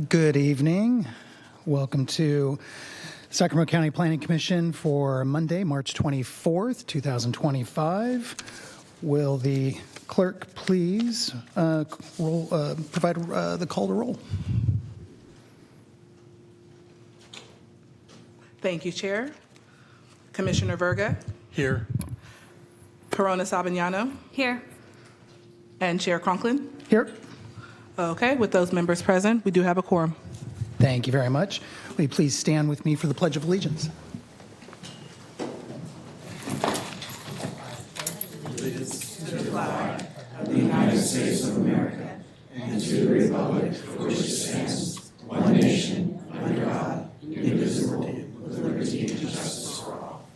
Good evening. Welcome to Sacramento County Planning Commission for Monday, March 24th, 2025. Will the clerk please provide the call to roll? Thank you, Chair. Commissioner Verga, Here. Corona Sabignano, Here. and Chair Conklin. Here. Okay, with those members present, we do have a quorum. Thank you very much. Will you please stand with me for the Pledge of Allegiance? The United States of America and to the republic for which it stands, one nation, under God, indivisible, with liberty and justice for all.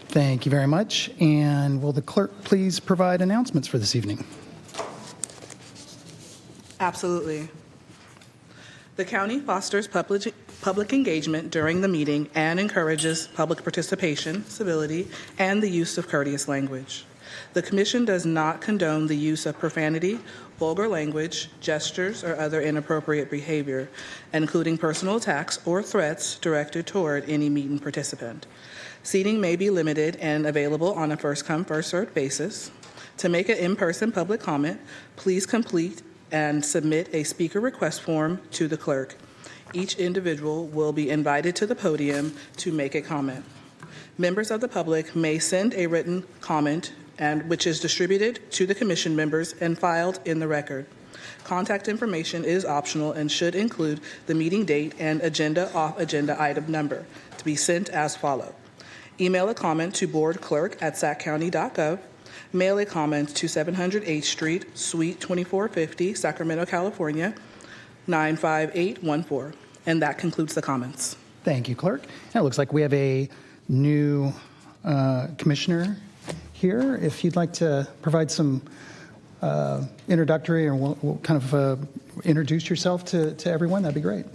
Thank you very much. And will the clerk please provide announcements for this evening? Absolutely. The county fosters public engagement during the meeting and encourages public participation, civility, and the use of courteous language. The Commission does not condone the use of profanity, vulgar language, gestures, or other inappropriate behavior, including personal attacks or threats directed toward any meeting participant. Seating may be limited and available on a first-come, first-served basis. To make an in-person public comment, please complete and submit a speaker request form to the clerk. Each individual will be invited to the podium to make a comment. Members of the public may send a written comment which is distributed to the commission members and filed in the record. Contact information is optional and should include the meeting date and off-agenda item number to be sent as follows. Email a comment to boardclerk@saccounty.gov. Mail a comment to 700 H Street, Suite 2450, Sacramento, California, 95814. And that concludes the comments. Thank you, clerk. And it looks like we have a new commissioner here. If you'd like to provide some introductory or we'll kind of introduce yourself to everyone, that'd be great.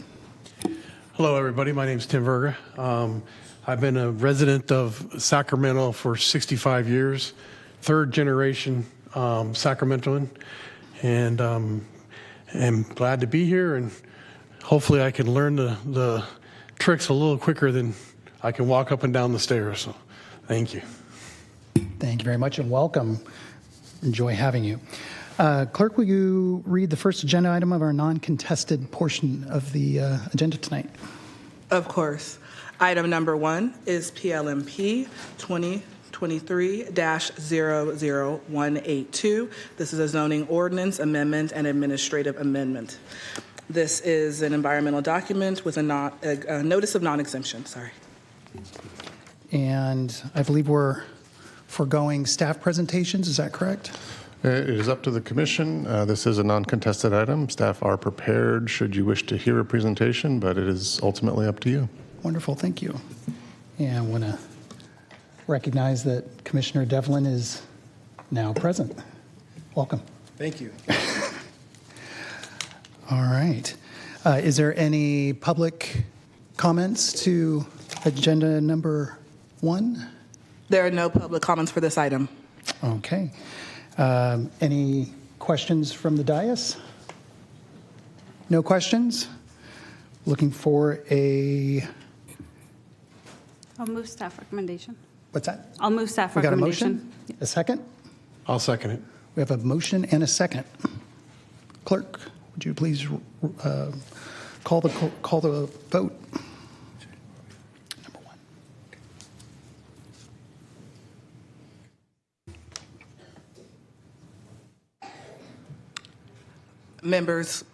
Hello, everybody. My name is Tim Verga. I've been a resident of Sacramento for 65 years, third generation Sacramentoan, and am glad to be here. And hopefully I can learn the tricks a little quicker than I can walk up and down the stairs. So thank you. Thank you very much and welcome. Enjoy having you. Clerk, will you read the first agenda item of our non-contested portion of the agenda tonight? Of course. Item number 1 is PLMP 2023-00182. This is a zoning ordinance amendment and administrative amendment. This is an environmental document with a notice of non-exemption. Sorry. And I believe we're foregoing staff presentations. Is that correct? It is up to the commission. This is a non-contested item. Staff are prepared should you wish to hear a presentation, but it is ultimately up to you. Wonderful. Thank you. And I want to recognize that Commissioner Devlin is now present. Welcome. Thank you. All right. Is there any public comments to agenda number 1? There are no public comments for this item. Okay. Any questions from the dais? No questions? Looking for I'll move staff recommendation. what's that? I'll move staff We got a recommendation. motion? A second? I'll second it. We have a motion and a second. Clerk, would you please call the vote? Number 1. Members,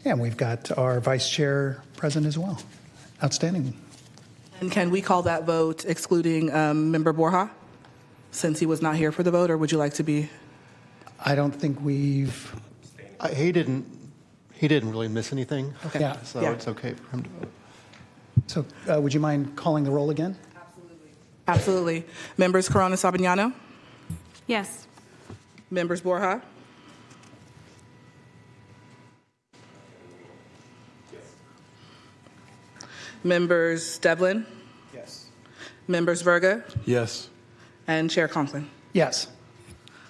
And we've got our vice chair present as well. Outstanding. and can we call that vote excluding Member Borja, since he was not here for the vote, or would you like to be? I don't think we've. He didn't really miss anything. Okay. Yeah. So Yeah. it's okay for him to vote. So would you mind calling the roll again? Absolutely. Members Corona Sabignano, Yes. Members Borja, Members Devlin, Yes. Members Verga, Yes. and Chair Conklin. Yes.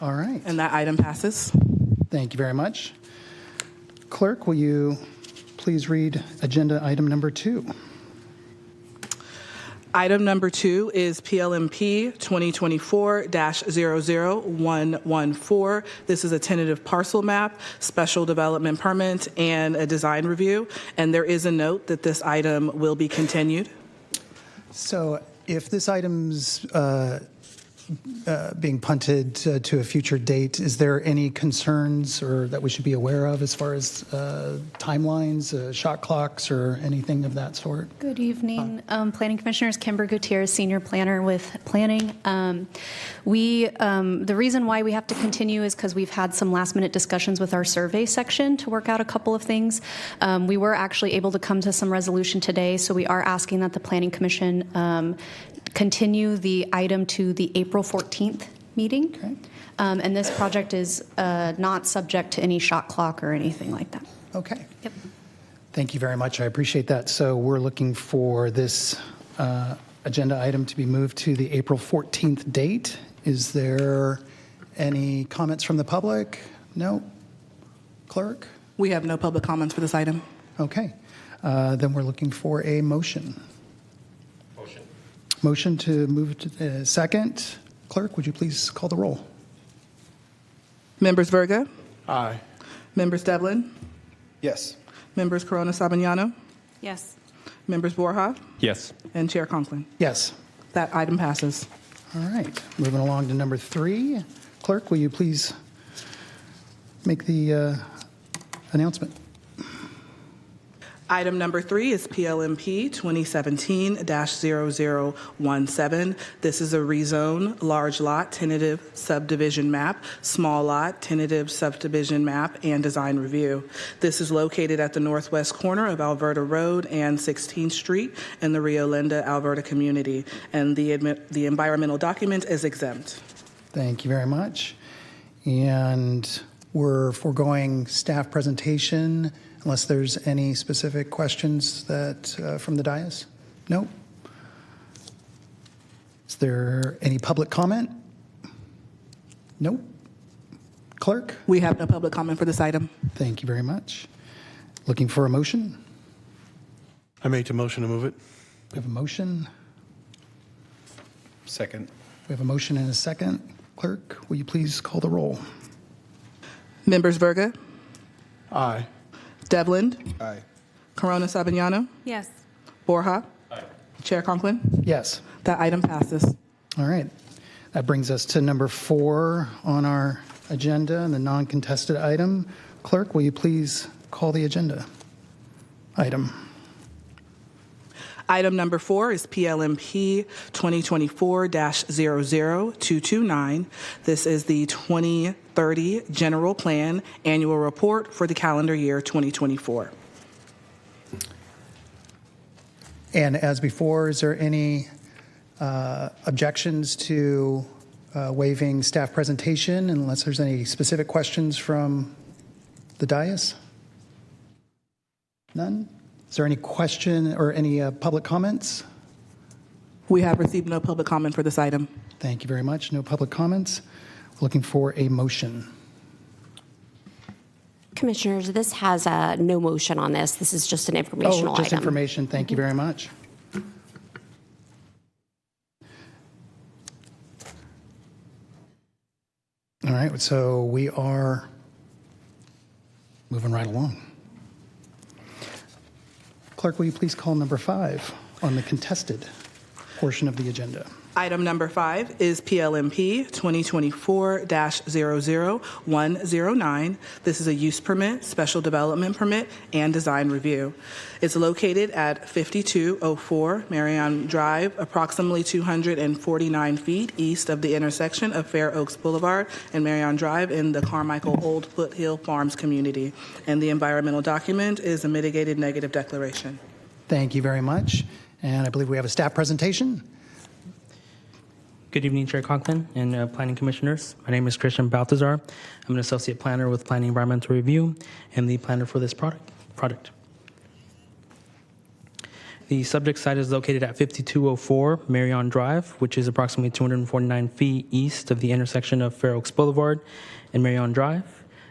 All right. And that item passes. Thank you very much. Clerk, will you please read agenda item number 2? Item number 2 is PLMP 2024-00114. This is a tentative parcel map, special development permit, and a design review. And there is a note that this item will be continued. So if this item's being punted to a future date, is there any concerns or that we should be aware of as far as timelines, shot clocks, or anything of that sort? Good evening, Planning Commissioners. Kimber Gutierrez, Senior Planner with Planning. The reason why we have to continue is because we've had some last-minute discussions with our survey section to work out a couple of things. We were actually able to come to some resolution today, so we are asking that the Planning Commission continue the item to the April 14th meeting. Okay. And this project is not subject to any shot clock or anything like that. Okay. Yep. Thank you very much. I appreciate that. So we're looking for this agenda item to be moved to the April 14th date. Is there any comments from the public? No? Clerk? We have no public comments for this item. Okay. Then we're looking for a motion. Motion to move to second. Clerk, would you please call the roll? Members Verga, Aye. Members Devlin, Yes. Members Corona Sabignano, Yes. Members Borja, Yes. and Chair Conklin. Yes. That item passes. All right. Moving along to number 3. Clerk, will you please make the announcement? Item number 3 is PLMP 2017-0017. This is a rezone, large lot, tentative subdivision map, small lot, tentative subdivision map, and design review. This is located at the northwest corner of Alberta Road and 16th Street in the Rio Linda, Alberta community, and the environmental document is exempt. Thank you very much. And we're foregoing staff presentation unless there's any specific questions that from the dais? No? Is there any public comment? Nope. Clerk? We have no public comment for this item. Thank you very much. Looking for a motion? I make a motion to move it. We have a motion. Second. We have a motion and a second. Clerk, will you please call the roll? Members Verga, Aye. Devlin, Aye. Corona Sabignano, Yes. Borja, Chair Conklin. Yes. That item passes. All right. That brings us to number 4 on our agenda, and the non-contested item. Clerk, will you please call the agenda item? Item number 4 is PLMP 2024-00229. This is the 2030 General Plan Annual Report for the calendar year 2024. And as before, is there any objections to waiving staff presentation unless there's any specific questions from the dais? None? Is there any question or any public comments? We have received no public comment for this item. Thank you very much. No public comments. Looking for a motion. Commissioners, this has no motion on this. This is just an informational just item. information. Thank you very much. All right, so we are moving right along. Clerk, will you please call number 5 on the contested portion of the agenda? Item number 5 is PLMP 2024-00109. This is a use permit, special development permit, and design review. It's located at 5204 Marion Drive, approximately 249 feet east of the intersection of Fair Oaks Boulevard and Marion Drive in the Carmichael Old Foothill Farms community. And the environmental document is a mitigated negative declaration. Thank you very much. And I believe we have a staff presentation. Good evening, Chair Conklin and Planning Commissioners. My name is Christian Baltazar. I'm an Associate Planner with Planning Environmental Review and the planner for this product. The subject site is located at 5204 Marion Drive, which is approximately 249 feet east of the intersection of Fair Oaks Boulevard and Marion Drive.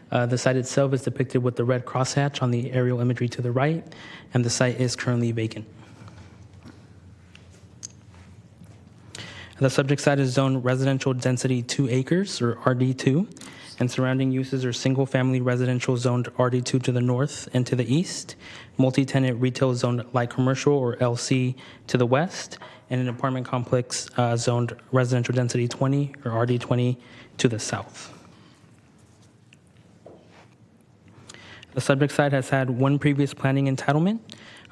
The site itself is depicted with the red crosshatch on the aerial imagery to the right, and the site is currently vacant. The subject site is zoned residential density 2 acres, or RD2, and surrounding uses are single-family residential zoned RD2 to the north and to the east, multi-tenant retail zoned light commercial, or LC, to the west, and an apartment complex zoned residential density 20, or RD20, to the south. The subject site has had one previous planning entitlement.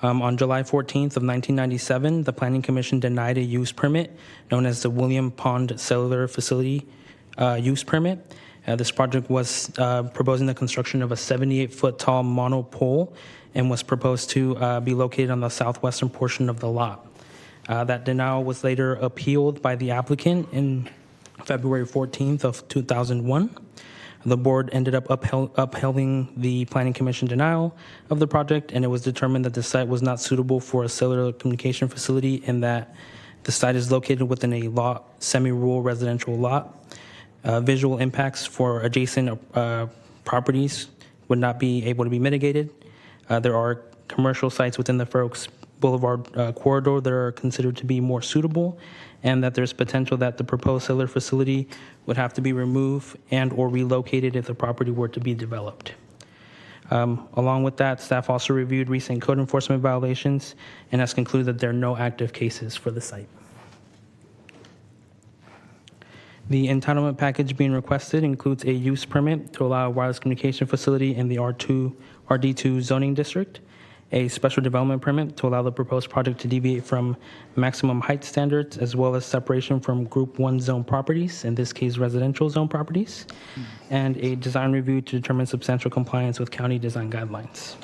On July 14th of 1997, the Planning Commission denied a use permit known as the William Pond Cellular Facility use permit. This project was proposing the construction of a 78-foot tall monopole and was proposed to be located on the southwestern portion of the lot. That denial was later appealed by the applicant in February 14th of 2001. The board ended up upheld the Planning Commission denial of the project, and it was determined that the site was not suitable for a cellular communication facility and that the site is located within a lot, semi-rural residential lot. Visual impacts for adjacent properties would not be able to be mitigated. There are commercial sites within the Fair Oaks Boulevard corridor that are considered to be more suitable, and that there's potential that the proposed cellular facility would have to be removed and or relocated if the property were to be developed. Along with that, staff also reviewed recent code enforcement violations and has concluded that there are no active cases for the site. The entitlement package being requested includes a use permit to allow a wireless communication facility in the RD2 zoning district, a special development permit to allow the proposed project to deviate from maximum height standards, as well as separation from Group 1 zone properties, in this case residential zone properties, and a design review to determine substantial compliance with county design guidelines.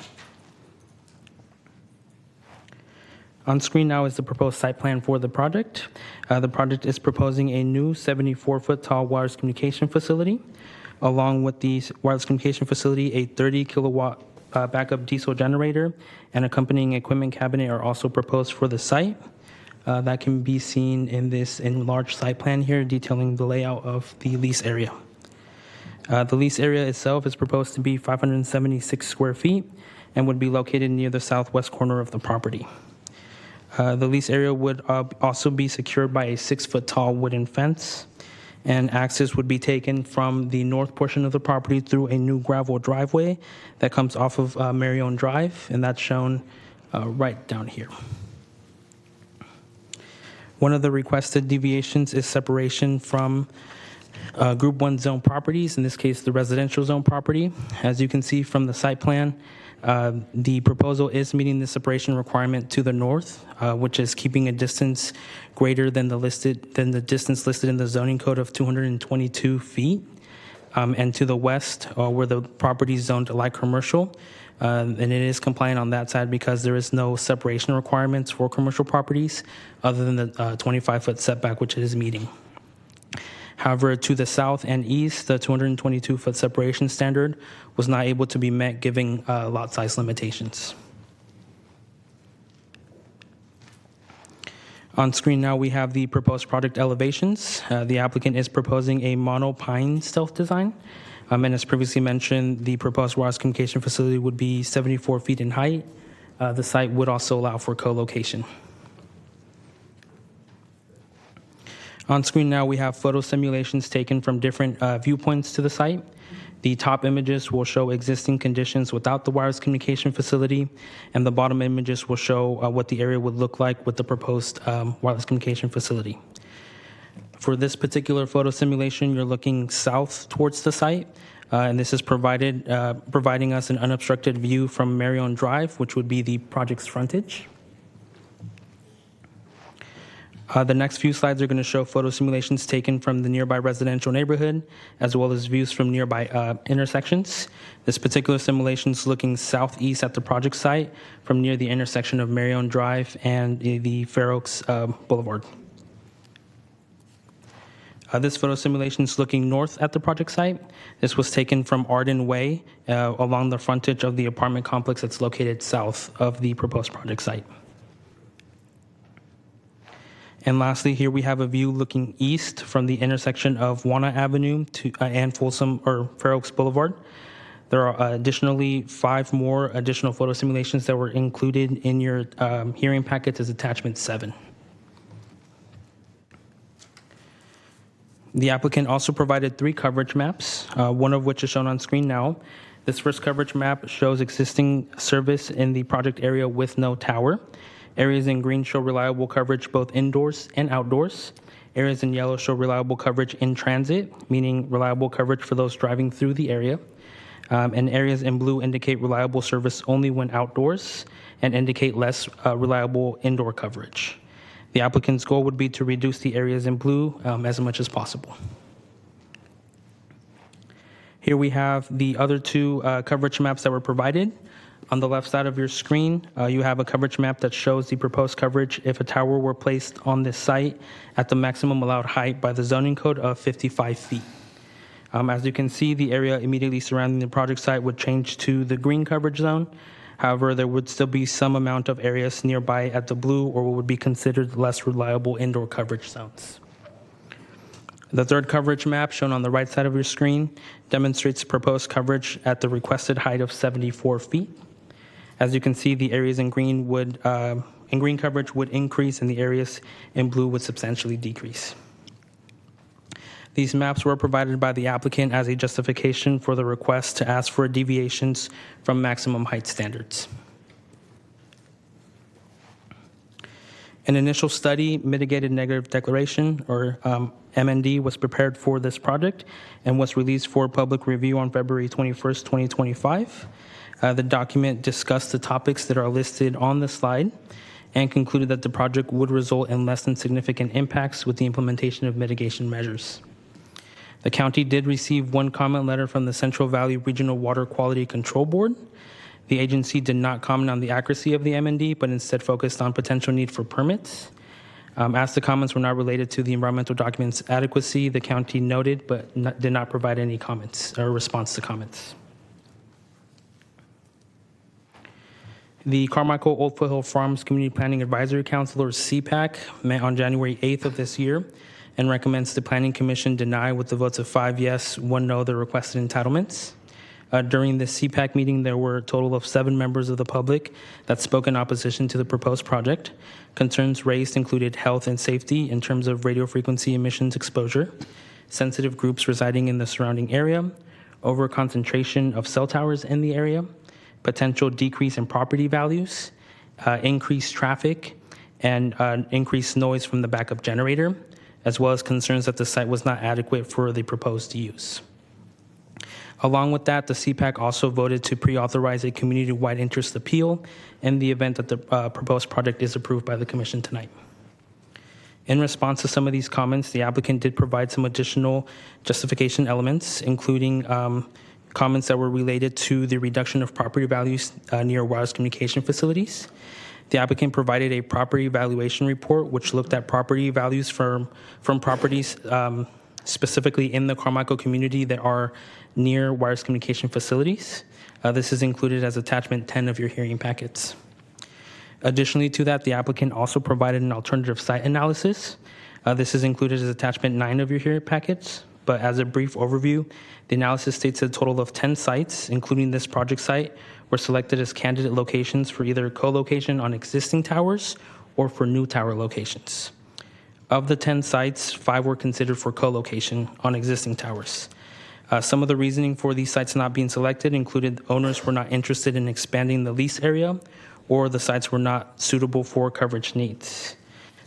On screen now is the proposed site plan for the project. The project is proposing a new 74-foot tall wireless communication facility. Along with the wireless communication facility, a 30-kilowatt backup diesel generator and accompanying equipment cabinet are also proposed for the site. That can be seen in this enlarged site plan here, detailing the layout of the lease area. The lease area itself is proposed to be 576 square feet and would be located near the southwest corner of the property. The lease area would also be secured by a 6-foot tall wooden fence, and access would be taken from the north portion of the property through a new gravel driveway that comes off of Marion Drive, and that's shown right down here. One of the requested deviations is separation from Group 1 zone properties, in this case the residential zone property. As you can see from the site plan, the proposal is meeting the separation requirement to the north, which is keeping a distance greater than the distance listed in the zoning code of 222 feet, and to the west, where the property is zoned light commercial, and it is compliant on that side because there is no separation requirements for commercial properties other than the 25-foot setback, which it is meeting. However, to the south and east, the 222-foot separation standard was not able to be met, giving lot size limitations. On screen now, we have the proposed project elevations. The applicant is proposing a monopine stealth design. And as previously mentioned, the proposed wireless communication facility would be 74 feet in height. The site would also allow for co-location. On screen now, we have photo simulations taken from different viewpoints to the site. The top images will show existing conditions without the wireless communication facility, and the bottom images will show what the area would look like with the proposed wireless communication facility. For this particular photo simulation, you're looking south towards the site, and this is providing us an unobstructed view from Marion Drive, which would be the project's frontage. The next few slides are going to show photo simulations taken from the nearby residential neighborhood, as well as views from nearby intersections. This particular simulation is looking southeast at the project site from near the intersection of Marion Drive and the Fair Oaks Boulevard. This photo simulation is looking north at the project site. This was taken from Arden Way along the frontage of the apartment complex that's located south of the proposed project site. And lastly, here we have a view looking east from the intersection of Walnut Avenue and Folsom or Fair Oaks Boulevard. There are additionally 5 more additional photo simulations that were included in your hearing packets as attachment 7. The applicant also provided 3 coverage maps, one of which is shown on screen now. This first coverage map shows existing service in the project area with no tower. Areas in green show reliable coverage both indoors and outdoors. Areas in yellow show reliable coverage in transit, meaning reliable coverage for those driving through the area. And areas in blue indicate reliable service only when outdoors and indicate less reliable indoor coverage. The applicant's goal would be to reduce the areas in blue as much as possible. Here we have the other 2 coverage maps that were provided. On the left side of your screen, you have a coverage map that shows the proposed coverage if a tower were placed on this site at the maximum allowed height by the zoning code of 55 feet. As you can see, the area immediately surrounding the project site would change to the green coverage zone. However, there would still be some amount of areas nearby at the blue or what would be considered less reliable indoor coverage zones. The third coverage map, shown on the right side of your screen, demonstrates proposed coverage at the requested height of 74 feet. As you can see, the areas in green coverage would increase and the areas in blue would substantially decrease. These maps were provided by the applicant as a justification for the request to ask for deviations from maximum height standards. An initial study, mitigated negative declaration, or MND, was prepared for this project and was released for public review on February 21st, 2025. The document discussed the topics that are listed on the slide and concluded that the project would result in less than significant impacts with the implementation of mitigation measures. The county did receive 1 comment letter from the Central Valley Regional Water Quality Control Board. The agency did not comment on the accuracy of the MND, but instead focused on potential need for permits. As the comments were not related to the environmental document's adequacy, the county noted but did not provide any comments or response to comments. The Carmichael Old Foothill Farms Community Planning Advisory Council, or CPAC, met on January 8th of this year and recommends the Planning Commission deny with the votes of 5 yes, 1 no the requested entitlements. During the CPAC meeting, there were a total of 7 members of the public that spoke in opposition to the proposed project. Concerns raised included health and safety in terms of radio frequency emissions exposure, sensitive groups residing in the surrounding area, over-concentration of cell towers in the area, potential decrease in property values, increased traffic, and increased noise from the backup generator, as well as concerns that the site was not adequate for the proposed use. Along with that, the CPAC also voted to pre-authorize a community-wide interest appeal in the event that the proposed project is approved by the Commission tonight. In response to some of these comments, the applicant did provide some additional justification elements, including comments that were related to the reduction of property values near wireless communication facilities. The applicant provided a property valuation report, which looked at property values from properties specifically in the Carmichael community that are near wireless communication facilities. This is included as attachment 10 of your hearing packets. Additionally to that, the applicant also provided an alternative site analysis. This is included as attachment 9 of your hearing packets. But as a brief overview, the analysis states a total of 10 sites, including this project site, were selected as candidate locations for either co-location on existing towers or for new tower locations. Of the 10 sites, 5 were considered for co-location on existing towers. Some of the reasoning for these sites not being selected included owners were not interested in expanding the lease area, or the sites were not suitable for coverage needs.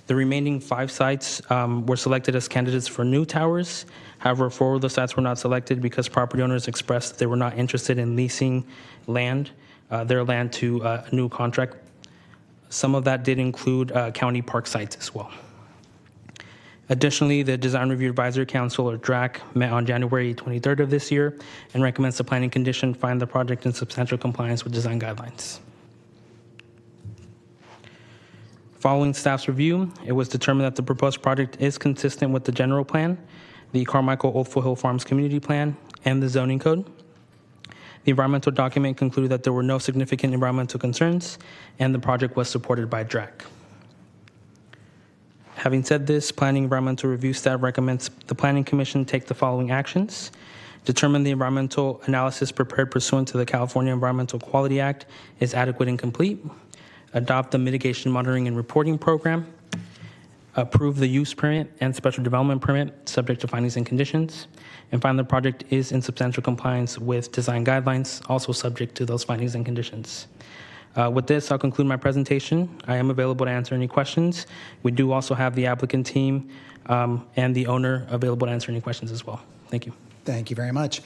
The remaining 5 sites were selected as candidates for new towers. However, 4 of the sites were not selected because property owners expressed that they were not interested in leasing their land to a new contract. Some of that did include county park sites as well. Additionally, the Design Review Advisory Council, or DRAC, met on January 23rd of this year and recommends the Planning Commission find the project in substantial compliance with design guidelines. Following staff's review, it was determined that the proposed project is consistent with the general plan, the Carmichael Old Foothill Farms Community Plan, and the zoning code. The environmental document concluded that there were no significant environmental concerns, and the project was supported by DRAC. Having said this, Planning Environmental Review staff recommends the Planning Commission take the following actions. Determine the environmental analysis prepared pursuant to the California Environmental Quality Act is adequate and complete. Adopt the mitigation monitoring and reporting program. Approve the use permit and special development permit subject to findings and conditions. And find the project is in substantial compliance with design guidelines, also subject to those findings and conditions. With this, I'll conclude my presentation. I am available to answer any questions. We do also have the applicant team and the owner available to answer any questions as well. Thank you. Thank you very much.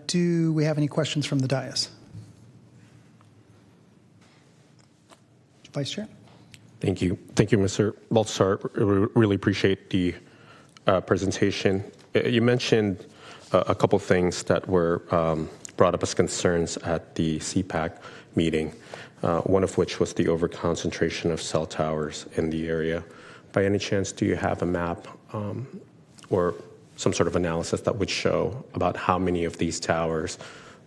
Do we have any questions from the dais? Vice Chair? Thank you. Thank you, Mr. Baltzar. Really appreciate the presentation. You mentioned a couple things that were brought up as concerns at the CPAC meeting, one of which was the overconcentration of cell towers in the area. By any chance, do you have a map or some sort of analysis that would show about how many of these towers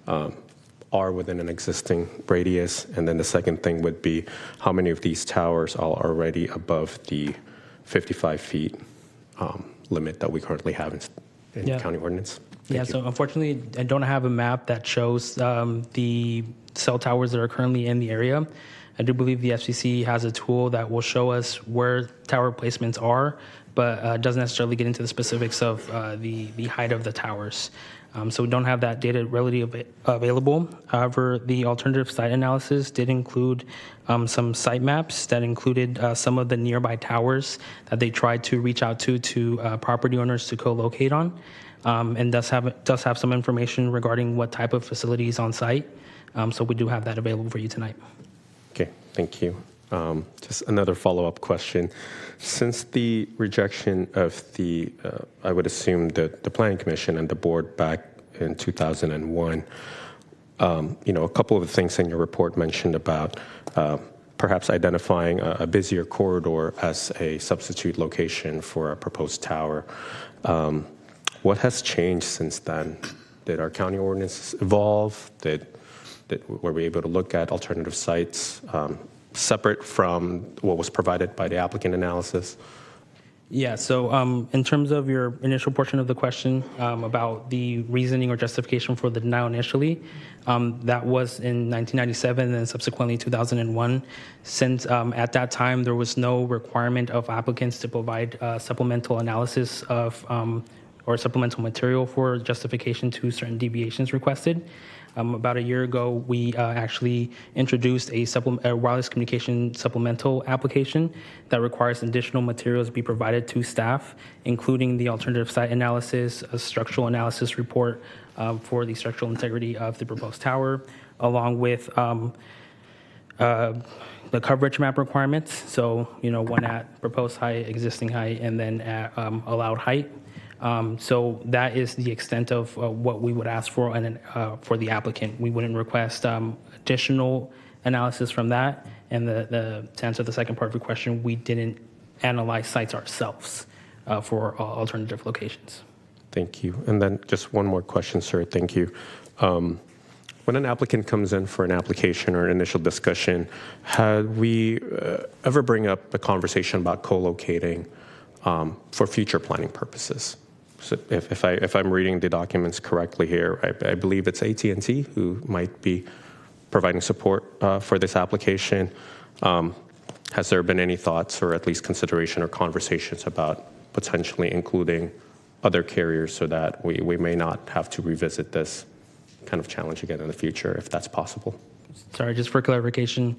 are within an existing radius? And then the second thing would be how many of these towers are already above the 55 feet limit that we currently have in county ordinance? Thank you. So unfortunately, I don't have a map that shows the cell towers that are currently in the area. I do believe the FCC has a tool that will show us where tower placements are, but doesn't necessarily get into the specifics of the height of the towers. So we don't have that data readily available. However, the alternative site analysis did include some site maps that included some of the nearby towers that they tried to reach out to property owners to co-locate on, and does have some information regarding what type of facilities on site. So we do have that available for you tonight. Okay, thank you. Just another follow-up question. Since the rejection of the, I would assume that the Planning Commission and the board back in 2001, a couple of the things in your report mentioned about perhaps identifying a busier corridor as a substitute location for a proposed tower. What has changed since then? Did our county ordinance evolve? Were we able to look at alternative sites separate from what was provided by the applicant analysis? Yeah, so in terms of your initial portion of the question about the reasoning or justification for the denial initially, that was in 1997 and subsequently 2001. Since at that time, there was no requirement of applicants to provide supplemental analysis of or supplemental material for justification to certain deviations requested. About a year ago, we actually introduced a wireless communication supplemental application that requires additional materials be provided to staff, including the alternative site analysis, a structural analysis report for the structural integrity of the proposed tower, along with the coverage map requirements. So, one at proposed height, existing height, and then at allowed height. So that is the extent of what we would ask for for the applicant. We wouldn't request additional analysis from that. And to answer the second part of your question, we didn't analyze sites ourselves for alternative locations. Thank you. And then just one more question, sir. Thank you. When an applicant comes in for an application or an initial discussion, had we ever bring up a conversation about co-locating for future planning purposes? So if I'm reading the documents correctly here, I believe it's AT&T who might be providing support for this application. Has there been any thoughts or at least consideration or conversations about potentially including other carriers so that we may not have to revisit this kind of challenge again in the future, if that's possible? Sorry, just for clarification,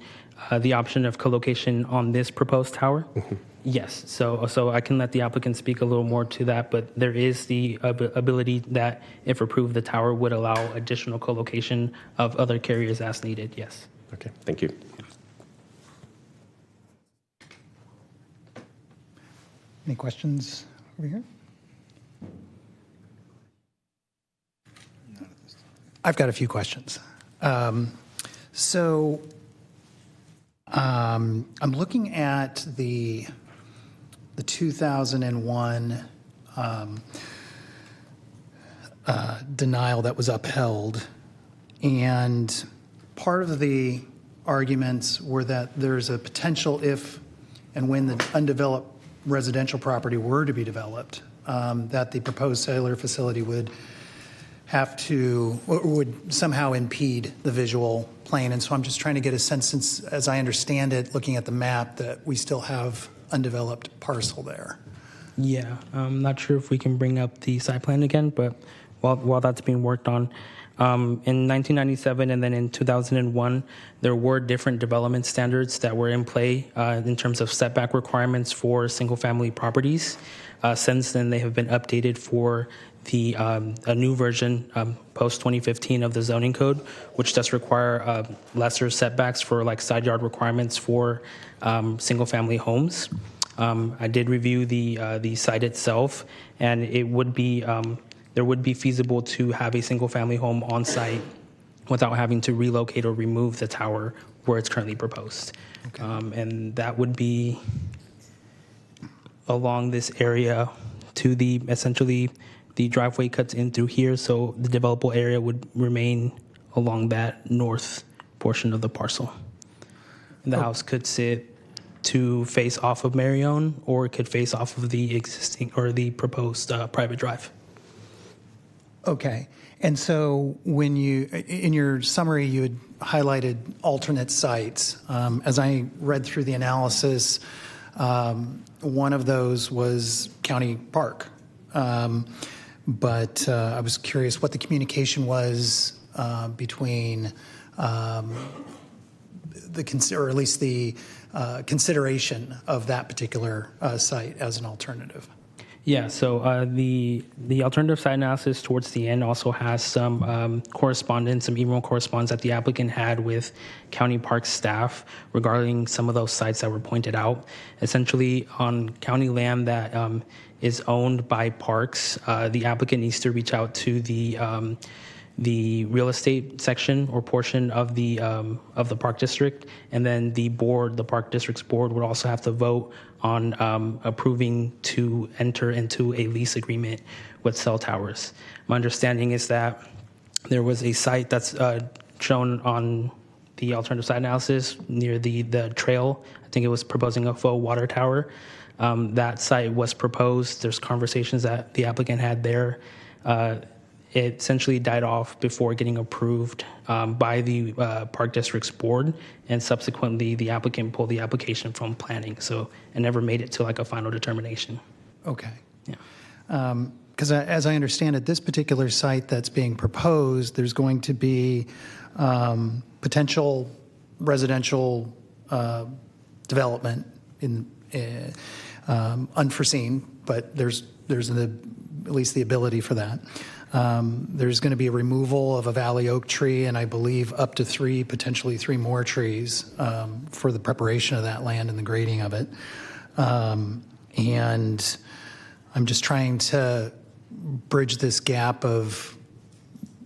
the option of co-location on this proposed tower? Mm-hmm. Yes, so I can let the applicant speak a little more to that, but there is the ability that, if approved, the tower would allow additional co-location of other carriers as needed, yes. Okay, thank you. Any questions over here? I've got a few questions. I'm looking at the 2001 denial that was upheld, and part of the arguments were that there's a potential if and when the undeveloped residential property were to be developed, that the proposed cellular facility would have to, or would somehow impede the visual plane. And so I'm just trying to get a sense, since, as I understand it, looking at the map, that we still have undeveloped parcel there. Yeah, I'm not sure if we can bring up the site plan again, but while that's being worked on, in 1997 and then in 2001, there were different development standards that were in play in terms of setback requirements for single-family properties. Since then, they have been updated for a new version post 2015 of the zoning code, which does require lesser setbacks for like side yard requirements for single-family homes. I did review the site itself, and it would be there would be feasible to have a single-family home on site without having to relocate or remove the tower where it's currently proposed. Okay. And that would be along this area to the, essentially, the driveway cuts in through here, so the developable area would remain along that north portion of the parcel. And the house could sit to face off of Marion, or it could face off of the existing or the proposed private drive. Okay. And so when you, in your summary, you had highlighted alternate sites. As I read through the analysis, one of those was County Park. But I was curious what the communication was between or at least the consideration of that particular site as an alternative. Yeah, so the alternative site analysis towards the end also has some correspondence, some email correspondence that the applicant had with county park staff regarding some of those sites that were pointed out. Essentially, on county land that is owned by parks, the applicant needs to reach out to the real estate section or portion of the park district, and then the board, the park district's board, would also have to vote on approving to enter into a lease agreement with cell towers. My understanding is that there was a site that's shown on the alternative site analysis near the trail. I think it was proposing a faux water tower. That site was proposed. There's conversations that the applicant had there. It essentially died off before getting approved by the Park District's board, and subsequently the applicant pulled the application from planning, so it never made it to like a final determination. Okay. Yeah. Because as I understand it, this particular site that's being proposed, there's going to be potential residential development in unforeseen, but there's at least the ability for that. There's going to be a removal of a valley oak tree, and I believe up to potentially three more trees for the preparation of that land and the grading of it. And I'm just trying to bridge this gap of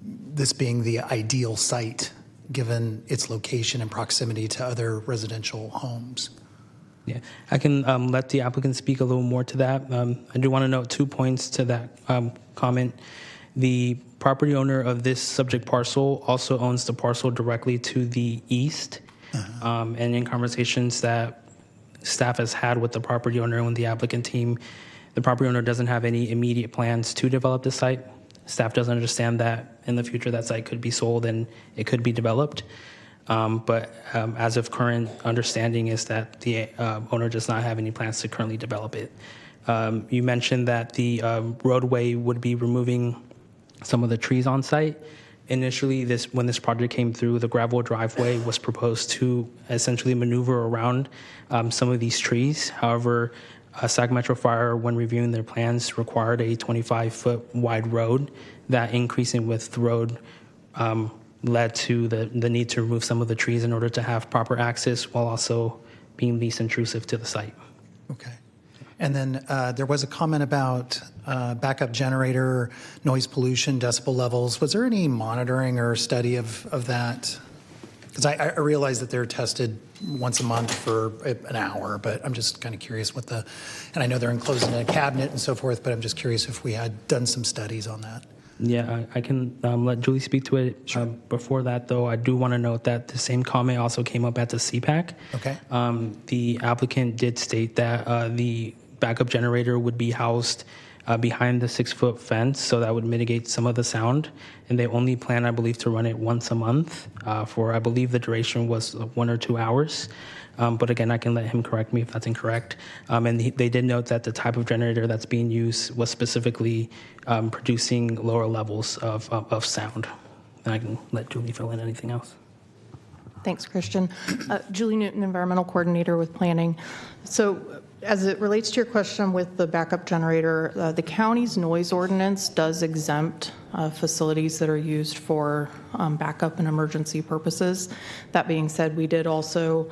this being the ideal site given its location and proximity to other residential homes. Yeah, I can let the applicant speak a little more to that. I do want to note 2 points to that comment. The property owner of this subject parcel also owns the parcel directly to the east. And in conversations that staff has had with the property owner and the applicant team, the property owner doesn't have any immediate plans to develop the site. Staff doesn't understand that in the future that site could be sold and it could be developed. But as of current understanding is that the owner does not have any plans to currently develop it. You mentioned that the roadway would be removing some of the trees on site. Initially, when this project came through, the gravel driveway was proposed to essentially maneuver around some of these trees. However, Sacramento Fire, when reviewing their plans, required a 25-foot wide road. That increasing width the road led to the need to remove some of the trees in order to have proper access while also being least intrusive to the site. Okay. And then there was a comment about backup generator, noise pollution, decibel levels. Was there any monitoring or study of that? Because I realize that they're tested once a month for an hour, but I'm just kind of curious and I know they're enclosed in a cabinet and so forth, but I'm just curious if we had done some studies on that. Yeah, I can let Julie speak to it. Sure. Before that, though, I do want to note that the same comment also came up at the CPAC. Okay. The applicant did state that the backup generator would be housed behind the 6-foot fence, so that would mitigate some of the sound. And they only plan, I believe, to run it once a month for, I believe the duration was 1 or 2 hours. But again, I can let him correct me if that's incorrect. And they did note that the type of generator that's being used was specifically producing lower levels of sound. And I can let Julie fill in anything else. Thanks, Christian. Julie Newton, Environmental Coordinator with Planning. So as it relates to your question with the backup generator, the county's noise ordinance does exempt facilities that are used for backup and emergency purposes. That being said, we did also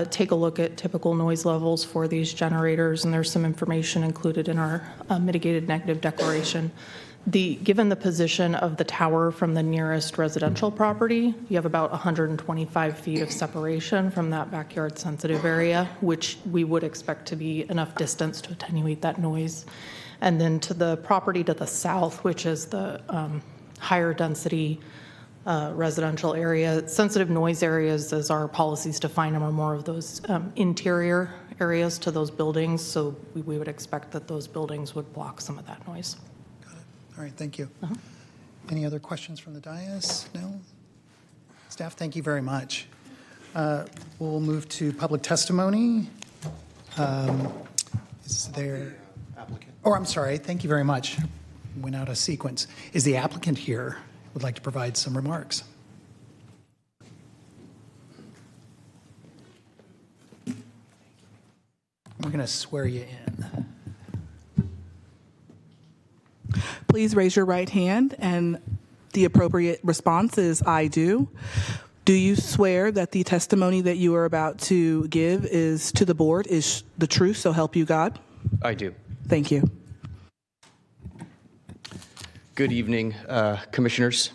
take a look at typical noise levels for these generators, and there's some information included in our mitigated negative declaration. Given the position of the tower from the nearest residential property, you have about 125 feet of separation from that backyard sensitive area, which we would expect to be enough distance to attenuate that noise. And then to the property to the south, which is the higher density residential area, sensitive noise areas, as our policies define them, are more of those interior areas to those buildings. So we would expect that those buildings would block some of that noise. All right, thank you. Any other questions from the dais? No? Staff, thank you very much. We'll move to public testimony. Is there... Applicant. Oh, I'm sorry. Thank you very much. Went out of sequence. Is the applicant here? Would like to provide some remarks. We're going to swear you in. Please raise your right hand, and the appropriate response is I do. Do you swear that the testimony that you are about to give is to the board is the truth, so help you God? I do. Thank you. Good evening, commissioners,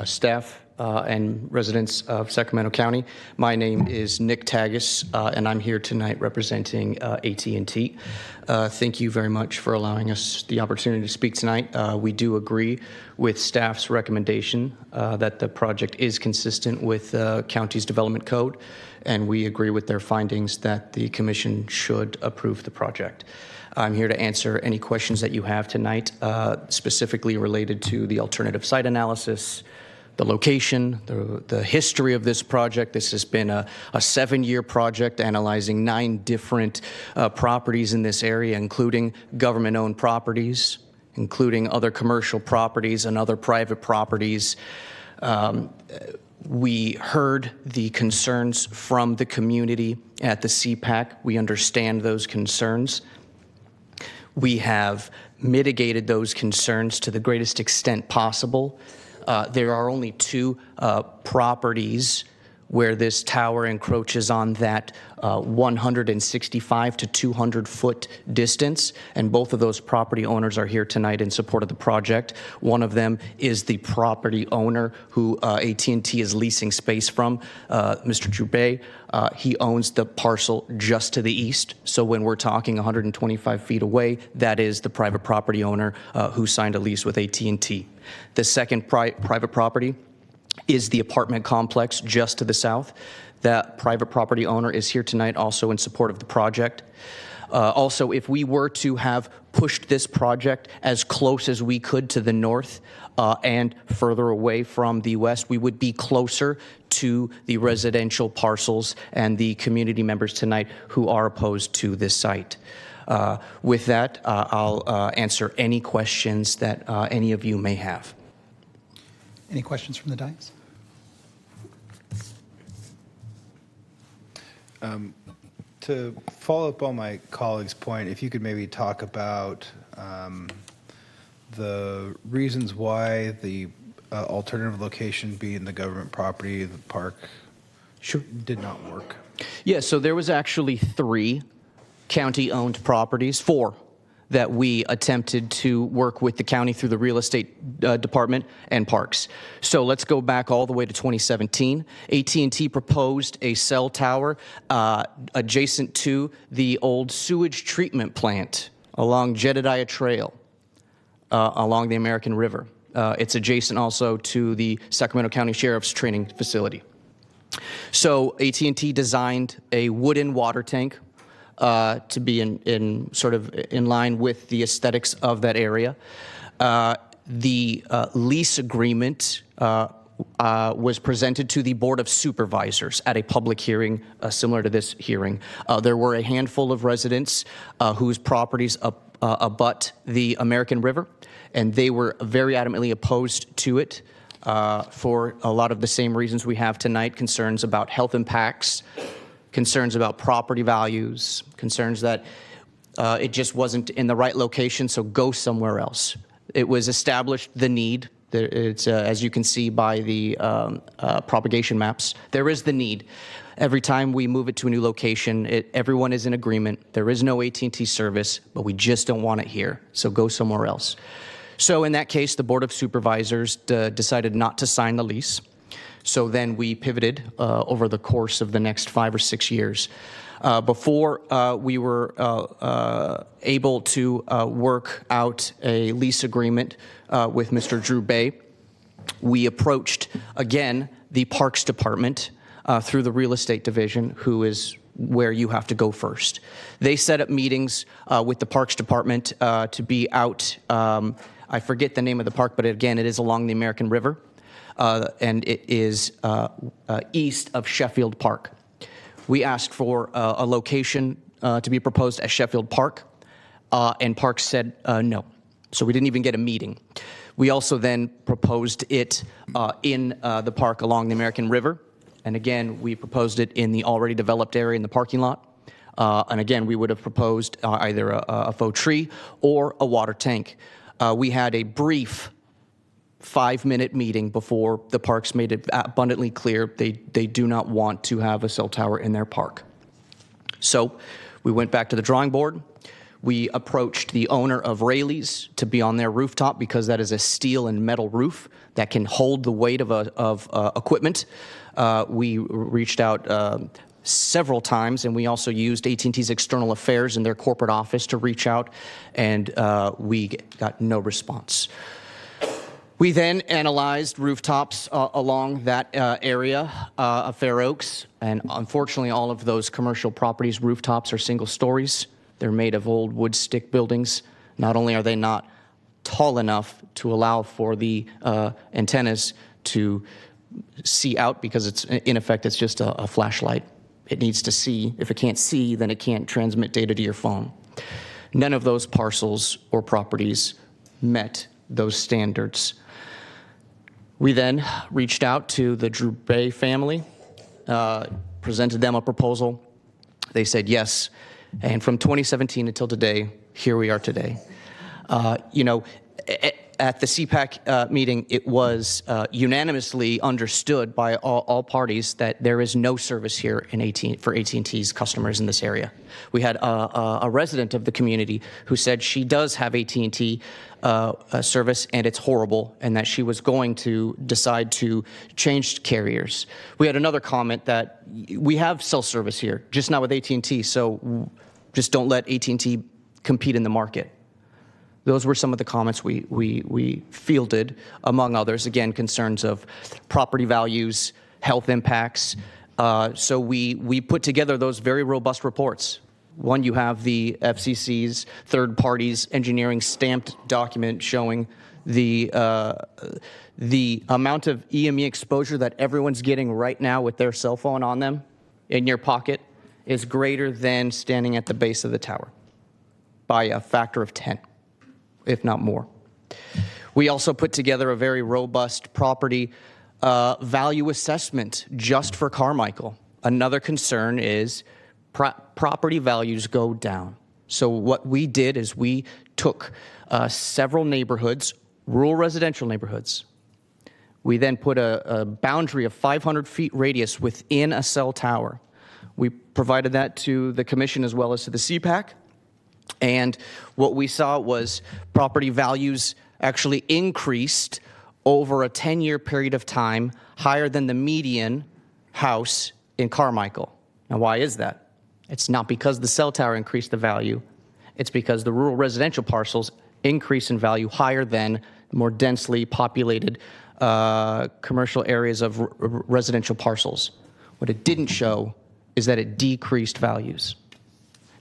staff, and residents of Sacramento County. My name is Nick Taggis, and I'm here tonight representing AT&T. Thank you very much for allowing us the opportunity to speak tonight. We do agree with staff's recommendation that the project is consistent with the county's development code, and we agree with their findings that the commission should approve the project. I'm here to answer any questions that you have tonight, specifically related to the alternative site analysis, the location, the history of this project. This has been a 7-year project analyzing 9 different properties in this area, including government-owned properties, including other commercial properties and other private properties. We heard the concerns from the community at the CPAC. We understand those concerns. We have mitigated those concerns to the greatest extent possible. There are only 2 properties where this tower encroaches on that 165 to 200 foot distance, and both of those property owners are here tonight in support of the project. One of them is the property owner who AT&T is leasing space from, Mr. Jubei. He owns the parcel just to the east, so when we're talking 125 feet away, that is the private property owner who signed a lease with AT&T. The second private property is the apartment complex just to the south. That private property owner is here tonight also in support of the project. Also, if we were to have pushed this project as close as we could to the north and further away from the west, we would be closer to the residential parcels and the community members tonight who are opposed to this site. With that, I'll answer any questions that any of you may have. Any questions from the dais? To follow up on my colleague's point, if you could maybe talk about the reasons why the alternative location being the government property, the park, did not work. Yeah, so there was actually 3 county-owned properties, 4, that we attempted to work with the county through the real estate department and parks. So let's go back all the way to 2017. AT&T proposed a cell tower adjacent to the old sewage treatment plant along Jedediah Trail, along the American River. It's adjacent also to the Sacramento County Sheriff's Training Facility. So AT&T designed a wooden water tank to be in sort of in line with the aesthetics of that area. The lease agreement was presented to the Board of Supervisors at a public hearing similar to this hearing. There were a handful of residents whose properties abut the American River, and they were very adamantly opposed to it for a lot of the same reasons we have tonight: concerns about health impacts, concerns about property values, concerns that it just wasn't in the right location, so go somewhere else. It was established the need. It's, as you can see by the propagation maps, there is the need. Every time we move it to a new location, everyone is in agreement. There is no AT&T service, but we just don't want it here, so go somewhere else. So in that case, the Board of Supervisors decided not to sign the lease. So then we pivoted over the course of the next 5 or 6 years. Before we were able to work out a lease agreement with Mr. Drew Bay, we approached, again, the Parks Department through the Real Estate Division, who is where you have to go first. They set up meetings with the Parks Department to be out, I forget the name of the park, but again, it is along the American River, and it is east of Sheffield Park. We asked for a location to be proposed at Sheffield Park, and Parks said no. So we didn't even get a meeting. We also then proposed it in the park along the American River. And again, we proposed it in the already developed area in the parking lot. And again, we would have proposed either a faux tree or a water tank. We had a brief 5-minute meeting before the parks made it abundantly clear they do not want to have a cell tower in their park. So we went back to the drawing board. We approached the owner of Rayleigh's to be on their rooftop because that is a steel and metal roof that can hold the weight of equipment. We reached out several times, and we also used AT&T's external affairs in their corporate office to reach out, and we got no response. We then analyzed rooftops along that area of Fair Oaks, and unfortunately all of those commercial properties' rooftops are single stories. They're made of old wood stick buildings. Not only are they not tall enough to allow for the antennas to see out, because it's in effect it's just a flashlight. It needs to see. If it can't see, then it can't transmit data to your phone. None of those parcels or properties met those standards. We then reached out to the Drew Bay family, presented them a proposal. They said yes, and from 2017 until today, here we are today. At the CPAC meeting, it was unanimously understood by all parties that there is no service here for AT&T's customers in this area. We had a resident of the community who said she does have AT&T service and it's horrible, and that she was going to decide to change carriers. We had another comment that we have cell service here, just not with AT&T, so just don't let AT&T compete in the market. Those were some of the comments we fielded, among others. Again, concerns of property values, health impacts. So we put together those very robust reports. One, you have the FCC's third parties engineering stamped document showing the amount of EME exposure that everyone's getting right now with their cell phone on them in your pocket is greater than standing at the base of the tower by a factor of 10. If not more. We also put together a very robust property value assessment just for Carmichael. Another concern is property values go down. So what we did is we took several neighborhoods, rural residential neighborhoods. We then put a boundary of 500 feet radius within a cell tower. We provided that to the commission as well as to the CPAC. And what we saw was property values actually increased over a 10-year period of time, higher than the median house in Carmichael. Now, why is that? It's not because the cell tower increased the value. It's because the rural residential parcels increase in value higher than more densely populated commercial areas of residential parcels. What it didn't show is that it decreased values.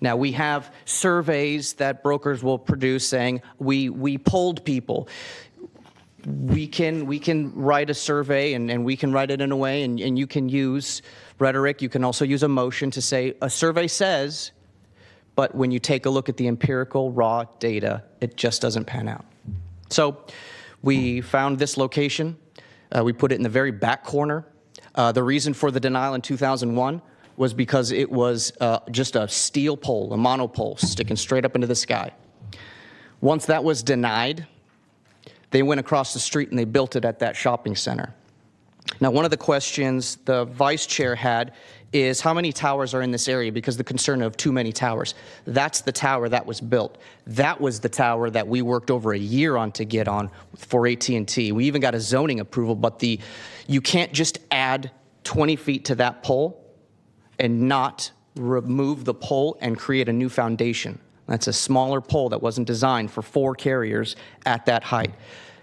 Now, we have surveys that brokers will produce saying, we polled people. We can write a survey, and we can write it in a way, and you can use rhetoric. You can also use emotion to say, a survey says, but when you take a look at the empirical raw data, it just doesn't pan out. So we found this location. We put it in the very back corner. The reason for the denial in 2001 was because it was just a steel pole, a monopole, sticking straight up into the sky. Once that was denied, they went across the street and they built it at that shopping center. Now, one of the questions the vice chair had is how many towers are in this area, because the concern of too many towers. That's the tower that was built. That was the tower that we worked over a year on to get on for AT&T. We even got a zoning approval, but you can't just add 20 feet to that pole and not remove the pole and create a new foundation. That's a smaller pole that wasn't designed for 4 carriers at that height.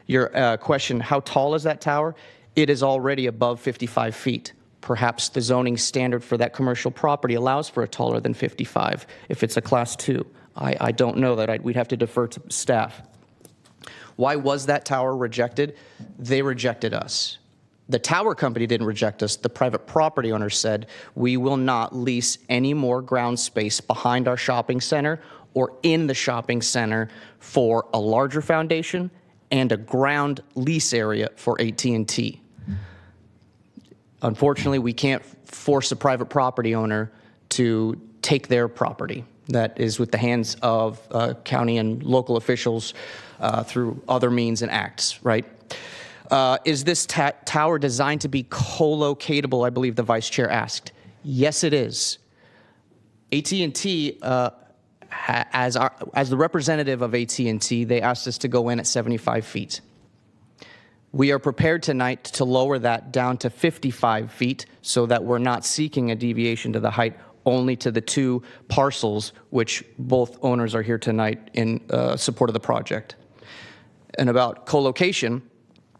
Your question, how tall is that tower? It is already above 55 feet. Perhaps the zoning standard for that commercial property allows for a taller than 55 if it's a class 2. I don't know that. We'd have to defer to staff. Why was that tower rejected? They rejected us. The tower company didn't reject us. The private property owner said, we will not lease any more ground space behind our shopping center or in the shopping center for a larger foundation and a ground lease area for AT&T. Unfortunately, we can't force a private property owner to take their property. That is with the hands of county and local officials through other means and acts, right? Is this tower designed to be co-locatable, I believe the vice chair asked. Yes, it is. AT&T, as the representative of AT&T, they asked us to go in at 75 feet. We are prepared tonight to lower that down to 55 feet so that we're not seeking a deviation to the height, only to the 2 parcels, which both owners are here tonight in support of the project. And about co-location,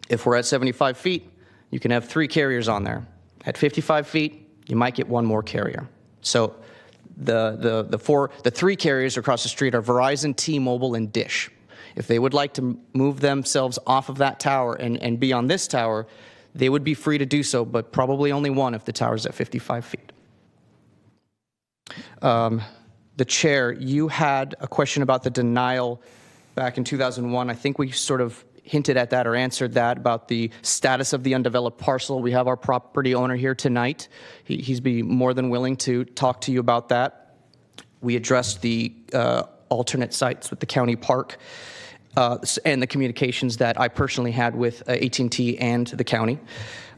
if we're at 75 feet, you can have 3 carriers on there. At 55 feet, you might get 1 more carrier. So the 3 carriers across the street are Verizon, T-Mobile, and Dish. If they would like to move themselves off of that tower and be on this tower, they would be free to do so, but probably only 1 if the tower's at 55 feet. The chair, you had a question about the denial back in 2001. I think we sort of hinted at that or answered that about the status of the undeveloped parcel. We have our property owner here tonight. He's be more than willing to talk to you about that. We addressed the alternate sites with the county park and the communications that I personally had with AT&T and the county.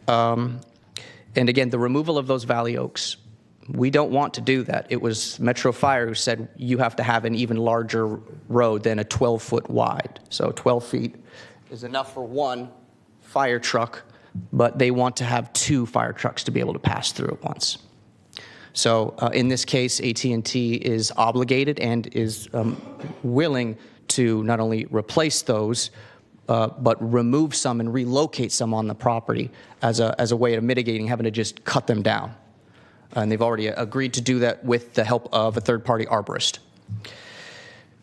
And again, the removal of those Valley Oaks, we don't want to do that. It was Metro Fire who said you have to have an even larger road than a 12-foot wide. So 12 feet is enough for 1 fire truck, but they want to have 2 fire trucks to be able to pass through at once. So in this case, AT&T is obligated and is willing to not only replace those, but remove some and relocate some on the property as a way of mitigating having to just cut them down. And they've already agreed to do that with the help of a third-party arborist.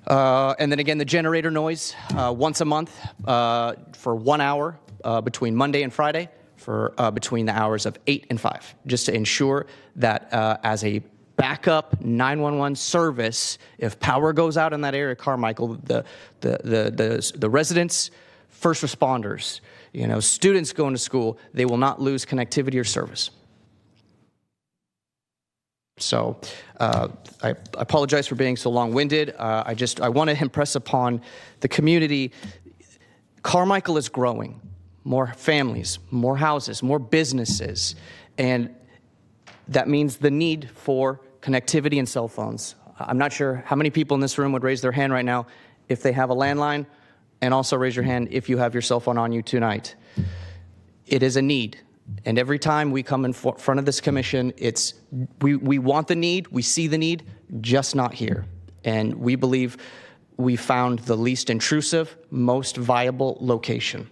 And then again, the generator noise, once a month for 1 hour between Monday and Friday for between the hours of 8 and 5, just to ensure that as a backup 911 service, if power goes out in that area, Carmichael, the residents, first responders, students going to school, they will not lose connectivity or service. So I apologize for being so long-winded. I want to impress upon the community, Carmichael is growing. More families, more houses, more businesses, and that means the need for connectivity and cell phones. I'm not sure how many people in this room would raise their hand right now if they have a landline, and also raise your hand if you have your cell phone on you tonight. It is a need. And every time we come in front of this commission, we want the need, we see the need, just not here. And we believe we found the least intrusive, most viable location.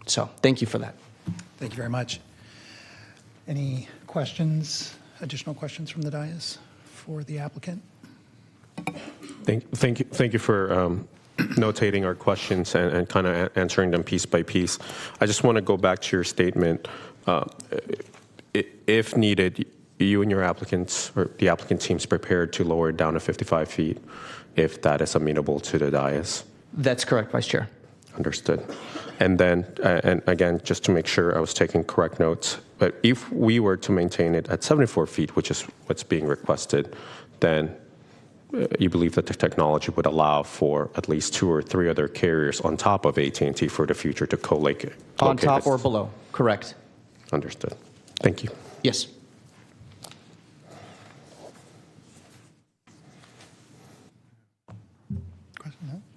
So thank you for that. Thank you very much. Any questions, additional questions from the dais for the applicant? Thank you for notating our questions and kind of answering them piece by piece. I just want to go back to your statement. If needed, you and your applicants, or the applicant team's prepared to lower it down to 55 feet if that is amenable to the dais. That's correct, Vice Chair. Understood. And then, and again, just to make sure I was taking correct notes, but if we were to maintain it at 74 feet, which is what's being requested, then you believe that the technology would allow for at least 2 or 3 other carriers on top of AT&T for the future to co-locate. On top or below, correct. Understood. Thank you. Yes.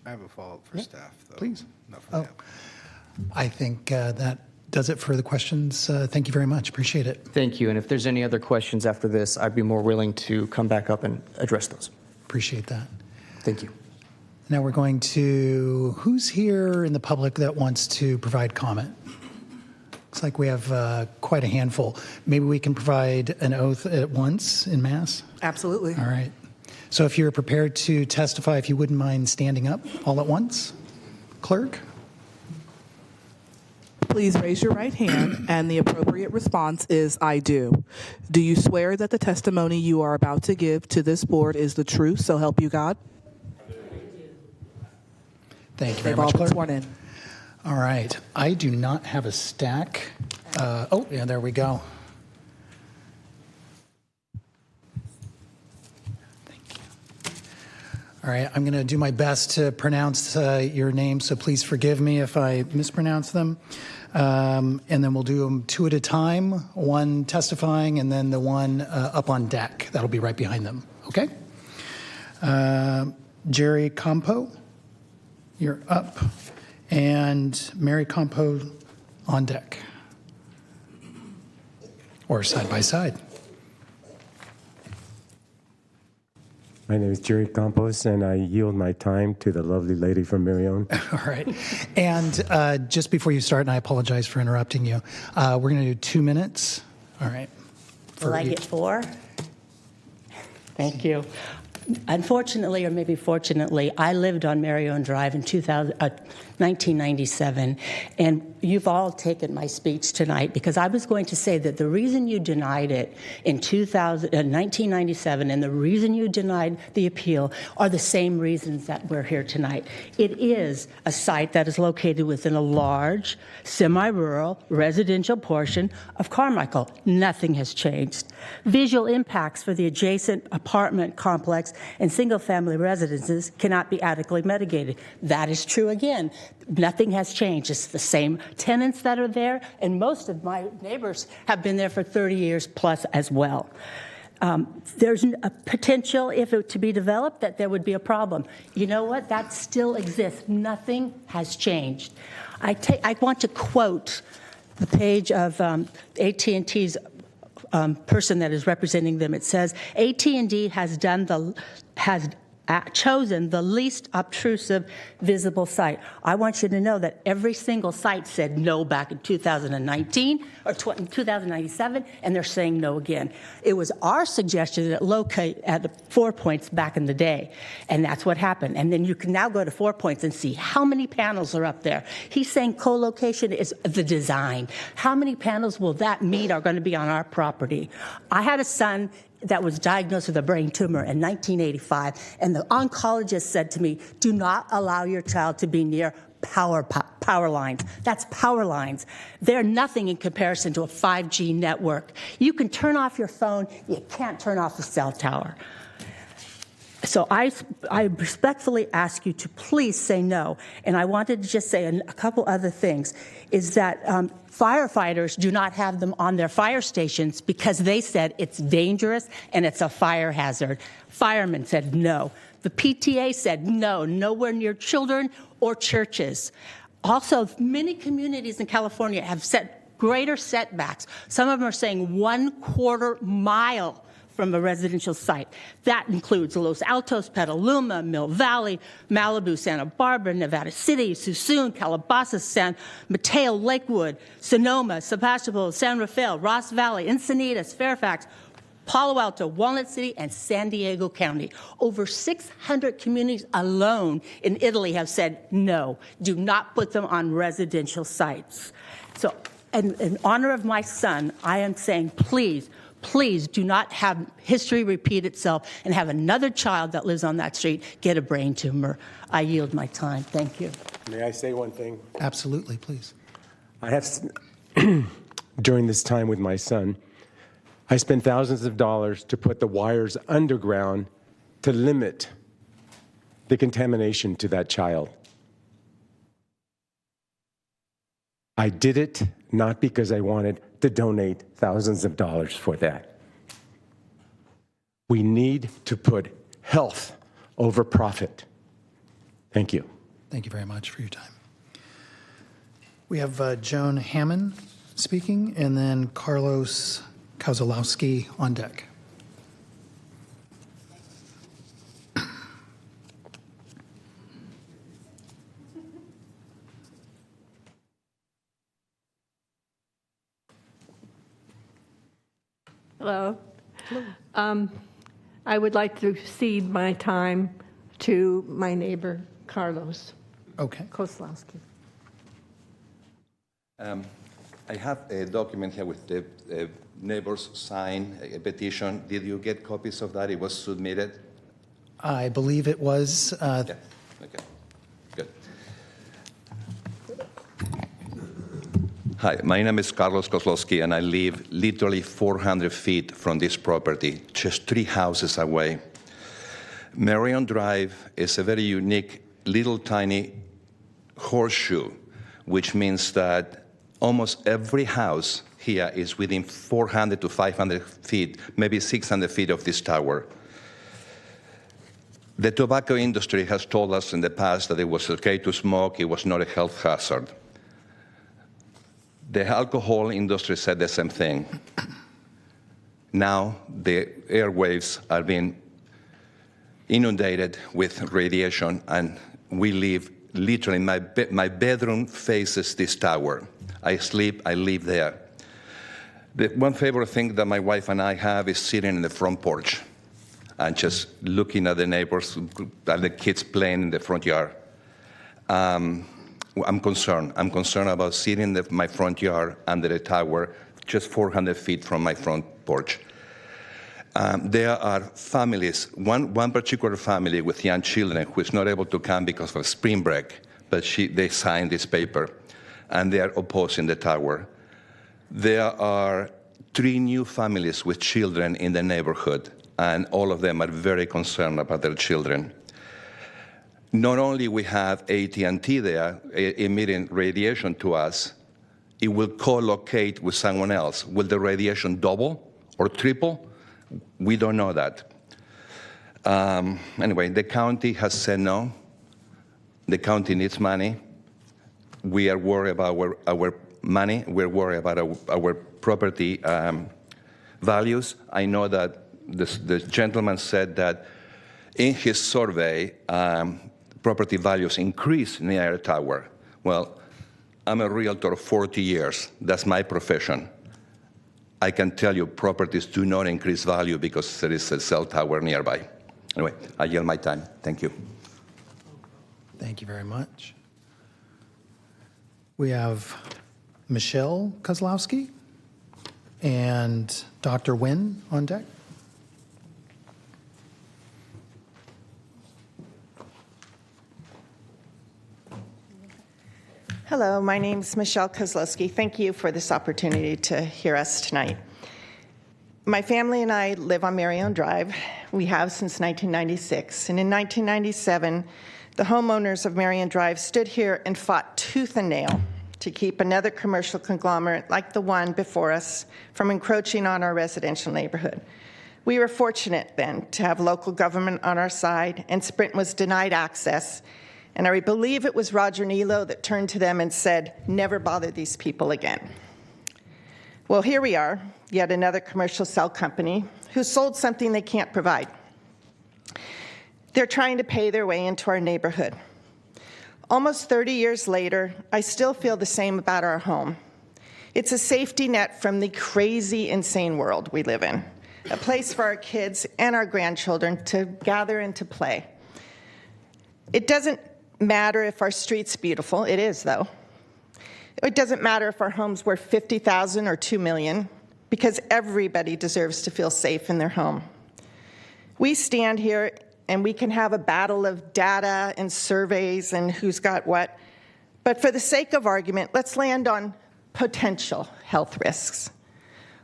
I have a follow-up for staff, though. Please. Not for the applicant. I think that does it for the questions. Thank you very much. Appreciate it. Thank you. And if there's any other questions after this, I'd be more willing to come back up and address those. Appreciate that. Thank you. Now we're going to, who's here in the public that wants to provide comment? Looks like we have quite a handful. Maybe we can provide an oath at once in mass? Absolutely. All right. So if you're prepared to testify, if you wouldn't mind standing up all at once. Clerk? Please raise your right hand, and the appropriate response is, I do. Do you swear that the testimony you are about to give to this board is the truth, so help you God? Thank you very They've all much, been Clerk. sworn in. All right. I do not have a stack. Oh, yeah, there we go. Thank you. All right, I'm going to do my best to pronounce your name, so please forgive me if I mispronounce them. And then we'll do them 2 at a time, one testifying and then the one up on deck. That'll be right behind them, okay? Jerry Campo, you're up. And Mary Campo on deck. Or side by side. My name is Jerry Campos, and I yield my time to the lovely lady from Marion. All right. And just before you start, and I apologize for interrupting you, we're going to do 2 minutes. All right. Will I get 4? Thank you. Unfortunately, or maybe fortunately, I lived on Marion Drive in 1997, and you've all taken my speech tonight because I was going to say that the reason you denied it in 1997 and the reason you denied the appeal are the same reasons that we're here tonight. It is a site that is located within a large, semi-rural, residential portion of Carmichael. Nothing has changed. Visual impacts for the adjacent apartment complex and single-family residences cannot be adequately mitigated. That is true again. Nothing has changed. It's the same tenants that are there, and most of my neighbors have been there for 30 years plus as well. There's a potential, if it to be developed, that there would be a problem. You know what? That still exists. Nothing has changed. I want to quote the page of AT&T's person that is representing them. It says, AT&T has chosen the least obtrusive visible site. I want you to know that every single site said no back in 2019 or 2097, and they're saying no again. It was our suggestion that locate at the 4 Points back in the day, and that's what happened. And then you can now go to 4 Points and see how many panels are up there. He's saying co-location is the design. How many panels will that mean are going to be on our property? I had a son that was diagnosed with a brain tumor in 1985, and the oncologist said to me, do not allow your child to be near power lines. That's power lines. They're nothing in comparison to a 5G network. You can turn off your phone, you can't turn off the cell tower. So I respectfully ask you to please say no. And I wanted to just say a couple other things, is that firefighters do not have them on their fire stations because they said it's dangerous and it's a fire hazard. Firemen said no. The PTA said no, nowhere near children or churches. Also, many communities in California have set greater setbacks. Some of them are saying 1/4 mile from a residential site. That includes Los Altos, Petaluma, Mill Valley, Malibu, Santa Barbara, Nevada City, Suisun, Calabasas, San Mateo, Lakewood, Sonoma, Sebastopol, San Rafael, Ross Valley, Encinitas, Fairfax, Palo Alto, Walnut City, and San Diego County. Over 600 communities alone in Italy have said, no, do not put them on residential sites. So in honor of my son, I am saying, please, please do not have history repeat itself and have another child that lives on that street get a brain tumor. I yield my time. Thank you. May I say one thing? Absolutely, please. I have, during this time with my son, I spent thousands of dollars to put the wires underground to limit the contamination to that child. I did it not because I wanted to donate thousands of dollars for that. We need to put health over profit. Thank you. Thank you very much for your time. We have Joan Hammond speaking, and then Carlos Kozlowski on deck. Hello. I would like to cede my time to my neighbor, Carlos. Okay. Kozlowski. I have a document here with the neighbors sign a petition. Did you get copies of that? It was submitted? I believe it was. Yeah. Okay. Good. Hi, my name is Carlos Kozlowski, and I live literally 400 feet from this property, just 3 houses away. Marion Drive is a very unique, little tiny horseshoe, which means that almost every house here is within 400 to 500 feet, maybe 600 feet of this tower. The tobacco industry has told us in the past that it was okay to smoke, it was not a health hazard. The alcohol industry said the same thing. Now the airwaves are being inundated with radiation, and we live literally, my bedroom faces this tower. I sleep, I live there. The one favorite thing that my wife and I have is sitting in the front porch and just looking at the neighbors, at the kids playing in the front yard. I'm concerned. I'm concerned about sitting in my front yard under the tower, just 400 feet from my front porch. There are families, one particular family with young children who is not able to come because of spring break, but they signed this paper, and they are opposing the tower. There are 3 new families with children in the neighborhood, and all of them are very concerned about their children. Not only we have AT&T there emitting radiation to us, it will co-locate with someone else. Will the radiation double or triple? We don't know that. Anyway, the county has said no. The county needs money. We are worried about our money. We're worried about our property values. I know that the gentleman said that in his survey, property values increase near a tower. Well, I'm a realtor 40 years. That's my profession. I can tell you properties do not increase value because there is a cell tower nearby. Anyway, I yield my time. Thank you. Thank you very much. We have Michelle Kozlowski and Dr. Nguyen on deck. Hello, my name is Michelle Kozlowski. Thank you for this opportunity to hear us tonight. My family and I live on Marion Drive. We have since 1996. And in 1997, the homeowners of Marion Drive stood here and fought tooth and nail to keep another commercial conglomerate like the one before us from encroaching on our residential neighborhood. We were fortunate then to have local government on our side, and Sprint was denied access. And I believe it was Roger Nilo that turned to them and said, never bother these people again. Well, here we are, yet another commercial cell company who sold something they can't provide. They're trying to pay their way into our neighborhood. Almost 30 years later, I still feel the same about our home. It's a safety net from the crazy, insane world we live in. a place for our kids and our grandchildren to gather and to play. It doesn't matter if our street's beautiful. It is, though. It doesn't matter if our home's worth $50,000 or $2 million, because everybody deserves to feel safe in their home. We stand here and we can have a battle of data and surveys and who's got what, but for the sake of argument, let's land on potential health risks.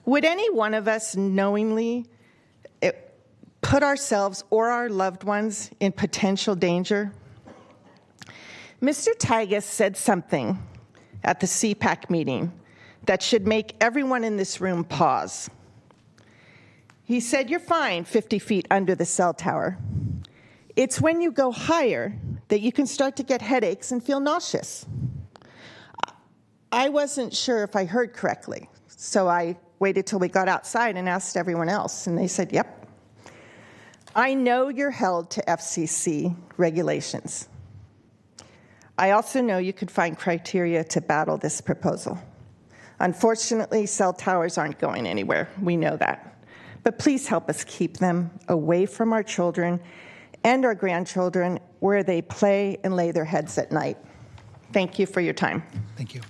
Would any one of us knowingly put ourselves or our loved ones in potential danger? Mr. Tygus said something at the CPAC meeting that should make everyone in this room pause. He said, "You're fine 50 feet under the cell tower. It's when you go higher that you can start to get headaches and feel nauseous." I wasn't sure if I heard correctly, so I waited till we got outside and asked everyone else, and they said, "Yep." I know you're held to FCC regulations. I also know you could find criteria to battle this proposal. Unfortunately, cell towers aren't going anywhere. We know that. But please help us keep them away from our children and our grandchildren where they play and lay their heads at night. Thank you for your time. Thank you.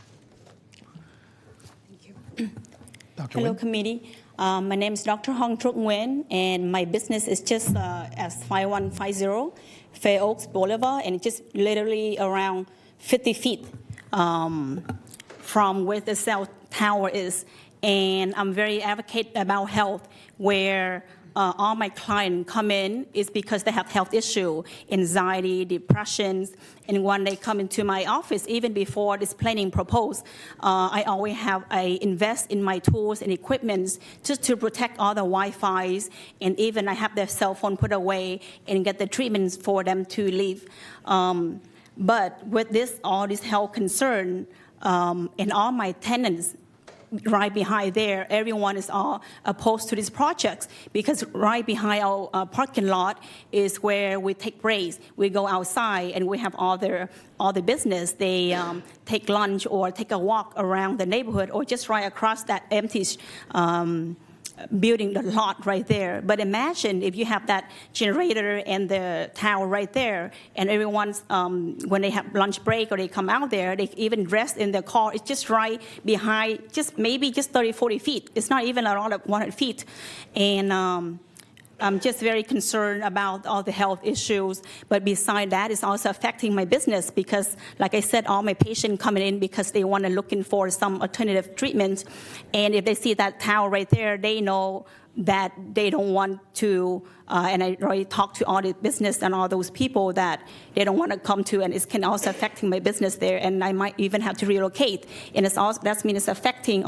Dr. Hello, Nguyen? committee. My name is Dr. Hong Trúc Nguyen, and my business is just as 5150 Fair Oaks Boulevard, and just literally around 50 feet from where the cell tower is. And I'm very advocate about health, where all my clients come in is because they have health issue, anxiety, depressions, and when they come into my office, even before this planning proposed, I always have invest in my tools and equipments just to protect all the Wi-Fi's, and even I have their cell phone put away and get the treatments for them to leave. But with all this health concern, and all my tenants right behind there, everyone is all opposed to these projects, because right behind our parking lot is where we take breaks. We go outside and we have all the business. They take lunch or take a walk around the neighborhood, or just right across that empty building, the lot right there. But imagine if you have that generator and the tower right there, and everyone's, when they have lunch break or they come out there, they even rest in their car. It's just right behind, maybe 30, 40 feet. It's not even around 100 feet. And I'm just very concerned about all the health issues. But beside that, it's also affecting my business, because, like I said, all my patients coming in because they want to looking for some alternative treatment. And if they see that tower right there, they know that they don't want to, and I already talked to all the business and all those people that they don't want to come to, and it can also affecting my business there, and I might even have to relocate. And it's also, that means it's affecting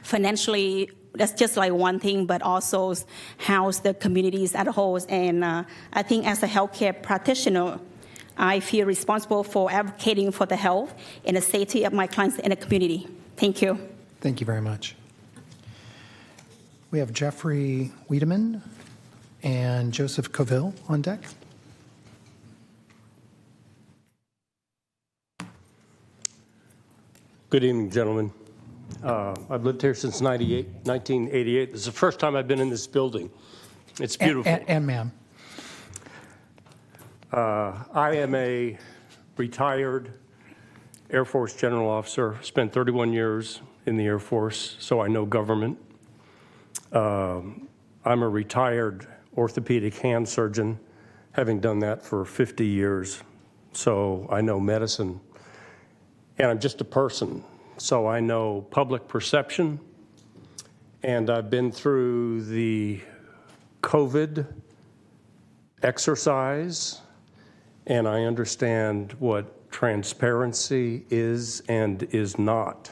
financially. That's just like one thing, but also how the communities as a whole. And I think as a healthcare practitioner, I feel responsible for advocating for the health and the safety of my clients in the community. Thank you. Thank you very much. We have Jeffrey Wiedemann and Joseph Coville on deck. Good evening, gentlemen. I've lived here since 1988. This is the first time I've been in this building. It's beautiful. And ma'am. I am a retired Air Force general officer, spent 31 years in the Air Force, so I know government. I'm a retired orthopedic hand surgeon, having done that for 50 years, so I know medicine. And I'm just a person. So I know public perception, and I've been through the COVID exercise, and I understand what transparency is and is not.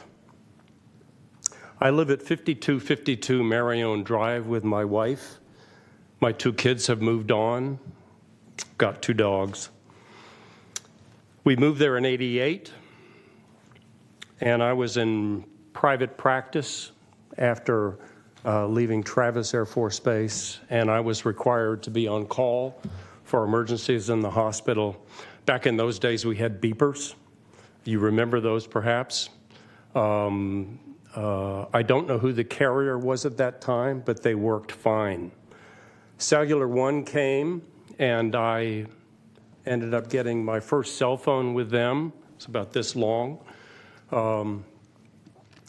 I live at 5252 Marion Drive with my wife. My 2 kids have moved on, got 2 dogs. We moved there in '88. And I was in private practice after leaving Travis Air Force Base, and I was required to be on call for emergencies in the hospital. Back in those days, we had beepers. You remember those, perhaps? I don't know who the carrier was at that time, but they worked fine. Cellular One came, and I ended up getting my first cell phone with them. It's about this long.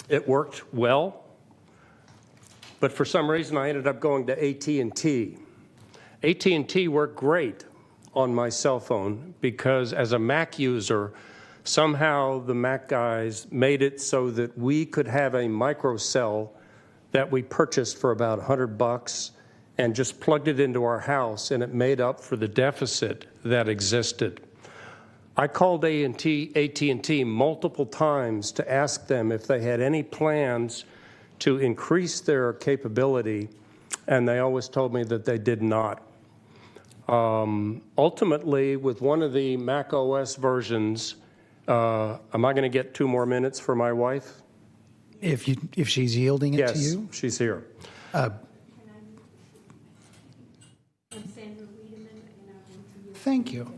It worked well, but for some reason I ended up going to AT&T. AT&T worked great on my cell phone because as a Mac user, somehow the Mac guys made it so that we could have a microcell that we purchased for about $100 and just plugged it into our house, and it made up for the deficit that existed. I called AT&T multiple times to ask them if they had any plans to increase their capability, and they always told me that they did not. Ultimately, with one of the Mac OS versions, am I going to get 2 more minutes for my wife? If she's yielding it to you? Yes, she's here. Thank you.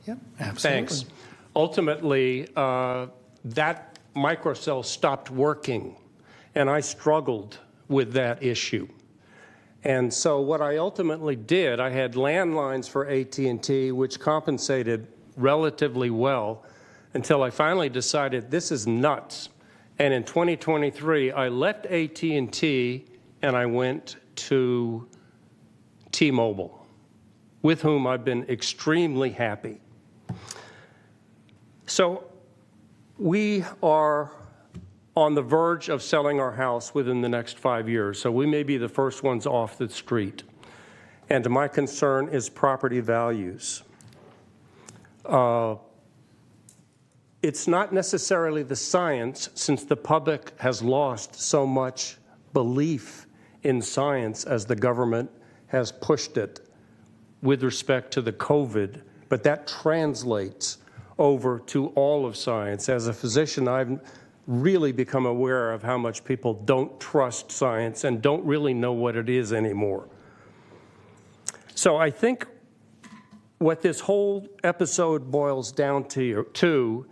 Yep, absolutely. Thanks. Ultimately, that microcell stopped working, and I struggled with that issue. And so what I ultimately did, I had landlines for AT&T, which compensated relatively well, until I finally decided this is nuts. And in 2023, I left AT&T and I went to T-Mobile, with whom I've been extremely happy. So we are on the verge of selling our house within the next 5 years, so we may be the first ones off the street. And my concern is property values. It's not necessarily the science, since the public has lost so much belief in science as the government has pushed it with respect to the COVID, but that translates over to all of science. As a physician, I've really become aware of how much people don't trust science and don't really know what it is anymore. So I think what this whole episode boils down to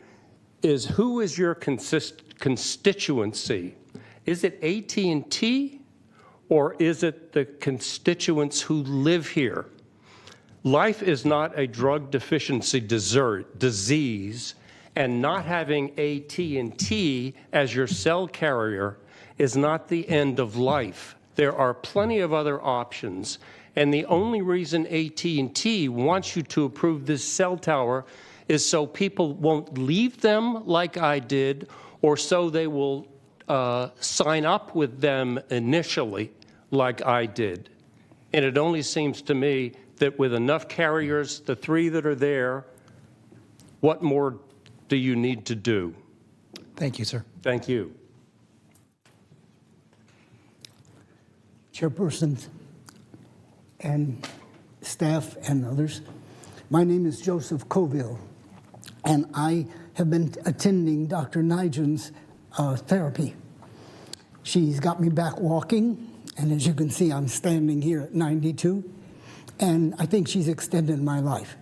is, who is your constituency? Is it AT&T, or is it the constituents who live here? Life is not a drug deficiency disease, and not having AT&T as your cell carrier is not the end of life. There are plenty of other options, and the only reason AT&T wants you to approve this cell tower is so people won't leave them like I did, or so they will sign up with them initially like I did. And it only seems to me that with enough carriers, the 3 that are there, what more do you need to do? Thank you, sir. Thank you. Chairpersons and staff and others, my name is Joseph Coville, and I have been attending Dr. Nijen's therapy. She's got me back walking, and as you can see, I'm standing here at 92, and I think she's extended my life.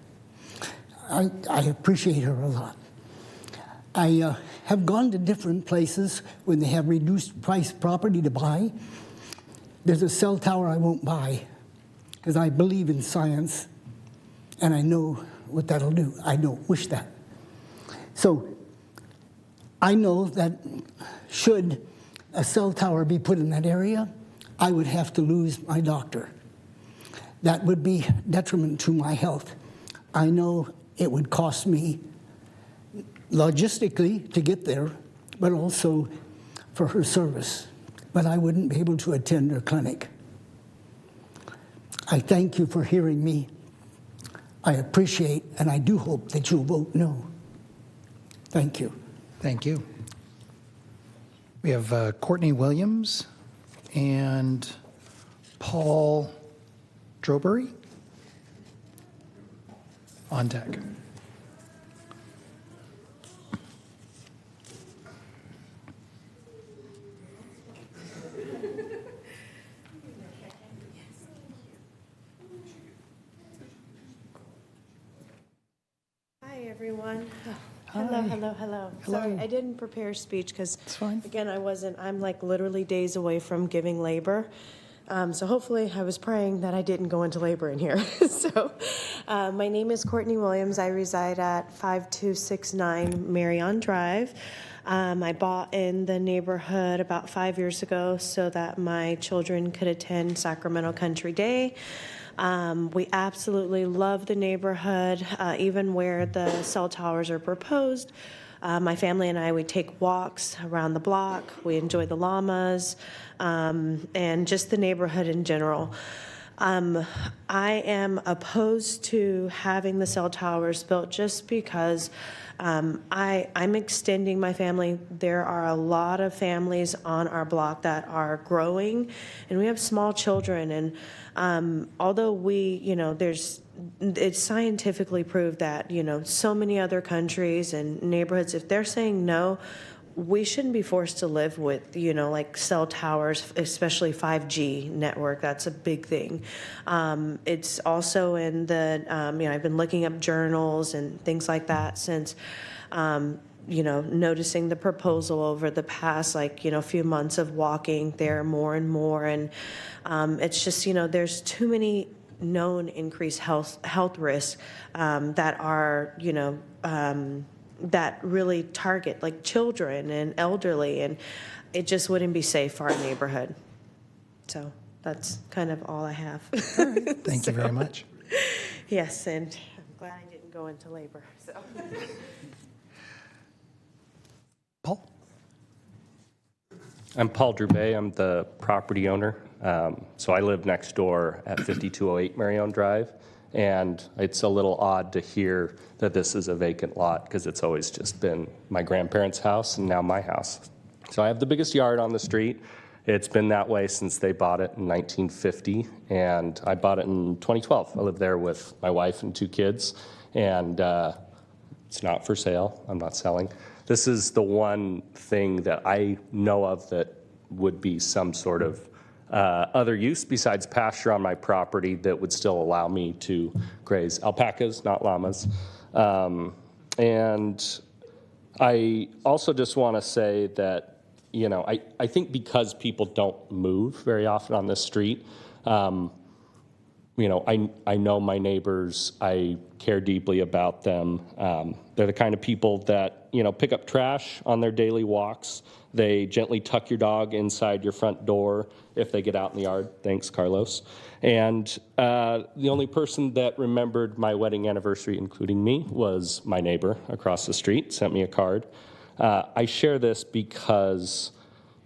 I appreciate her a lot. I have gone to different places when they have reduced price property to buy. There's a cell tower I won't buy because I believe in science and I know what that'll do. I don't wish that. So I know that should a cell tower be put in that area, I would have to lose my doctor. That would be detriment to my health. I know it would cost me logistically to get there, but also for her service. But I wouldn't be able to attend her clinic. I thank you for hearing me. I appreciate, and I do hope that you'll vote no. Thank you. Thank you. We have Courtney Williams and Paul Drobery on deck. Hi, everyone. Hello, hello, hello. Sorry, I didn't prepare a speech because, again, I'm like literally days away from giving labor. So hopefully I was praying that I didn't go into labor in here. So my name is Courtney Williams. I reside at 5269 Marion Drive. I bought in the neighborhood about 5 years ago so that my children could attend Sacramento Country Day. We absolutely love the neighborhood, even where the cell towers are proposed. My family and I, we take walks around the block. We enjoy the llamas and just the neighborhood in general. I am opposed to having the cell towers built just because I'm extending my family. There are a lot of families on our block that are growing, and we have small children. And although it's scientifically proved that, so many other countries and neighborhoods, if they're saying no, we shouldn't be forced to live with, like cell towers, especially 5G network. That's a big thing. It's also in the, I've been looking up journals and things like that since, noticing the proposal over the past, few months of walking there more and more. And it's just, there's too many known increased health risks that are, that really target like children and elderly, and it just wouldn't be safe for our neighborhood. So that's kind of all I have. All right. Thank you very much. Yes, and I'm glad I didn't go into labor. So. Paul? I'm Paul Drubay. I'm the property owner. So I live next door at 5208 Marion Drive. And it's a little odd to hear that this is a vacant lot because it's always just been my grandparents' house and now my house. So I have the biggest yard on the street. It's been that way since they bought it in 1950, and I bought it in 2012. I live there with my wife and 2 kids, and it's not for sale. I'm not selling. This is the one thing that I know of that would be some sort of other use besides pasture on my property that would still allow me to graze alpacas, not llamas. And I also just want to say that, I think because people don't move very often on this street, I know my neighbors. I care deeply about them. They're the kind of people that, pick up trash on their daily walks. They gently tuck your dog inside your front door if they get out in the yard. Thanks, Carlos. And the only person that remembered my wedding anniversary, including me, was my neighbor across the street, sent me a card. I share this because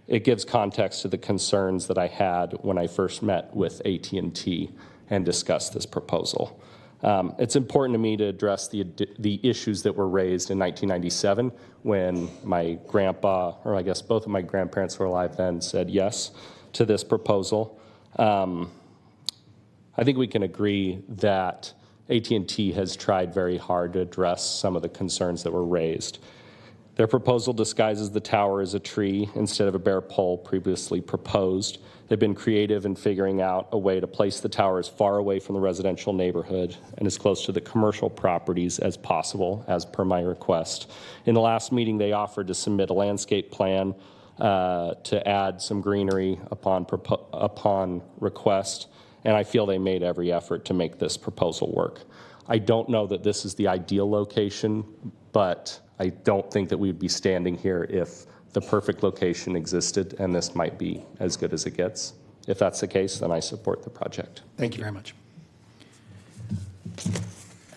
it gives context to the concerns that I had when I first met with AT&T and discussed this proposal. It's important to me to address the issues that were raised in 1997 when my grandpa, or I guess both of my grandparents were alive then, said yes to this proposal. I think we can agree that AT&T has tried very hard to address some of the concerns that were raised. Their proposal disguises the tower as a tree instead of a bare pole previously proposed. They've been creative in figuring out a way to place the tower as far away from the residential neighborhood and as close to the commercial properties as possible, as per my request. In the last meeting, they offered to submit a landscape plan to add some greenery upon request, and I feel they made every effort to make this proposal work. I don't know that this is the ideal location, but I don't think that we'd be standing here if the perfect location existed, and this might be as good as it gets. If that's the case, then I support the project. Thank you very much.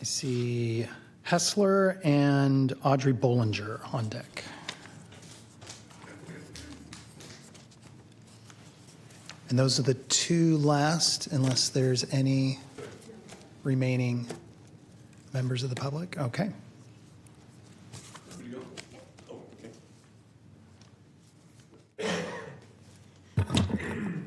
I see Hessler and Audrey Bollinger on deck. And those are the 2 last, unless there's any remaining members of the public. Okay.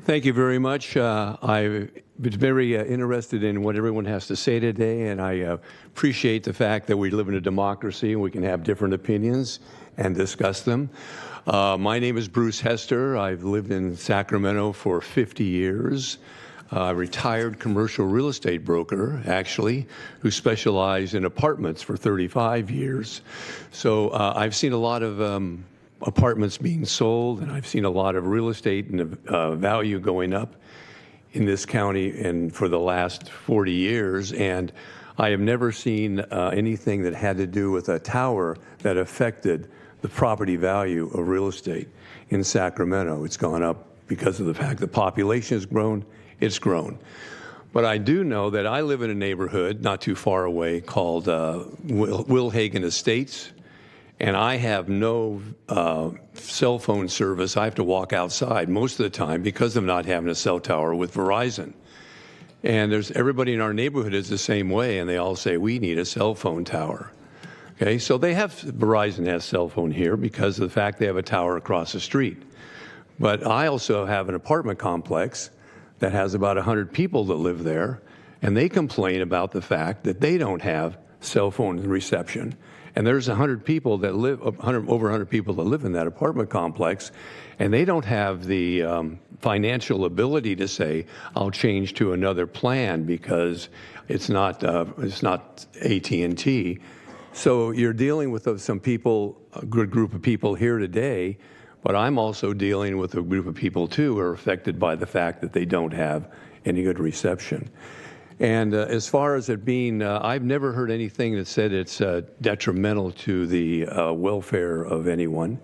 Thank you very much. I've been very interested in what everyone has to say today, and I appreciate the fact that we live in a democracy and we can have different opinions and discuss them. My name is Bruce Hester. I've lived in Sacramento for 50 years. a retired commercial real estate broker, actually, who specialized in apartments for 35 years. So I've seen a lot of apartments being sold, and I've seen a lot of real estate and value going up in this county and for the last 40 years. And I have never seen anything that had to do with a tower that affected the property value of real estate in Sacramento. It's gone up because of the fact the population has grown, it's grown. But I do know that I live in a neighborhood not too far away called Will Hagen Estates, and I have no cell phone service. I have to walk outside most of the time because of not having a cell tower with Verizon. And everybody in our neighborhood is the same way, and they all say, we need a cell phone tower. Okay, so Verizon has cell phone here because of the fact they have a tower across the street. But I also have an apartment complex that has about 100 people that live there, and they complain about the fact that they don't have cell phone reception. And there's 100 people that live, over 100 people that live in that apartment complex, and they don't have the financial ability to say, I'll change to another plan because it's not AT&T. So you're dealing with some people, a good group of people here today, but I'm also dealing with a group of people too who are affected by the fact that they don't have any good reception. And as far as it being, I've never heard anything that said it's detrimental to the welfare of anyone.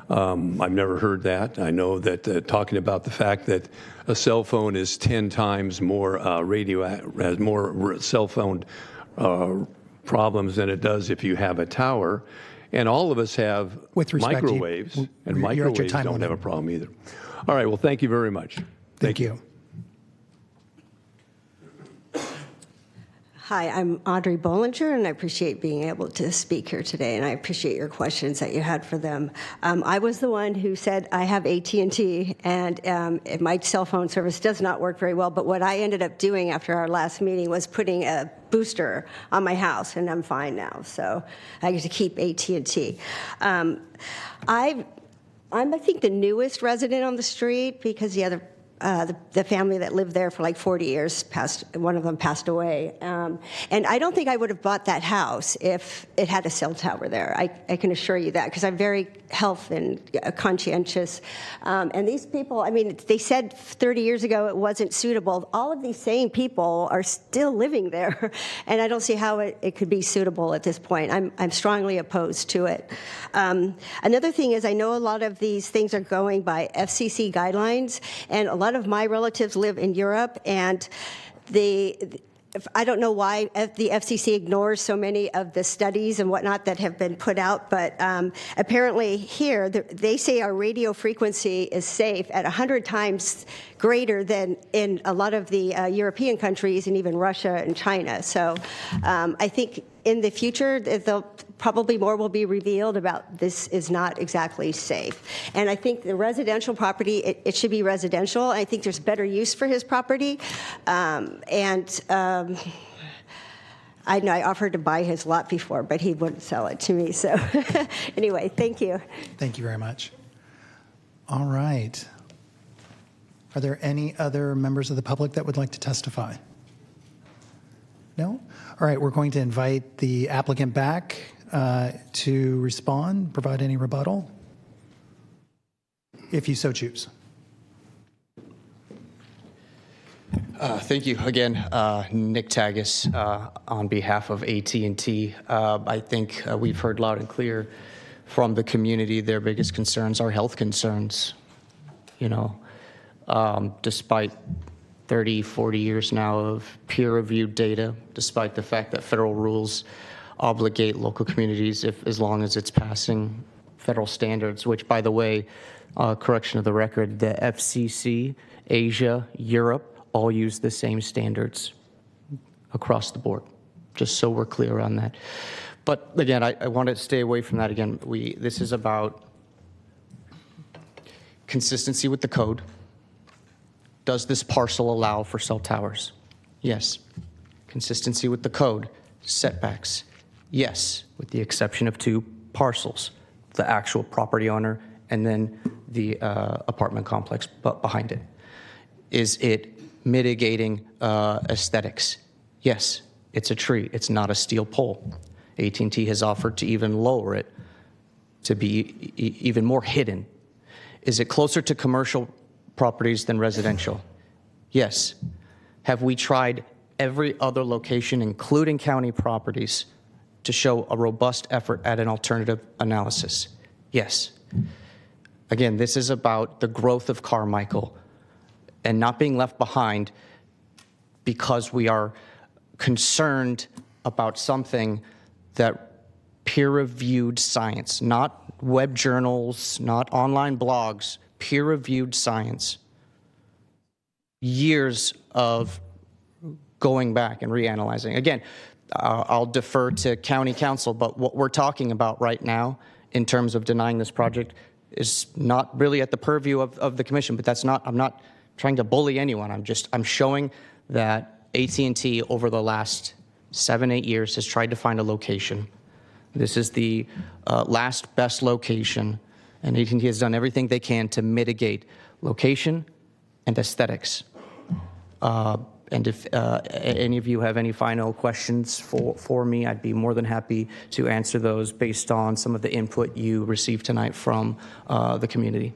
I've never heard that. I know that talking about the fact that a cell phone is 10 times more has more cell phone problems than it does if you have a tower. And all of us have microwaves, and microwaves don't have a problem either. All right, well, thank you very much. Thank you. Hi, I'm Audrey Bollinger, and I appreciate being able to speak here today, and I appreciate your questions that you had for them. I was the one who said I have AT&T, and my cell phone service does not work very well, but what I ended up doing after our last meeting was putting a booster on my house, and I'm fine now, so I get to keep AT&T. I'm, I think, the newest resident on the street because the other the family that lived there for like 40 years, one of them passed away. And I don't think I would have bought that house if it had a cell tower there. I can assure you that, because I'm very health and conscientious. And these people, I mean, they said 30 years ago it wasn't suitable. All of these same people are still living there. And I don't see how it could be suitable at this point. I'm strongly opposed to it. Another thing is I know a lot of these things are going by FCC guidelines, and a lot of my relatives live in Europe, and I don't know why the FCC ignores so many of the studies and whatnot that have been put out, but apparently here, they say our radio frequency is safe at 100 times greater than in a lot of the European countries and even Russia and China. So I think in the future, probably more will be revealed about this is not exactly safe. And I think the residential property, it should be residential. I think there's better use for his property. I know I offered to buy his lot before, but he wouldn't sell it to me. So anyway, thank you. Thank you very much. All right. Are there any other members of the public that would like to testify? No? All right, we're going to invite the applicant back to respond, provide any rebuttal, if you so choose. Thank you again, Nick Tagus, on behalf of AT&T. I think we've heard loud and clear from the community their biggest concerns are health concerns. You know, despite 30, 40 years now of peer-reviewed data, despite the fact that federal rules obligate local communities as long as it's passing federal standards, which, by the way, correction of the record, the FCC, Asia, Europe, all use the same standards across the board, just so we're clear on that. But again, I want to stay away from that again. This is about consistency with the code. Does this parcel allow for cell towers? Yes. Consistency with the code. Setbacks? Yes, with the exception of 2 parcels, the actual property owner and then the apartment complex behind it. Is it mitigating aesthetics. Yes, it's a tree. It's not a steel pole. AT&T has offered to even lower it to be even more hidden. Is it closer to commercial properties than residential? Yes. Have we tried every other location, including county properties, to show a robust effort at an alternative analysis? Yes. Again, this is about the growth of Carmichael and not being left behind because we are concerned about something that peer-reviewed science, not web journals, not online blogs, peer-reviewed science, years of going back and reanalyzing. Again, I'll defer to county council, but what we're talking about right now in terms of denying this project is not really at the purview of the commission, but that's not, I'm not trying to bully anyone. I'm showing that AT&T over the last 7-8 years has tried to find a location. This is the last best location, and AT&T has done everything they can to mitigate location and aesthetics. And if any of you have any final questions for me, I'd be more than happy to answer those based on some of the input you received tonight from the community.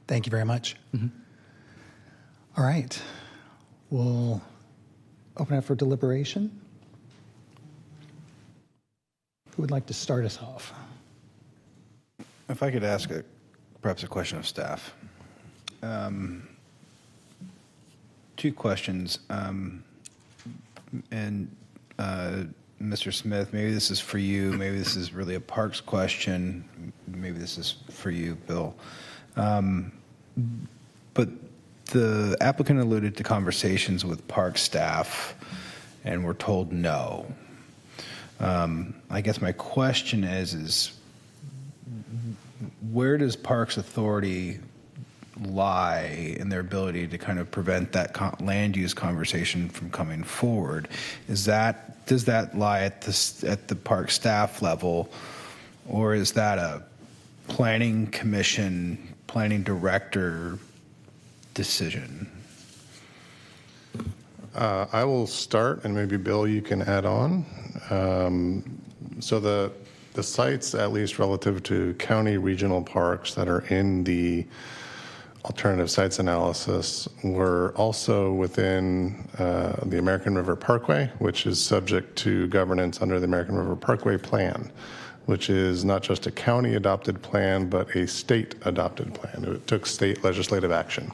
Thank you very much. All right. We'll open up for deliberation. Who would like to start us off? If I could ask perhaps a question of staff. Two questions. And Mr. Smith, maybe this is for you. Maybe this is really a parks question. Maybe this is for you, Bill. But the applicant alluded to conversations with park staff and were told no. I guess my question is where does Parks Authority lie in their ability to kind of prevent that land use conversation from coming forward? Does that lie at the park staff level, or is that a planning commission, planning director decision? I will start, and maybe Bill, you can add on. So the sites, at least relative to county regional parks that are in the alternative sites analysis, were also within the American River Parkway, which is subject to governance under the American River Parkway Plan, which is not just a county adopted plan, but a state adopted plan. It took state legislative action.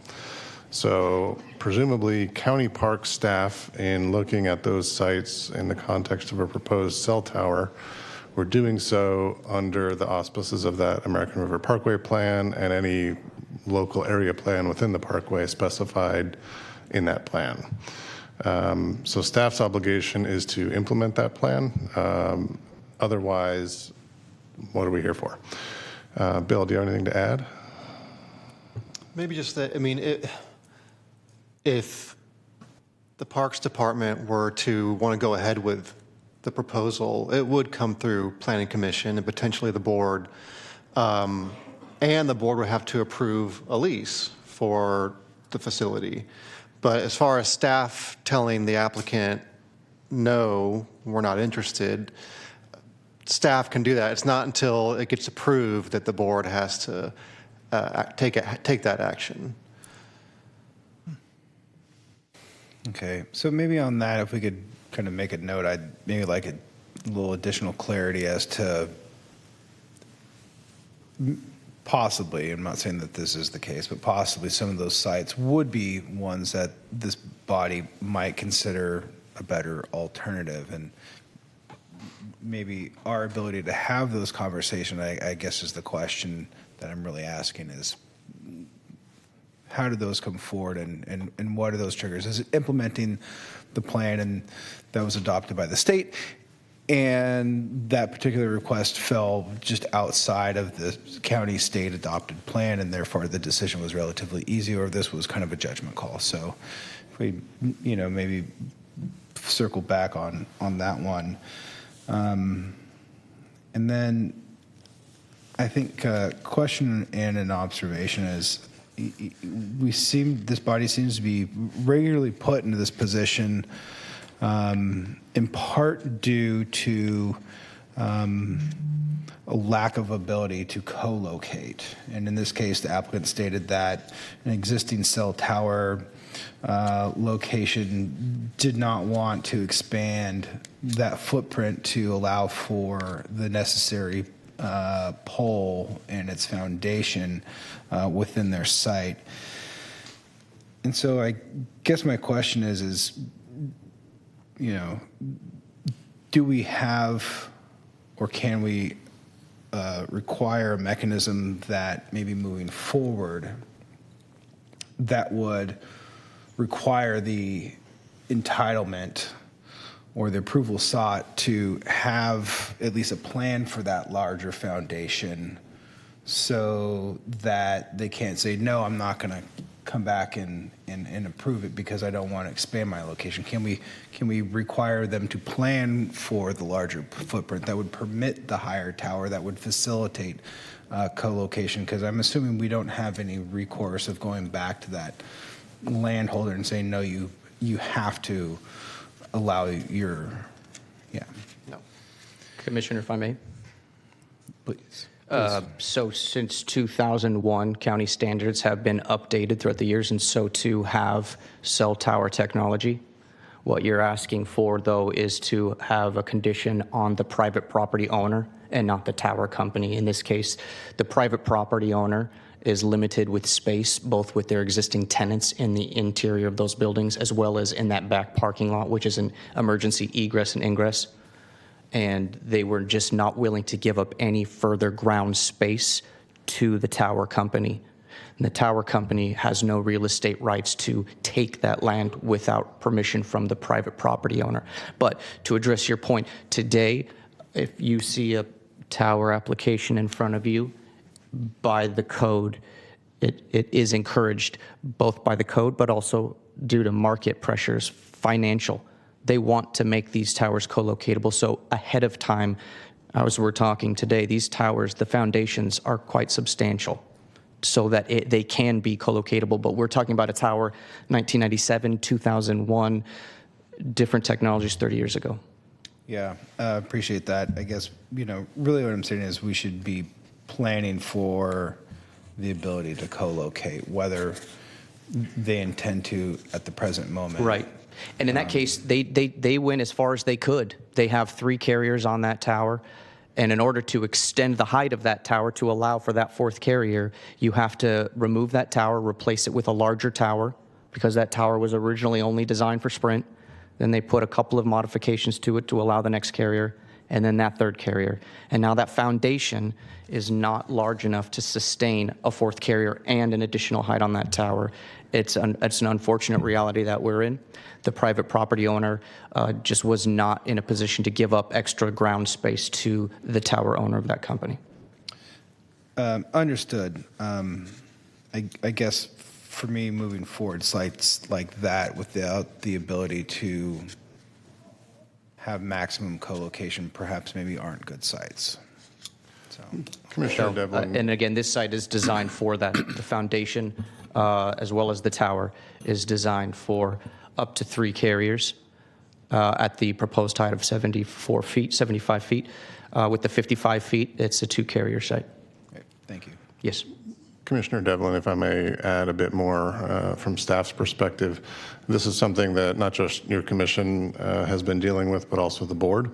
So presumably county park staff, in looking at those sites in the context of a proposed cell tower, were doing so under the auspices of that American River Parkway Plan and any local area plan within the parkway specified in that plan. So staff's obligation is to implement that plan. Otherwise, what are we here for? Bill, do you have anything to add? Maybe just that, I mean, if the Parks Department were to want to go ahead with the proposal, it would come through Planning Commission and potentially the board. And the board would have to approve a lease for the facility. But as far as staff telling the applicant, no, we're not interested, staff can do that. It's not until it gets approved that the board has to take that action. Okay, so maybe on that, if we could kind of make a note, I'd maybe like a little additional clarity as to possibly, I'm not saying that this is the case, but possibly some of those sites would be ones that this body might consider a better alternative. And maybe our ability to have those conversations, I guess, is the question that I'm really asking is, how do those come forward and what are those triggers? Is it implementing the plan and that was adopted by the state, and that particular request fell just outside of the county state adopted plan, and therefore the decision was relatively easy, or this was kind of a judgment call? So if we, maybe circle back on that one. And then I think a question and an observation is, this body seems to be regularly put into this position, in part due to a lack of ability to co-locate. And in this case, the applicant stated that an existing cell tower location did not want to expand that footprint to allow for the necessary pole and its foundation within their site. And so I guess my question is, do we have or can we require a mechanism that maybe moving forward that would require the entitlement or the approval sought to have at least a plan for that larger foundation so that they can't say, no, I'm not going to come back and approve it because I don't want to expand my location? Can we require them to plan for the larger footprint that would permit the higher tower, that would facilitate co-location? Because I'm assuming we don't have any recourse of going back to that landholder and saying, no, you have to allow your, No. Commissioner, if I may. Please. So since 2001, county standards have been updated throughout the years, and so too have cell tower technology. What you're asking for, though, is to have a condition on the private property owner and not the tower company. In this case, the private property owner is limited with space, both with their existing tenants in the interior of those buildings, as well as in that back parking lot, which is an emergency egress and ingress. And they were just not willing to give up any further ground space to the tower company. And the tower company has no real estate rights to take that land without permission from the private property owner. But to address your point, today, if you see a tower application in front of you, by the code, it is encouraged both by the code, but also due to market pressures, financial. They want to make these towers co-locatable. So ahead of time, as we're talking today, these towers, the foundations are quite substantial so that they can be co-locatable. But we're talking about a tower, 1997, 2001, different technologies 30 years ago. Yeah, appreciate that. I guess, really what I'm saying is we should be planning for the ability to co-locate, whether they intend to at the present moment. Right. And in that case, they went as far as they could. They have 3 carriers on that tower. And in order to extend the height of that tower to allow for that 4th carrier, you have to remove that tower, replace it with a larger tower, because that tower was originally only designed for Sprint. Then they put a couple of modifications to it to allow the next carrier, and then that 3rd carrier. And now that foundation is not large enough to sustain a 4th carrier and an additional height on that tower. It's an unfortunate reality that we're in. The private property owner just was not in a position to give up extra ground space to the tower owner of that company. Understood. I guess for me, moving forward, sites like that without the ability to have maximum co-location perhaps maybe aren't good sites. So, Commissioner Devlin. And again, this site is designed for that. The foundation, as well as the tower, is designed for up to 3 carriers at the proposed height of 75 feet. With the 55 feet, it's a 2-carrier site. Okay, thank you. Yes. Commissioner Devlin, if I may add a bit more from staff's perspective, this is something that not just your commission has been dealing with, but also the board,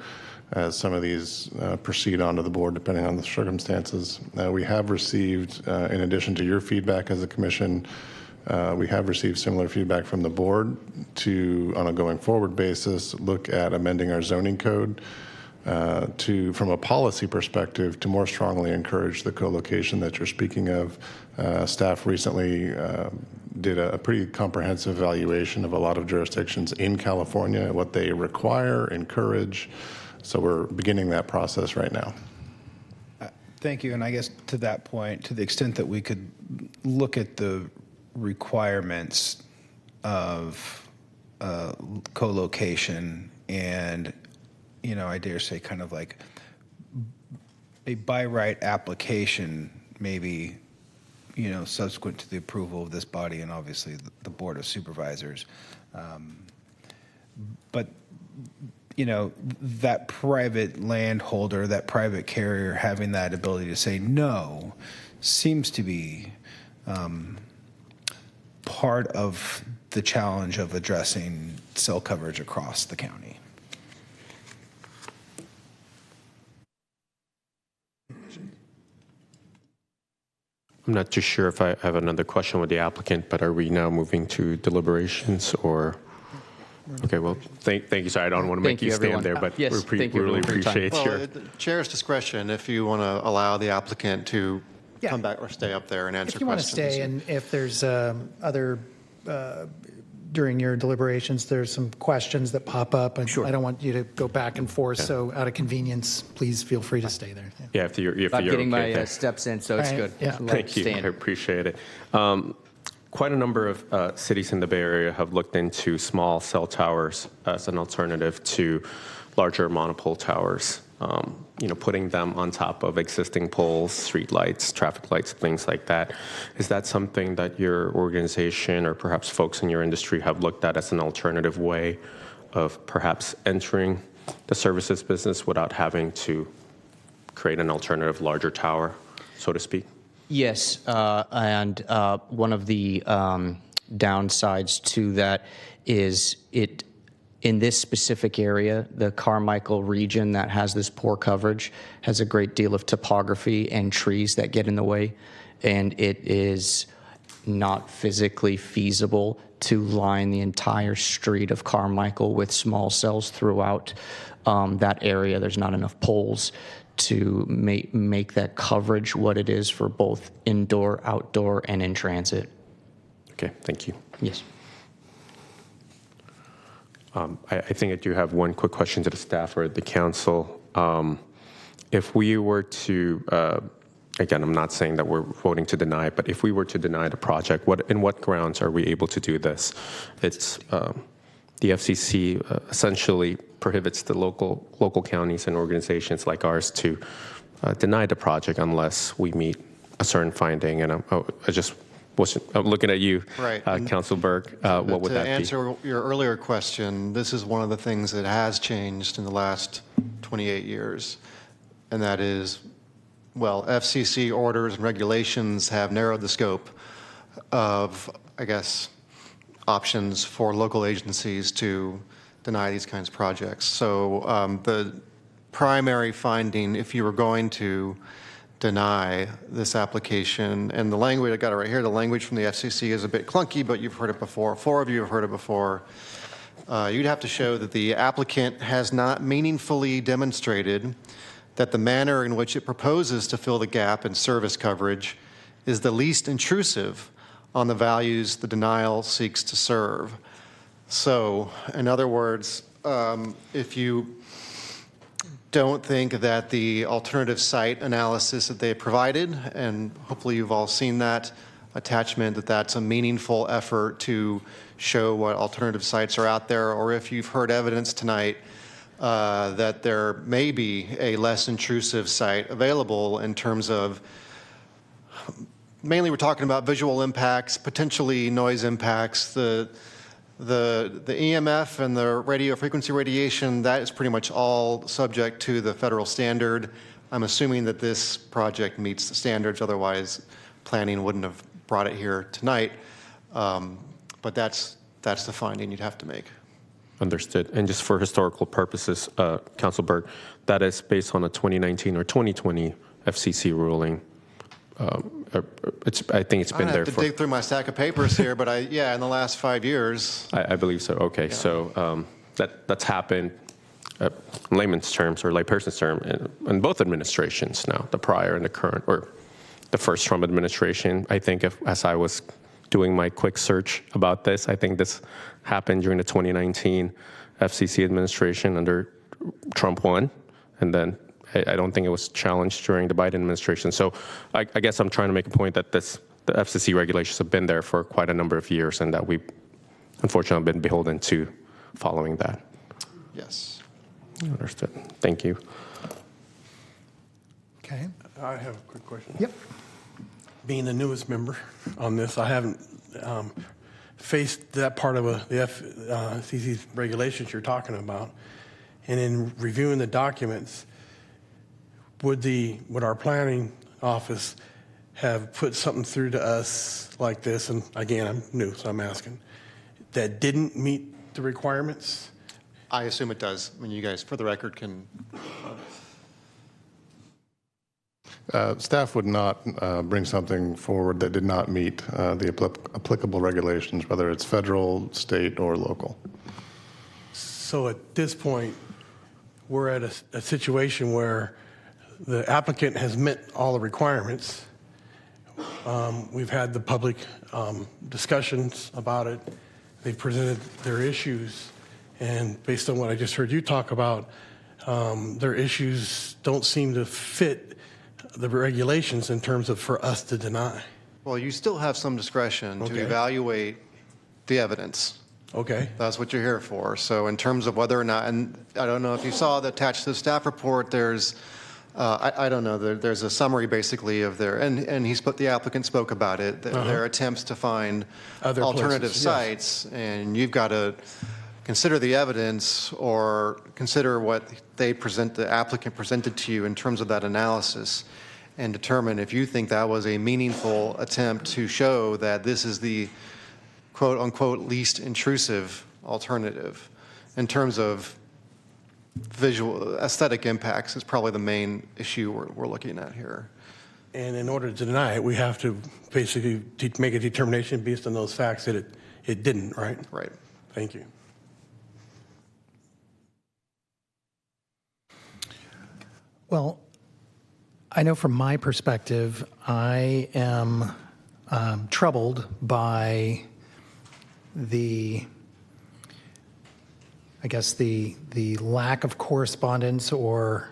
as some of these proceed onto the board depending on the circumstances. We have received, in addition to your feedback as a commission, we have received similar feedback from the board to, on a going forward basis, look at amending our zoning code to, from a policy perspective, to more strongly encourage the co-location that you're speaking of. Staff recently did a pretty comprehensive evaluation of a lot of jurisdictions in California, what they require, encourage. So we're beginning that process right now. Thank you. And I guess to that point, to the extent that we could look at the requirements of co-location and, I dare say kind of like a by right application, maybe, subsequent to the approval of this body and obviously the Board of Supervisors. But that private landholder, that private carrier having that ability to say no seems to be part of the challenge of addressing cell coverage across the county. I'm not too sure if I have another question with the applicant, but are we now moving to deliberations or? Okay, well, thank you. Sorry, I don't want to make you stand there, but Yes, we thank you really everyone for your appreciate time. your. Well, the chair's discretion if you want to allow the applicant to come back or stay up there and answer If you want to questions. stay, and if there's other, during your deliberations, there's some questions that pop up. And I don't want you to go back and forth, so out of convenience, please feel free to stay there. Yeah, if you're I'm getting okay my there. steps in, so it's All good. right, yeah. Let Thank it you. stand. I appreciate it. Quite a number of cities in the Bay Area have looked into small cell towers as an alternative to larger monopole towers. Putting them on top of existing poles, street lights, traffic lights, things like that. Is that something that your organization or perhaps folks in your industry have looked at as an alternative way of perhaps entering the services business without having to create an alternative larger tower, so to speak? Yes, and one of the downsides to that is in this specific area, the Carmichael region that has this poor coverage has a great deal of topography and trees that get in the way, and it is not physically feasible to line the entire street of Carmichael with small cells throughout that area. There's not enough poles to make that coverage what it is for both indoor, outdoor, and in transit. Okay, thank you. Yes. I think that you have one quick question to the staff or the council. If we were to, again, I'm not saying that we're voting to deny, but if we were to deny the project, in what grounds are we able to do this? It's the FCC essentially prohibits the local counties and organizations like ours to deny the project unless we meet a certain finding. And I'm looking at you, Right. Council Burke. What would that be? To answer your earlier question, this is one of the things that has changed in the last 28 years, and that is, FCC orders and regulations have narrowed the scope of, options for local agencies to deny these kinds of projects. So the primary finding, if you were going to deny this application, and the language, I got it right here, the language from the FCC is a bit clunky, but you've heard it before. 4 of you have heard it before. You'd have to show that the applicant has not meaningfully demonstrated that the manner in which it proposes to fill the gap in service coverage is the least intrusive on the values the denial seeks to serve. So, in other words, if you don't think that the alternative site analysis that they provided, and hopefully you've all seen that attachment, that's a meaningful effort to show what alternative sites are out there, or if you've heard evidence tonight that there may be a less intrusive site available in terms of, mainly we're talking about visual impacts, potentially noise impacts, the EMF and the radio frequency radiation, that is pretty much all subject to the federal standard. I'm assuming that this project meets the standards, otherwise planning wouldn't have brought it here tonight. But that's the finding you'd have to make. Understood. And just for historical purposes, Council Burke, that is based on a 2019 or 2020 FCC ruling. I think it's been there for. I have to dig through my stack of papers here, but in the last 5 years. I believe so. Okay, yeah. So that's happened in layman's terms or layperson's term in both administrations now, the prior and the current, or the first Trump administration. I think as I was doing my quick search about this, I think this happened during the 2019 FCC administration under Trump 1, and then I don't think it was challenged during the Biden administration. So I guess I'm trying to make a point that the FCC regulations have been there for quite a number of years, and that we unfortunately have been beholden to following that. Yes. Understood. Thank you. Okay. I have a quick question. Yep. being the newest member on this, I haven't faced that part of the FCC's regulations you're talking about. And in reviewing the documents, would our planning office have put something through to us like this? And again, I'm new, so I'm asking, that didn't meet the requirements? I assume it does. I mean, you guys, for the record, can. Staff would not bring something forward that did not meet the applicable regulations, whether it's federal, state, or local. So at this point, we're at a situation where the applicant has met all the requirements. We've had the public discussions about it. They've presented their issues. And based on what I just heard you talk about, their issues don't seem to fit the regulations in terms of for us to deny. Well, you still have some discretion to evaluate the evidence. Okay. That's what you're here for. So in terms of whether or not, and I don't know if you saw the attached to the staff report, there's, I don't know, there's a summary basically of their, and the applicant spoke about it, their attempts to find other alternative places, sites, and you've got to consider the evidence or consider what the applicant presented to you in terms of that analysis and determine if you think that was a meaningful attempt to show that this is the quote unquote least intrusive alternative. In terms of visual aesthetic impacts is probably the main issue we're looking at here. And in order to deny it, we have to basically make a determination based on those facts that it didn't, right? Right. Thank you. Well, I know from my perspective, I am troubled by the lack of correspondence or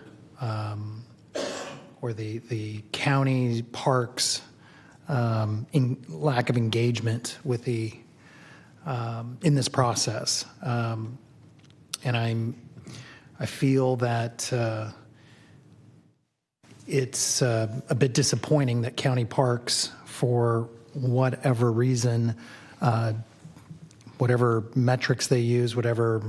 the county parks lack of engagement with the in this process, and I feel that it's a bit disappointing that county parks, for whatever reason, whatever metrics they use, whatever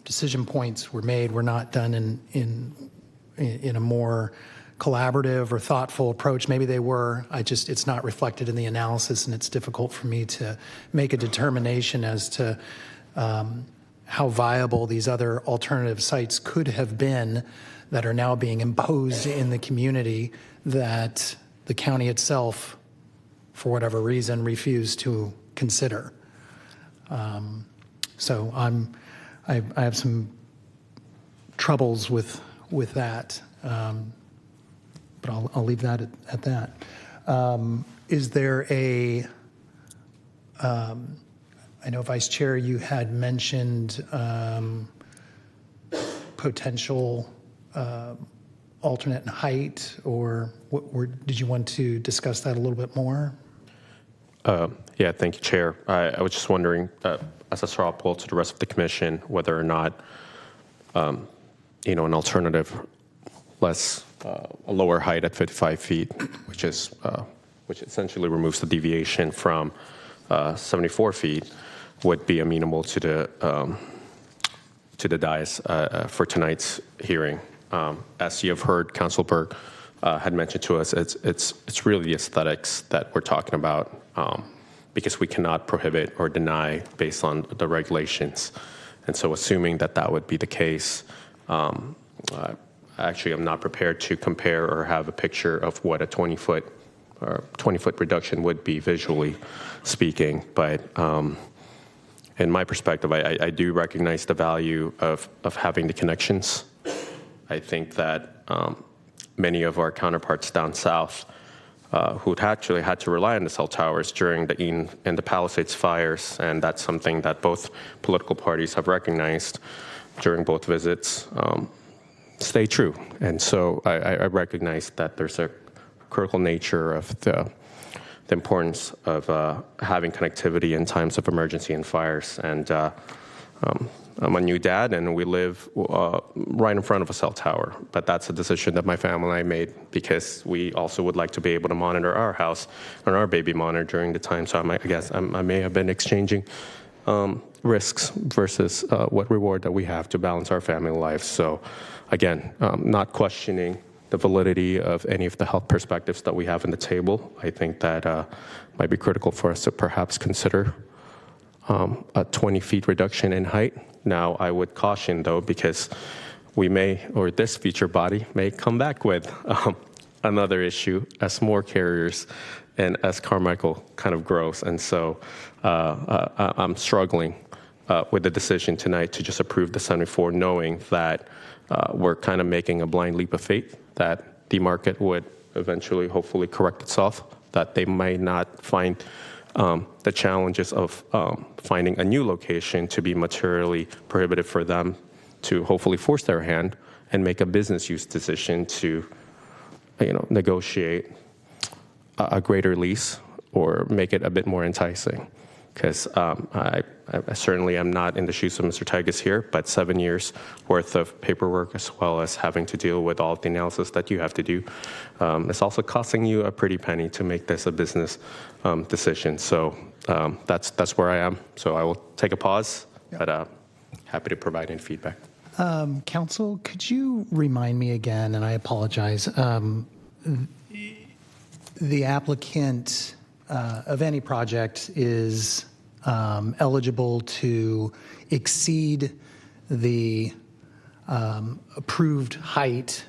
decision points were made, were not done in a more collaborative or thoughtful approach. Maybe they were. It's not reflected in the analysis, and it's difficult for me to make a determination as to how viable these other alternative sites could have been that are now being imposed in the community that the county itself, for whatever reason, refused to consider. So I have some troubles with that, but I'll leave that at that. Is there I know Vice Chair, you had mentioned potential alternate height, or did you want to discuss that a little bit more? Yeah, thank you, Chair. I was just wondering, as a straw poll to the rest of the commission, whether or not, an alternative, a lower height at 55 feet, which essentially removes the deviation from 74 feet, would be amenable to the dais for tonight's hearing. As you have heard, Council Burke had mentioned to us, it's really the aesthetics that we're talking about, because we cannot prohibit or deny based on the regulations. And so assuming that would be the case, actually I'm not prepared to compare or have a picture of what a 20-foot reduction would be visually speaking. But in my perspective, I do recognize the value of having the connections. I think that many of our counterparts down south who actually had to rely on the cell towers during the Eden and the Palisades fires, and that's something that both political parties have recognized during both visits, stay true. And so I recognize that there's a critical nature of the importance of having connectivity in times of emergency and fires. And I'm a new dad, and we live right in front of a cell tower. But that's a decision that my family and I made because we also would like to be able to monitor our house and our baby monitor during the time. So I may have been exchanging risks versus what reward that we have to balance our family life. So again, not questioning the validity of any of the health perspectives that we have on the table. I think that might be critical for us to perhaps consider a 20 feet reduction in height. Now, I would caution, though, because we may, or this future body may come back with another issue as more carriers and as Carmichael kind of grows. And so I'm struggling with the decision tonight to just approve the 74, knowing that we're kind of making a blind leap of faith that the market would eventually, hopefully, correct itself, that they might not find the challenges of finding a new location to be materially prohibitive for them to hopefully force their hand and make a business use decision to, negotiate a greater lease or make it a bit more enticing. Because I certainly am not in the shoes of Mr. Tigas here, but 7 years worth of paperwork as well as having to deal with all of the analysis that you have to do. It's also costing you a pretty penny to make this a business decision. So that's where I am. So I will take a pause, but happy to provide any feedback. Council, could you remind me again, and I apologize, the applicant of any project is eligible to exceed the approved height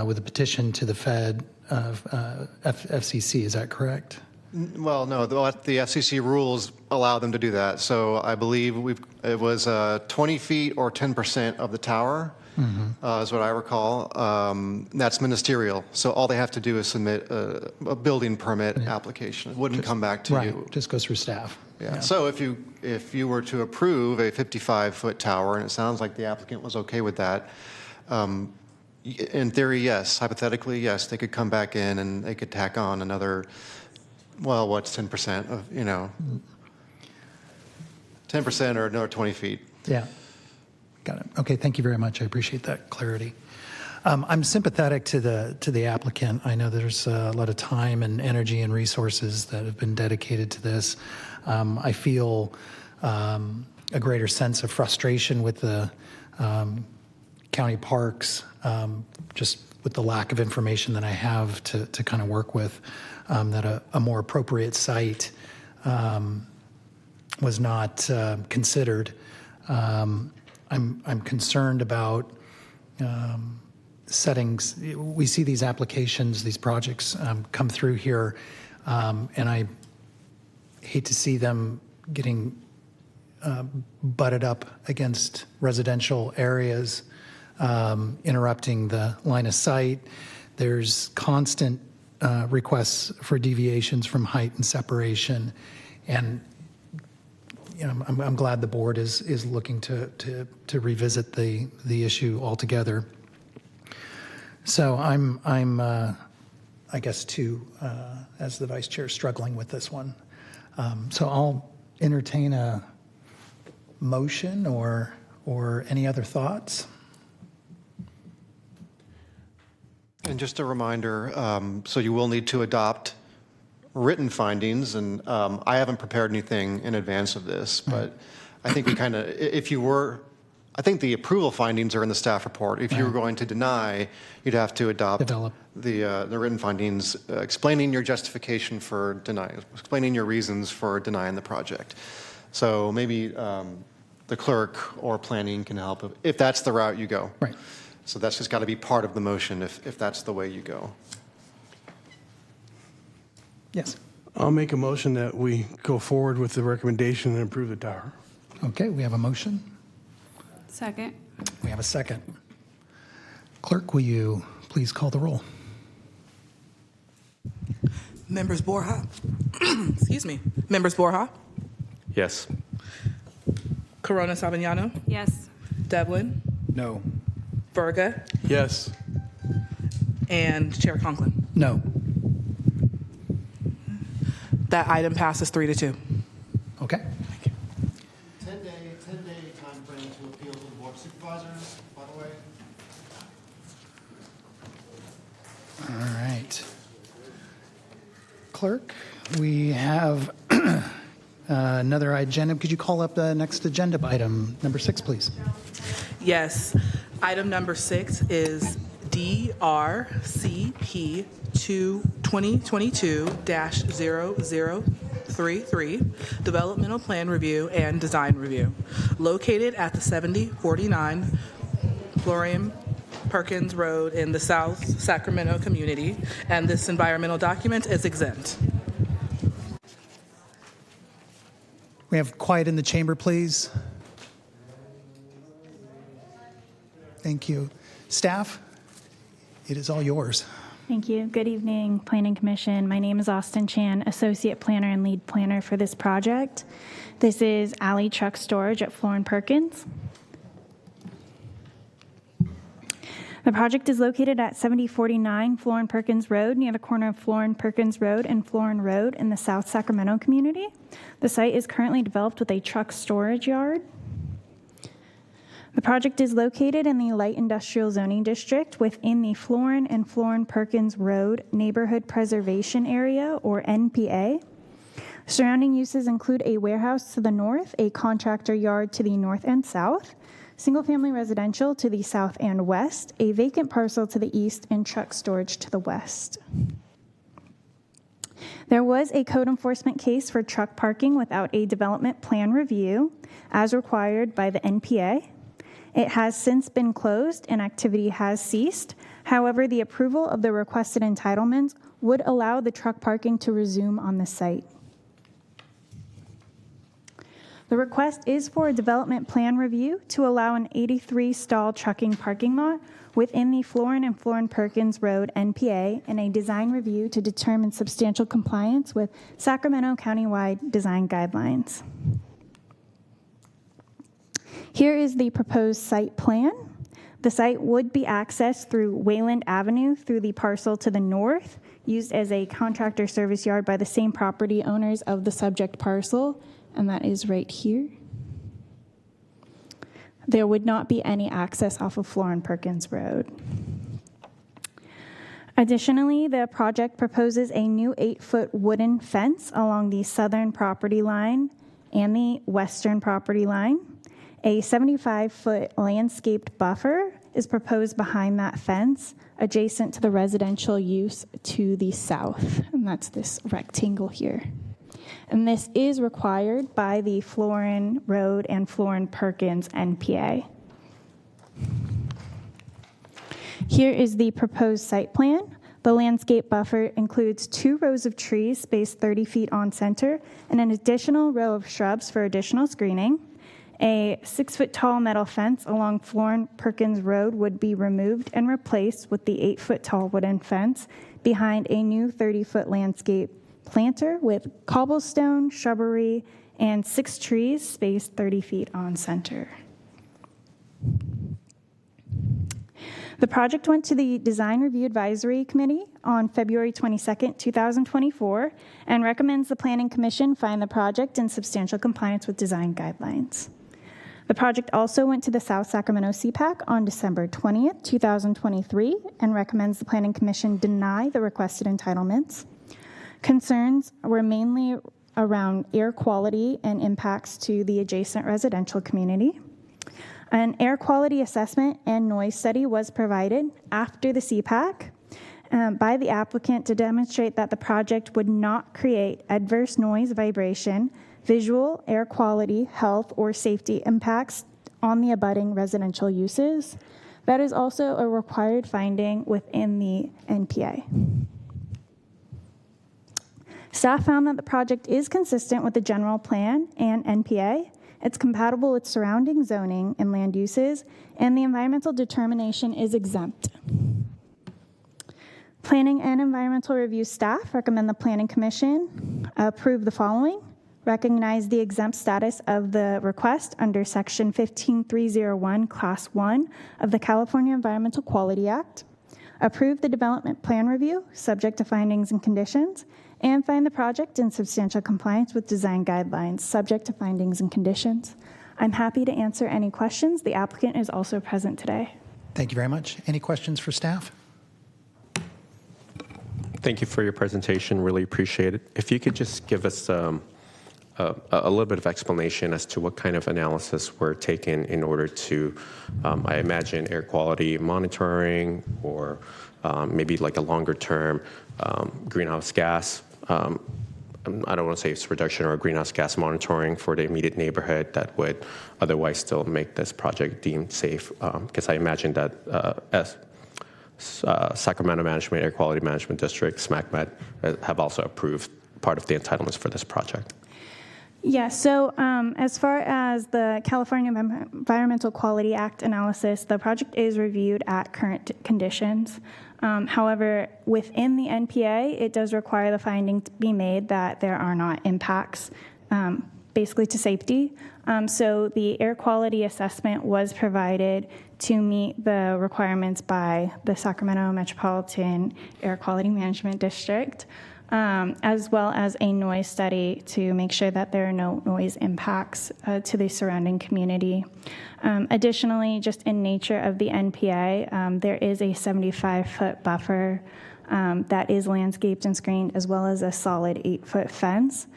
with a petition to the Fed FCC. Is that correct? Well, no, the FCC rules allow them to do that. So I believe it was 20 feet or 10% of the tower, is what I recall. That's ministerial. So all they have to do is submit a building permit application. It wouldn't come back to you. Just goes through staff. Yeah. So if you were to approve a 55-foot tower, and it sounds like the applicant was okay with that, in theory, yes. Hypothetically, yes, they could come back in and they could tack on another. Well, what's 10% of, 10% or another 20 feet. Yeah. Got it. Okay, thank you very much. I appreciate that clarity. I'm sympathetic to the applicant. I know there's a lot of time and energy and resources that have been dedicated to this. I feel a greater sense of frustration with the county parks, just with the lack of information that I have to kind of work with. That a more appropriate site was not considered. I'm concerned about settings. We see these applications, these projects come through here, and I hate to see them getting butted up against residential areas, interrupting the line of sight. There's constant requests for deviations from height and separation, and I'm glad the board is looking to revisit the issue altogether. So I'm I guess as the vice chair, struggling with this one. So I'll entertain a motion or any other thoughts. And just a reminder, so you will need to adopt written findings, and I haven't prepared anything in advance of this, but I think I think the approval findings are in the staff report. If you were going to deny, you'd have to develop the written findings, explaining your justification for denying, explaining your reasons for denying the project. So maybe the clerk or planning can help if that's the route you go. Right. So that's just got to be part of the motion if that's the way you go. Yes. I'll make a motion that we go forward with the recommendation and approve the tower. Okay, we have a motion. Second. We have a second. Clerk, will you please call the roll? Members Borja. Excuse me. Members Borja. Yes. Corona Sabignano. Yes. Devlin. No. Berga. Yes. And Chair Conklin. No. That item passes 3-2. Okay. 10-day time frame to appeal Board of Supervisors, by the way. All right. Clerk, we have another agenda. Could you call up the next agenda item, number 6, please? Yes. Item number 6 is DRCP 2022-0033, Developmental Plan Review and Design Review, located at the 7049 Florian Perkins Road in the South Sacramento community, and this environmental document is exempt. We have quiet in the chamber, please. Thank you. Staff, it is all yours. Thank you. Good evening, Planning Commission. My name is Austin Chan, Associate Planner and Lead Planner for this project. This is Alley Truck Storage at Florian Perkins. The project is located at 7049 Florian Perkins Road, near the corner of Florian Perkins Road and Florian Road in the South Sacramento community. The site is currently developed with a truck storage yard. The project is located in the Light Industrial Zoning District within the Florian and Florian Perkins Road Neighborhood Preservation Area, or NPA. Surrounding uses include a warehouse to the north, a contractor yard to the north and south, single-family residential to the south and west, a vacant parcel to the east, and truck storage to the west. There was a code enforcement case for truck parking without a development plan review, as required by the NPA. It has since been closed and activity has ceased. However, the approval of the requested entitlements would allow the truck parking to resume on the site. The request is for a development plan review to allow an 83-stall trucking parking lot within the Florian and Florian Perkins Road NPA, and a design review to determine substantial compliance with Sacramento countywide design guidelines. Here is the proposed site plan. The site would be accessed through Wayland Avenue through the parcel to the north, used as a contractor service yard by the same property owners of the subject parcel, and that is right here. There would not be any access off of Florian Perkins Road. Additionally, the project proposes a new 8-foot wooden fence along the southern property line and the western property line. A 75-foot landscaped buffer is proposed behind that fence, adjacent to the residential use to the south, and that's this rectangle here. And this is required by the Florian Road and Florian Perkins NPA. Here is the proposed site plan. The landscape buffer includes 2 rows of trees spaced 30 feet on center and an additional row of shrubs for additional screening. A 6-foot-tall metal fence along Florian Perkins Road would be removed and replaced with the 8-foot-tall wooden fence behind a new 30-foot landscape planter with cobblestone, shrubbery, and 6 trees spaced 30 feet on center. The project went to the Design Review Advisory Committee on February 22nd, 2024, and recommends the Planning Commission find the project in substantial compliance with design guidelines. The project also went to the South Sacramento CPAC on December 20th, 2023, and recommends the Planning Commission deny the requested entitlements. Concerns were mainly around air quality and impacts to the adjacent residential community. An air quality assessment and noise study was provided after the CPAC by the applicant to demonstrate that the project would not create adverse noise, vibration, visual, air quality, health, or safety impacts on the abutting residential uses. That is also a required finding within the NPA. Staff found that the project is consistent with the general plan and NPA. It's compatible with surrounding zoning and land uses, and the environmental determination is exempt. Planning and Environmental Review staff recommend the Planning Commission approve the following: recognize the exempt status of the request under Section 15301, Class 1 of the California Environmental Quality Act, approve the development plan review subject to findings and conditions, and find the project in substantial compliance with design guidelines subject to findings and conditions. I'm happy to answer any questions. The applicant is also present today. Thank you very much. Any questions for staff? Thank you for your presentation. Really appreciate it. If you could just give us a little bit of explanation as to what kind of analysis were taken in order to, I imagine, air quality monitoring or maybe like a longer term greenhouse gas. I don't want to say it's reduction or greenhouse gas monitoring for the immediate neighborhood that would otherwise still make this project deemed safe. Because I imagine that as Sacramento Management Air Quality Management District, SMACMED, have also approved part of the entitlements for this project. Yeah, so as far as the California Environmental Quality Act analysis, the project is reviewed at current conditions. However, within the NPA, it does require the finding to be made that there are not impacts, basically to safety. So the air quality assessment was provided to meet the requirements by the Sacramento Metropolitan Air Quality Management District, as well as a noise study to make sure that there are no noise impacts to the surrounding community. Additionally, just in nature of the NPA, there is a 75-foot buffer that is landscaped and screened, as well as a solid 8-foot fence.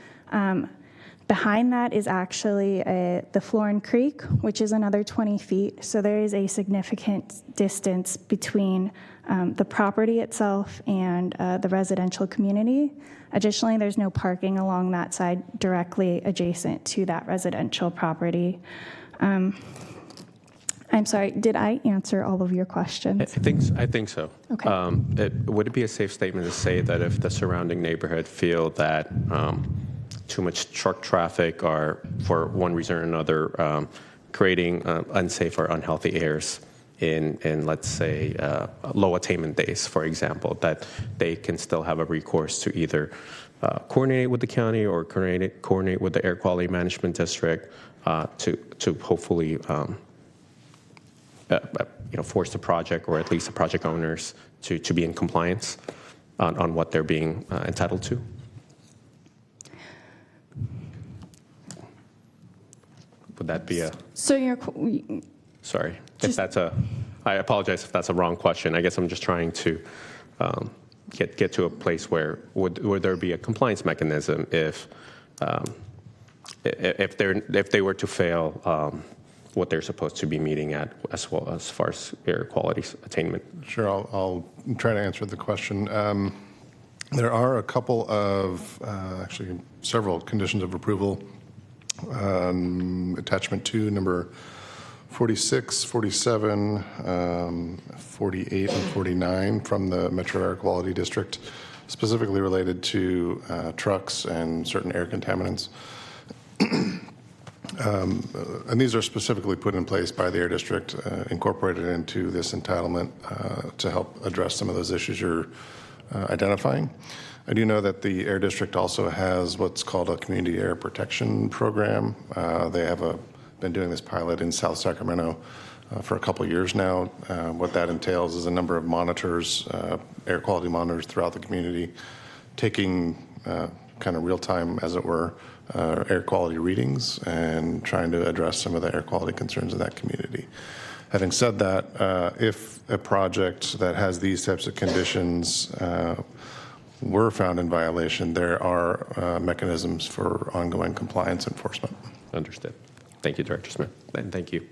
Behind that is actually the Florin Creek, which is another 20 feet. So there is a significant distance between the property itself and the residential community. Additionally, there's no parking along that side directly adjacent to that residential property. I'm sorry, did I answer all of your questions? I think so. Okay. Would it be a safe statement to say that if the surrounding neighborhood feel that too much truck traffic or for one reason or another creating unsafe or unhealthy airs in let's say low attainment days, for example, that they can still have a recourse to either coordinate with the county or coordinate with the air quality management district to hopefully force the project, or at least the project owners, to be in compliance on what they're being entitled to? Would that be a... So you're... Sorry, if that's a... I apologize if that's a wrong question. I guess I'm just trying to get to a place where would there be a compliance mechanism if they were to fail what they're supposed to be meeting at, as well as far as air quality attainment? Sure, I'll try to answer the question. There are a couple of, actually several conditions of approval. Attachment 2, number 46, 47, 48, and 49 from the Metro Air Quality District, specifically related to trucks and certain air contaminants. And these are specifically put in place by the Air District, incorporated into this entitlement to help address some of those issues you're identifying. I do know that the Air District also has what's called a community air protection program. They have been doing this pilot in South Sacramento for a couple years now. What that entails is a number of monitors, air quality monitors throughout the community, taking kind of real time, as it were, air quality readings and trying to address some of the air quality concerns of that community. Having said that, if a project that has these types of conditions were found in violation, there are mechanisms for ongoing compliance enforcement. Understood. Thank you, Director Smith, and thank you.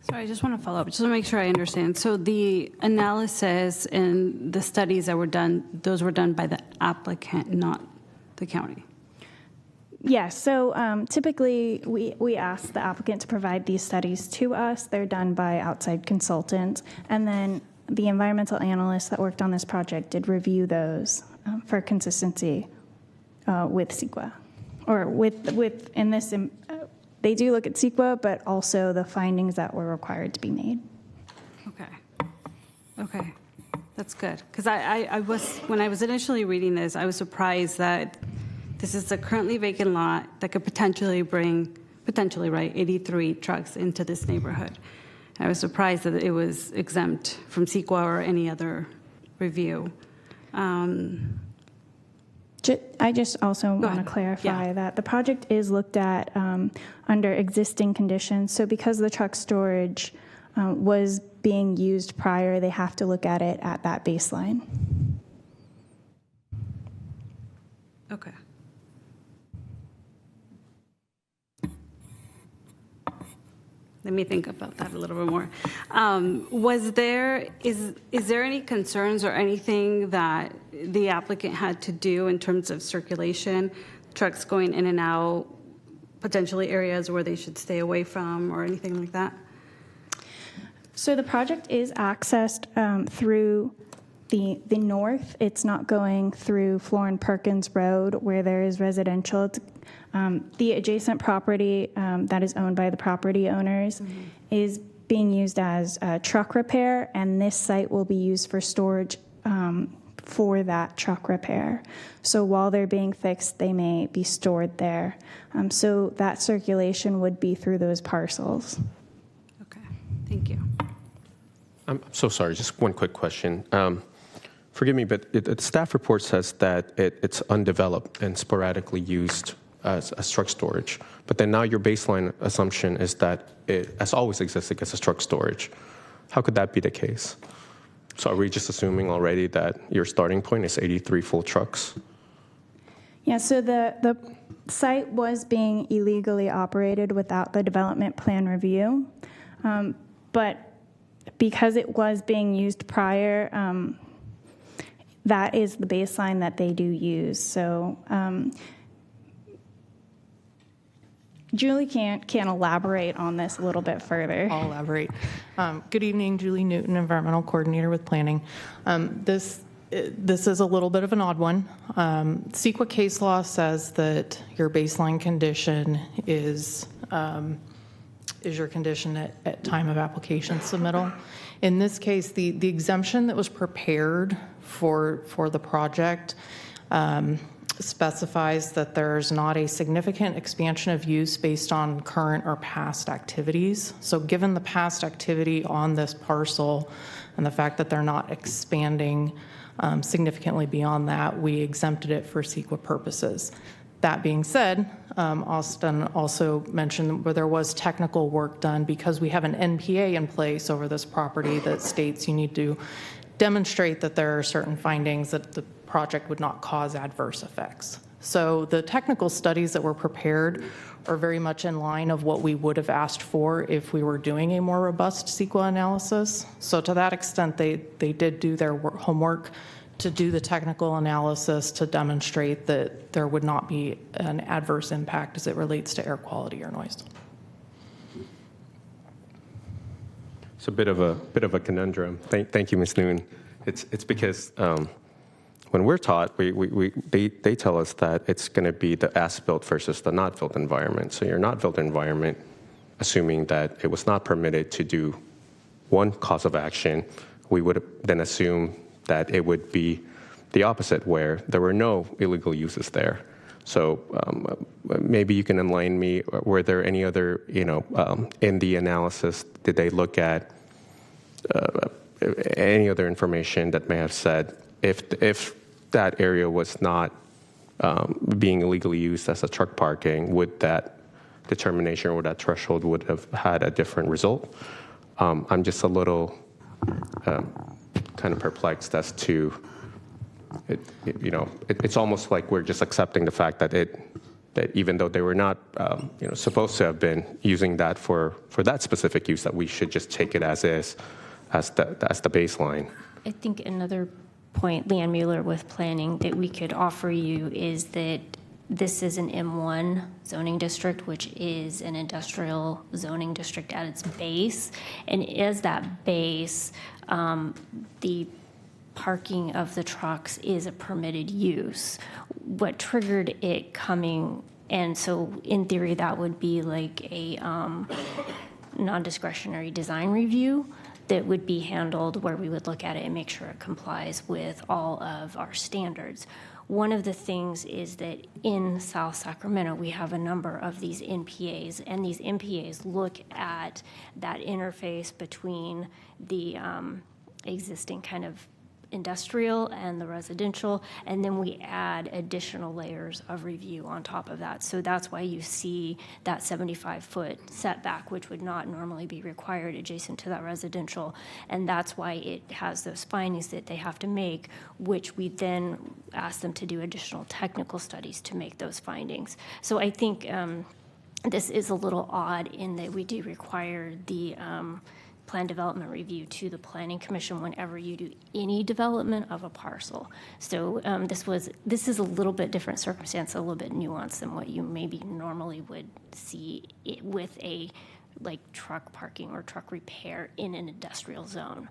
Sorry, I just want to follow up, just to make sure I understand. So the analysis and the studies that were done, those were done by the applicant, not the county? Yes, so typically we ask the applicant to provide these studies to us. They're done by outside consultants, and then the environmental analysts that worked on this project did review those for consistency with CEQA, or with in this. They do look at CEQA, but also the findings that were required to be made. Okay, that's good. Because when I was initially reading this, I was surprised that this is a currently vacant lot that could potentially bring, right, 83 trucks into this neighborhood. I was surprised that it was exempt from CEQA or any other review. I just also want to clarify that the project is looked at under existing conditions. So because the truck storage was being used prior, they have to look at it at that baseline. Okay. Let me think about that a little bit more. Is there any concerns or anything that the applicant had to do in terms of circulation, trucks going in and out, potentially areas where they should stay away from or anything like that? So the project is accessed through the north. It's not going through Florin Perkins Road where there is residential. The adjacent property that is owned by the property owners is being used as truck repair, and this site will be used for storage for that truck repair. So while they're being fixed, they may be stored there. So that circulation would be through those parcels. Thank you. I'm so sorry, just one quick question. Forgive me, but the staff report says that it's undeveloped and sporadically used as truck storage. But then now your baseline assumption is that it has always existed as a truck storage. How could that be the case? So are we just assuming already that your starting point is 83 full trucks? Yeah, so the site was being illegally operated without the development plan review. But because it was being used prior, that is the baseline that they do use. So Julie can elaborate on this a little bit further. I'll elaborate. Good evening, Julie Newton, Environmental Coordinator with Planning. This is a little bit of an odd one. CEQA case law says that your baseline condition is your condition at time of application submittal. In this case, the exemption that was prepared for the project specifies that there's not a significant expansion of use based on current or past activities. So given the past activity on this parcel and the fact that they're not expanding significantly beyond that, we exempted it for CEQA purposes. That being said, Austin also mentioned where there was technical work done because we have an NPA in place over this property that states you need to demonstrate that there are certain findings that the project would not cause adverse effects. So the technical studies that were prepared are very much in line of what we would have asked for if we were doing a more robust CEQA analysis. So to that extent, they did do their homework to do the technical analysis to demonstrate that there would not be an adverse impact as it relates to air quality or noise. It's a bit of a conundrum. Thank you, Ms. Newton. It's because when we're taught, they tell us that it's going to be the as-built versus the not-built environment. So your not-built environment, assuming that it was not permitted to do one cause of action, we would then assume that it would be the opposite, where there were no illegal uses there. So maybe you can enlighten me. Were there any other, in the analysis, did they look at any other information that may have said if that area was not being illegally used as a truck parking, would that determination or that threshold would have had a different result? I'm just a little kind of perplexed as to, it's almost like we're just accepting the fact that that even though they were not supposed to have been using that for that specific use, that we should just take it as is, as the baseline. I think another point, Leanne Mueller with Planning, that we could offer you is that this is an M1 zoning district, which is an industrial zoning district at its base. And as that base, the parking of the trucks is a permitted use. What triggered it coming, and so in theory that would be like a non-discretionary design review that would be handled where we would look at it and make sure it complies with all of our standards. One of the things is that in South Sacramento, we have a number of these NPAs, and these NPAs look at that interface between the existing kind of industrial and the residential, and then we add additional layers of review on top of that. So that's why you see that 75-foot setback, which would not normally be required adjacent to that residential. And that's why it has those findings that they have to make, which we then ask them to do additional technical studies to make those findings. So I think this is a little odd in that we do require the plan development review to the Planning Commission whenever you do any development of a parcel. So this is a little bit different circumstance, a little bit nuanced than what you maybe normally would see with a truck parking or truck repair in an industrial zone.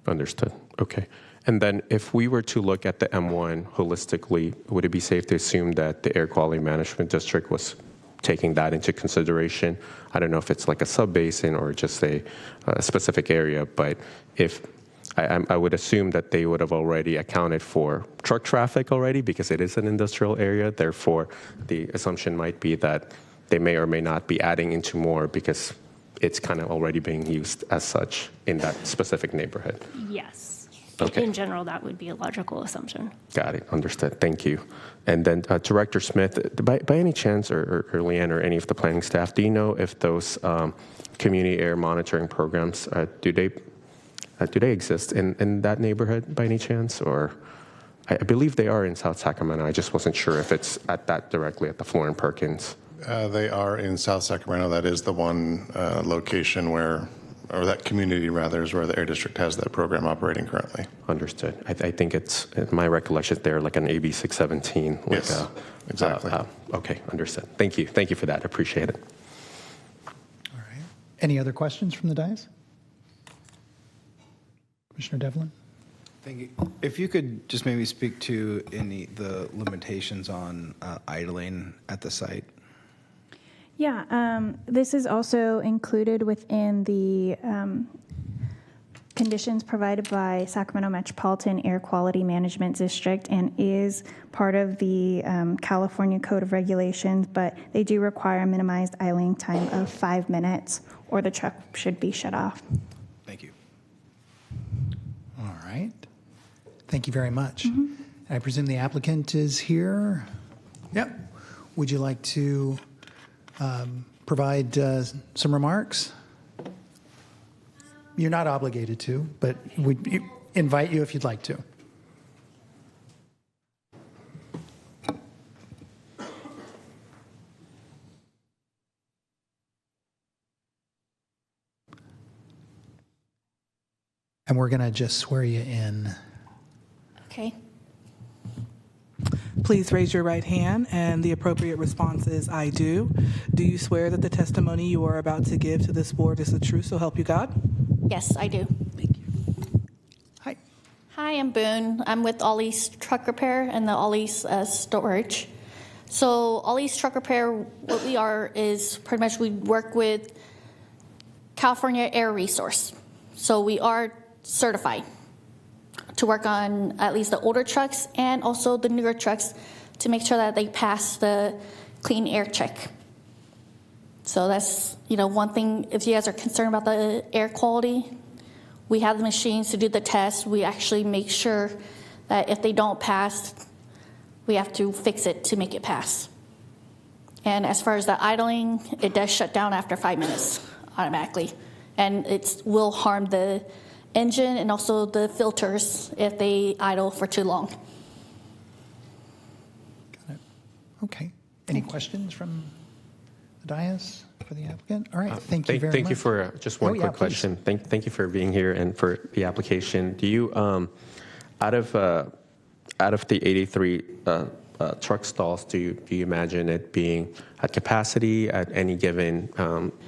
Understood. Okay. And then if we were to look at the M1 holistically, would it be safe to assume that the Air Quality Management District was taking that into consideration? I don't know if it's like a sub-basin or just a specific area, but if I would assume that they would have already accounted for truck traffic already because it is an industrial area. Therefore, the assumption might be that they may or may not be adding into more because it's kind of already being used as such in that specific neighborhood. Yes. Okay. In general, that would be a logical assumption. Got it. Understood. Thank you. And then Director Smith, by any chance, or Leanne or any of the planning staff, do you know if those community air monitoring programs, do they exist in that neighborhood by any chance? Or I believe they are in South Sacramento. I just wasn't sure if it's at that directly at the Florin Perkins. They are in South Sacramento. That is the one location where, or that community rather, is where the Air District has that program operating currently. Understood. I think it's, in my recollection, they're like an AB 617. Like yes, exactly. Okay, understood. Thank you. Thank you for that. Appreciate it. All right. Any other questions from the dais? Commissioner Devlin? Thank you. If you could just maybe speak to the limitations on idling at the site. Yeah, this is also included within the conditions provided by Sacramento Metropolitan Air Quality Management District and is part of the California Code of Regulations, but they do require a minimized idling time of 5 minutes or the truck should be shut off. Thank you. All right. Thank you very much. I presume the applicant is here? Yep. Would you like to provide some remarks? You're not obligated to, but we invite you if you'd like to. And we're going to just swear you in. Okay. Please raise your right hand, and the appropriate response is, I do. Do you swear that the testimony you are about to give to this board is the truth, so help you God? Yes, I do. Thank you. Hi. Hi, I'm Boone. I'm with Ollie's Truck Repair and the Ollie's Storage. So Ollie's Truck Repair, what we are is pretty much we work with California Air Resource. So we are certified to work on at least the older trucks and also the newer trucks to make sure that they pass the clean air check. So that's, one thing, if you guys are concerned about the air quality, we have the machines to do the test. We actually make sure that if they don't pass, we have to fix it to make it pass. And as far as the idling, it does shut down after 5 minutes automatically. And it will harm the engine and also the filters if they idle for too long. Got it. Okay. Any questions from the dais for the applicant? All right. Thank you very much. Thank you for just one quick question. Thank you for being here and for the application. Do you, out of the 83 truck stalls, do you imagine it being at capacity at any given,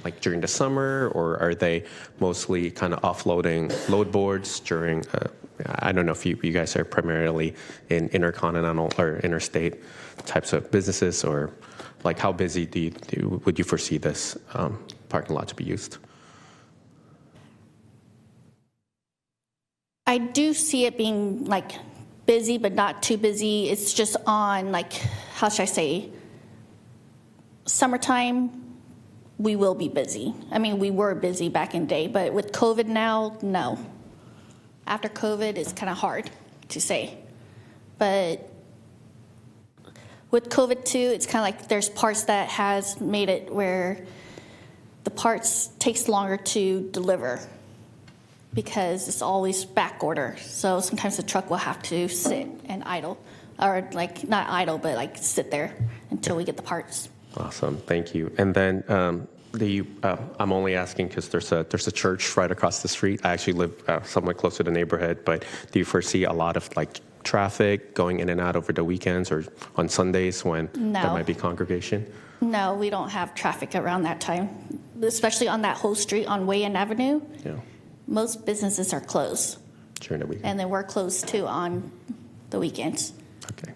like during the summer, or are they mostly kind of offloading load boards during, I don't know if you guys are primarily in intercontinental or interstate types of businesses, or like how busy would you foresee this parking lot to be used? I do see it being busy, but not too busy. It's just on how should I say, summertime, we will be busy. I mean, we were busy back in the day, but with COVID now, no. After COVID, it's kind of hard to say. But with COVID too, it's kind of like there's parts that has made it where the parts takes longer to deliver because it's always back order. So sometimes the truck will have to sit and idle, or like not idle, but like sit there until we get the parts. Awesome, thank you. And then I'm only asking because there's a church right across the street. I actually live somewhat close to the neighborhood, but do you foresee a lot of like traffic going in and out over the weekends or on Sundays when there might be congregation? No, we don't have traffic around that time, especially on that whole street on Wayan Avenue. Yeah. Most businesses are closed. During the weekend. And then we're closed too on the weekends. Okay.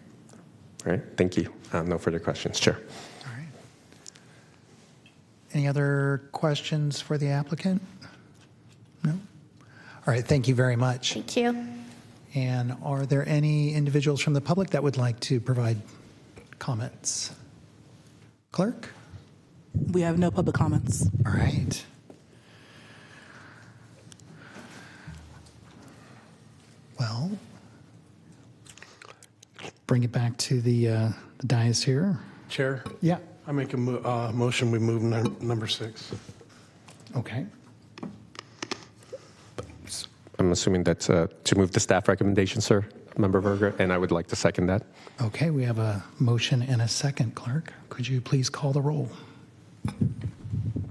All right, thank you. No further questions. Chair. Any other questions for the applicant? No? All right, thank you very much. Thank you. And are there any individuals from the public that would like to provide comments? Clerk? We have no public comments. All right. Well, bring it back to the dais here. Chair? Yeah. I make a motion, we move number 6. Okay. I'm assuming that's to move the staff recommendation, sir, Member Verga, and I would like to second that. Okay, we have a motion and a second, Clerk. Could you please call the roll?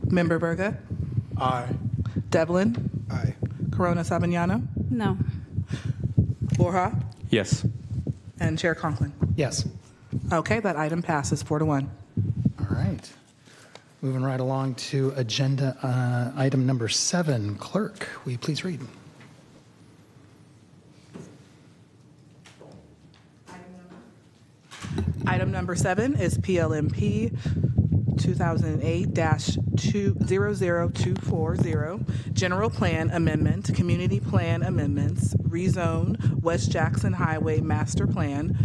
Member Berga? Aye. Devlin? Aye. Corona Sabignano? No. Borja? Yes. And Chair Conklin? Yes. Okay, that item passes 4-1. All right. Moving right along to agenda item number 7. Clerk, will you please read? Item number 7 is PLMP 2008-00240, General Plan Amendment, Community Plan Amendments, Rezone, West Jackson Highway Master Plan,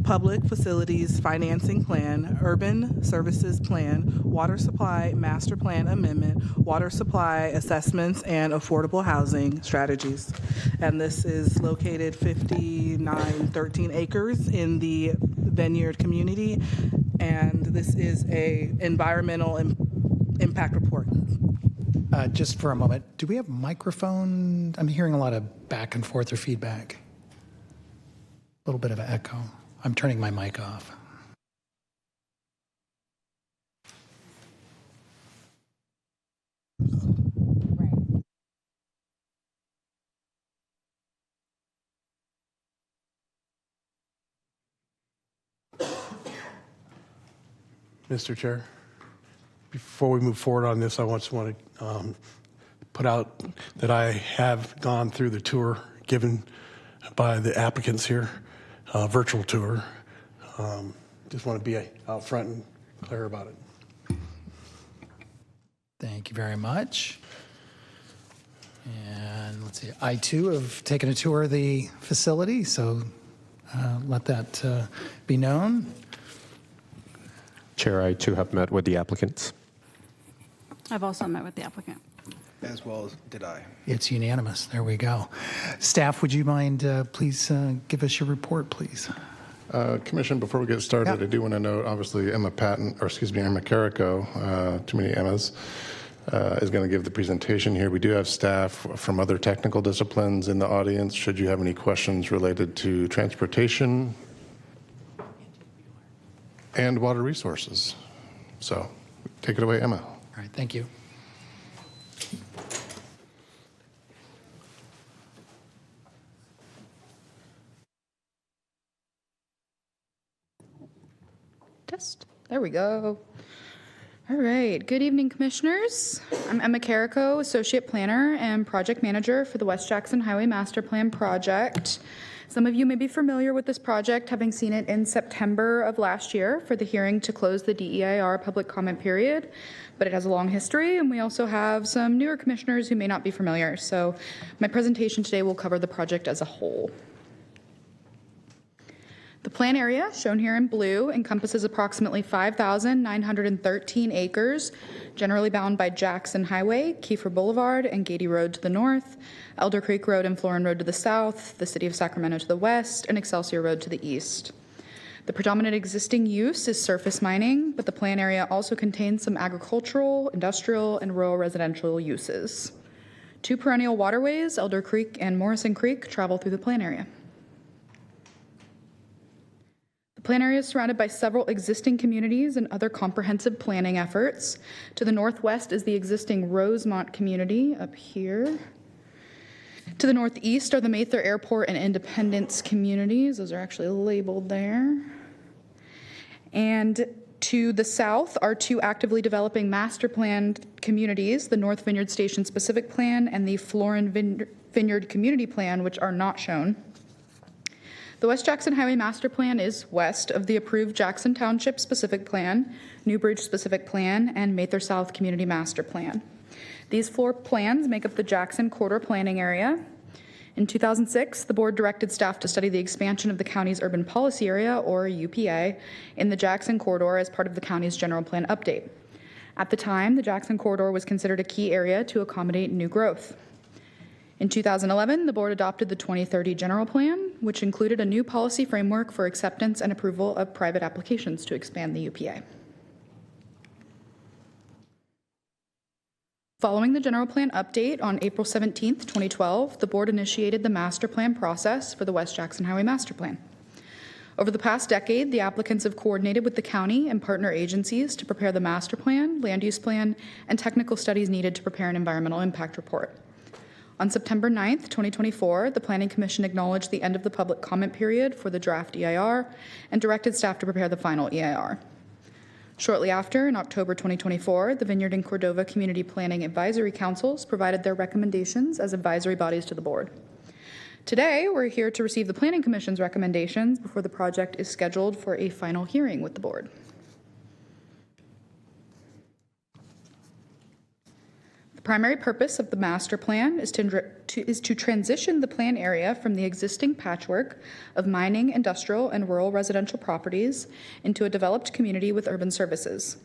Public Facilities Financing Plan, Urban Services Plan, Water Supply Master Plan Amendment, Water Supply Assessments, and Affordable Housing Strategies. And this is located 5913 acres in the Vineyard community, and this is a environmental impact report. Just for a moment, do we have microphone? I'm hearing a lot of back and forth or feedback. A little bit of an echo. I'm turning my mic off. Mr. Chair, before we move forward on this, I just want to put out that I have gone through the tour given by the applicants here, virtual tour. Just want to be out front and clear about it. Thank you very much. And let's see, I too have taken a tour of the facility, so let that be known. Chair, I too have met with the applicants. I've also met with the applicant. As well as did I. It's unanimous. There we go. Staff, would you mind please give us your report, please? Commission, before we get started, I do want to note, obviously, Emma Carrico, too many Emmas, is going to give the presentation here. We do have staff from other technical disciplines in the audience. Should you have any questions related to transportation and water resources. So take it away, Emma. All right, thank you. Test. There we go. All right. Good evening, Commissioners. I'm Emma Carrico, Associate Planner and Project Manager for the West Jackson Highway Master Plan Project. Some of you may be familiar with this project, having seen it in September of last year for the hearing to close the DEIR public comment period, but it has a long history, and we also have some newer commissioners who may not be familiar. So my presentation today will cover the project as a whole. The The plan area, shown here in blue, encompasses approximately 5,913 acres, generally bound by Jackson Highway, Kiefer Boulevard, and Gady Road to the north, Elder Creek Road and Florin Road to the south, the City of Sacramento to the west, and Excelsior Road to the east. The predominant existing use is surface mining, but the plan area also contains some agricultural, industrial, and rural residential uses. 2 perennial waterways, Elder Creek and Morrison Creek, travel through the plan area. The plan area is surrounded by several existing communities and other comprehensive planning efforts. To the northwest is the existing Rosemont community up here. To the northeast are the Mather Airport and Independence communities. Those are actually labeled there. And to the south are 2 actively developing master planned communities, the North Vineyard Station Specific Plan and the Florin Vineyard Community Plan, which are not shown. The West Jackson Highway Master Plan is west of the approved Jackson Township Specific Plan, Newbridge Specific Plan, and Mather South Community Master Plan. These 4 plans make up the Jackson Corridor Planning Area. In 2006, the board directed staff to study the expansion of the county's urban policy area, or UPA, in the Jackson Corridor as part of the county's general plan update. At the time, the Jackson Corridor was considered a key area to accommodate new growth. In 2011, the board adopted the 2030 General Plan, which included a new policy framework for acceptance and approval of private applications to expand the UPA. Following the General Plan update on April 17, 2012, the board initiated the master plan process for the West Jackson Highway Master Plan. Over the past decade, the applicants have coordinated with the county and partner agencies to prepare the master plan, land use plan, and technical studies needed to prepare an environmental impact report. On September 9th, 2024, the Planning Commission acknowledged the end of the public comment period for the draft EIR and directed staff to prepare the final EIR. Shortly after, in October 2024, the Vineyard and Cordova Community Planning Advisory Councils provided their recommendations as advisory bodies to the board. Today, we're here to receive the Planning Commission's recommendations before the project is scheduled for a final hearing with the board. The primary purpose of the master plan is to transition the plan area from the existing patchwork of mining, industrial, and rural residential properties into a developed community with urban services.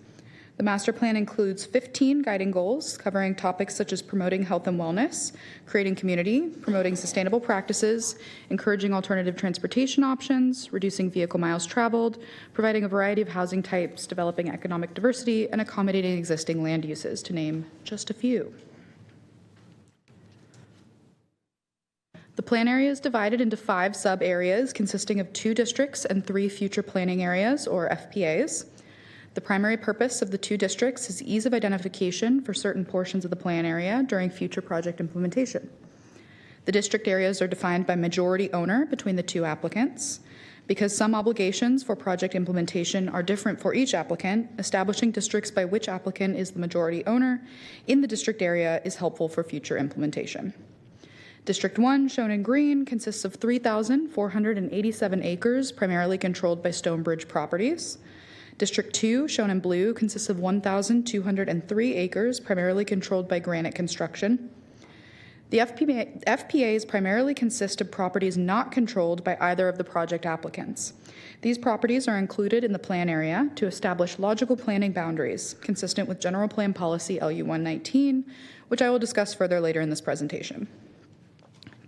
The master plan includes 15 guiding goals covering topics such as promoting health and wellness, creating community, promoting sustainable practices, encouraging alternative transportation options, reducing vehicle miles traveled, providing a variety of housing types, developing economic diversity, and accommodating existing land uses, to name just a few. The plan area is divided into 5 sub-areas consisting of 2 districts and 3 future planning areas, or FPAs. The primary purpose of the 2 districts is ease of identification for certain portions of the plan area during future project implementation. The district areas are defined by majority owner between the 2 applicants. Because some obligations for project implementation are different for each applicant, establishing districts by which applicant is the majority owner in the district area is helpful for future implementation. District 1, shown in green, consists of 3,487 acres, primarily controlled by Stonebridge properties. District 2, shown in blue, consists of 1,203 acres, primarily controlled by Granite Construction. The FPAs primarily consist of properties not controlled by either of the project applicants. These properties are included in the plan area to establish logical planning boundaries, consistent with General Plan Policy LU 119, which I will discuss further later in this presentation.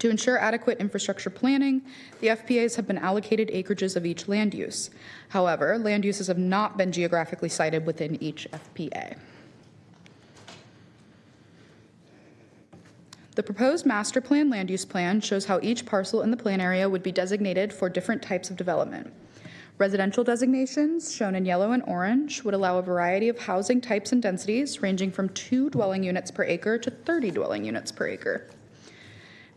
To ensure adequate infrastructure planning, the FPAs have been allocated acreages of each land use. However, land uses have not been geographically cited within each FPA. The proposed master plan land use plan shows how each parcel in the plan area would be designated for different types of development. Residential designations, shown in yellow and orange, would allow a variety of housing types and densities ranging from 2 dwelling units per acre to 30 dwelling units per acre.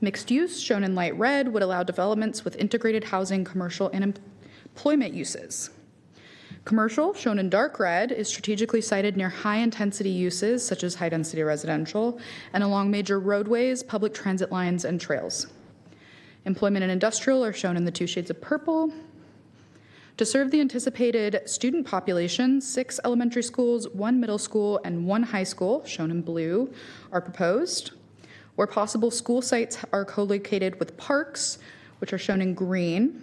Mixed use, shown in light red, would allow developments with integrated housing, commercial, and employment uses. Commercial, shown in dark red, is strategically sited near high-intensity uses, such as high-density residential, and along major roadways, public transit lines, and trails. Employment and industrial are shown in the 2 shades of purple. To serve the anticipated student population, 6 elementary schools, 1 middle school, and 1 high school, shown in blue, are proposed. Where possible, school sites are co-located with parks, which are shown in green.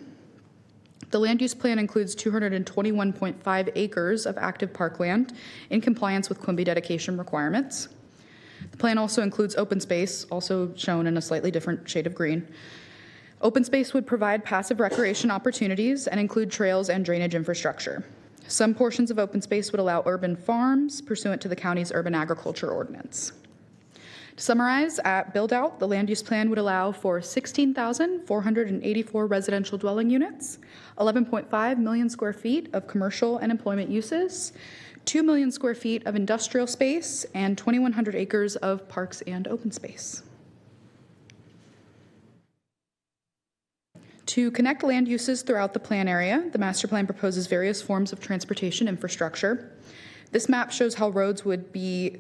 The land use plan includes 221.5 acres of active parkland in compliance with Quimby dedication requirements. The plan also includes open space, also shown in a slightly different shade of green. Open space would provide passive recreation opportunities and include trails and drainage infrastructure. Some portions of open space would allow urban farms pursuant to the county's urban agriculture ordinance. To summarize, at build-out, the land use plan would allow for 16,484 residential dwelling units, 11.5 million square feet of commercial and employment uses, 2 million square feet of industrial space, and 2,100 acres of parks and open space. To connect land uses throughout the plan area, the master plan proposes various forms of transportation infrastructure. This map shows how roads would be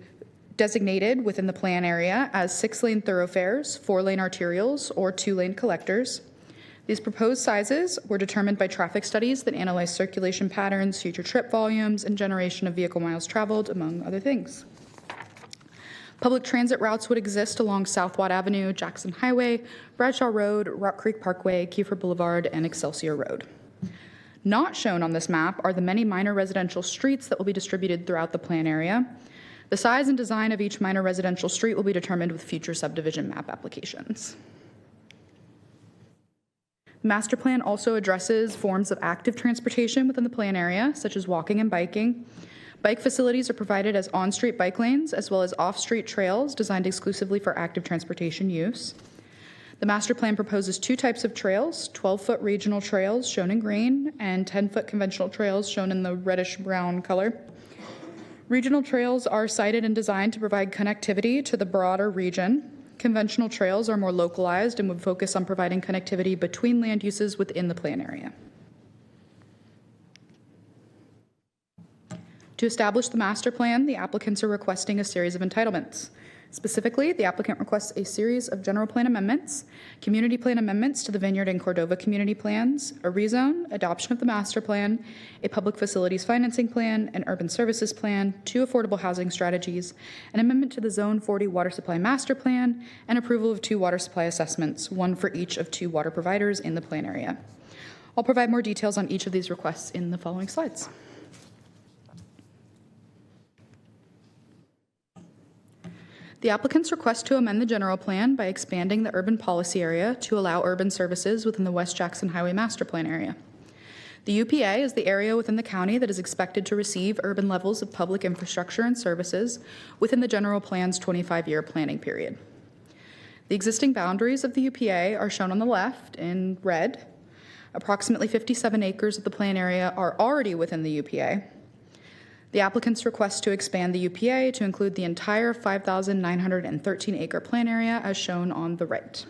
designated within the plan area as 6-lane thoroughfares, 4-lane arterials, or 2-lane collectors. These proposed sizes were determined by traffic studies that analyze circulation patterns, future trip volumes, and generation of vehicle miles traveled, among other things. Public transit routes would exist along South Watt Avenue, Jackson Highway, Bradshaw Road, Rock Creek Parkway, Kiefer Boulevard, and Excelsior Road. Not shown on this map are the many minor residential streets that will be distributed throughout the plan area. The size and design of each minor residential street will be determined with future subdivision map applications. The master plan also addresses forms of active transportation within the plan area, such as walking and biking. Bike facilities are provided as on-street bike lanes, as well as off-street trails designed exclusively for active transportation use. The master plan proposes 2 types of trails, 12-foot regional trails shown in green and 10-foot conventional trails shown in the reddish-brown color. Regional trails are sited and designed to provide connectivity to the broader region. Conventional trails are more localized and would focus on providing connectivity between land uses within the plan area. To establish the master plan, the applicants are requesting a series of entitlements. Specifically, the applicant requests a series of general plan amendments, community plan amendments to the Vineyard and Cordova community plans, a rezone, adoption of the master plan, a public facilities financing plan, an urban services plan, 2 affordable housing strategies, an amendment to the Zone 40 water supply master plan, and approval of 2 water supply assessments, 1 for each of 2 water providers in the plan area. I'll provide more details on each of these requests in the following slides. The applicants request to amend the general plan by expanding the urban policy area to allow urban services within the West Jackson Highway Master Plan area. The UPA is the area within the county that is expected to receive urban levels of public infrastructure and services within the general plan's 25-year planning period. The existing boundaries of the UPA are shown on the left in red. Approximately 57 acres of the plan area are already within the UPA. The applicants request to expand the UPA to include the entire 5,913-acre plan area as shown on the right.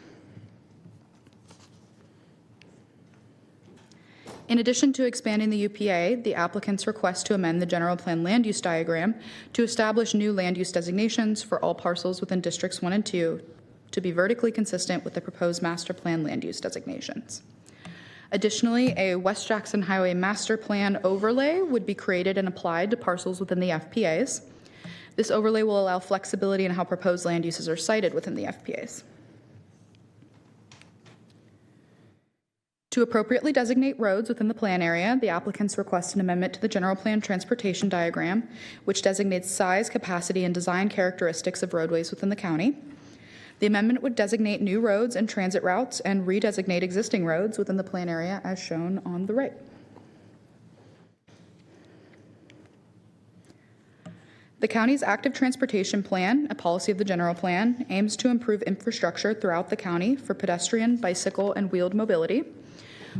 In addition to expanding the UPA, the applicants request to amend the general plan land use diagram to establish new land use designations for all parcels within districts 1 and 2 to be vertically consistent with the proposed master plan land use designations. Additionally, a West Jackson Highway Master Plan overlay would be created and applied to parcels within the FPAs. This overlay will allow flexibility in how proposed land uses are sited within the FPAs. To appropriately designate roads within the plan area, the applicants request an amendment to the general plan transportation diagram, which designates size, capacity, and design characteristics of roadways within the county. The amendment would designate new roads and transit routes and redesignate existing roads within the plan area as shown on the right. The county's active transportation plan, a policy of the general plan, aims to improve infrastructure throughout the county for pedestrian, bicycle, and wheeled mobility.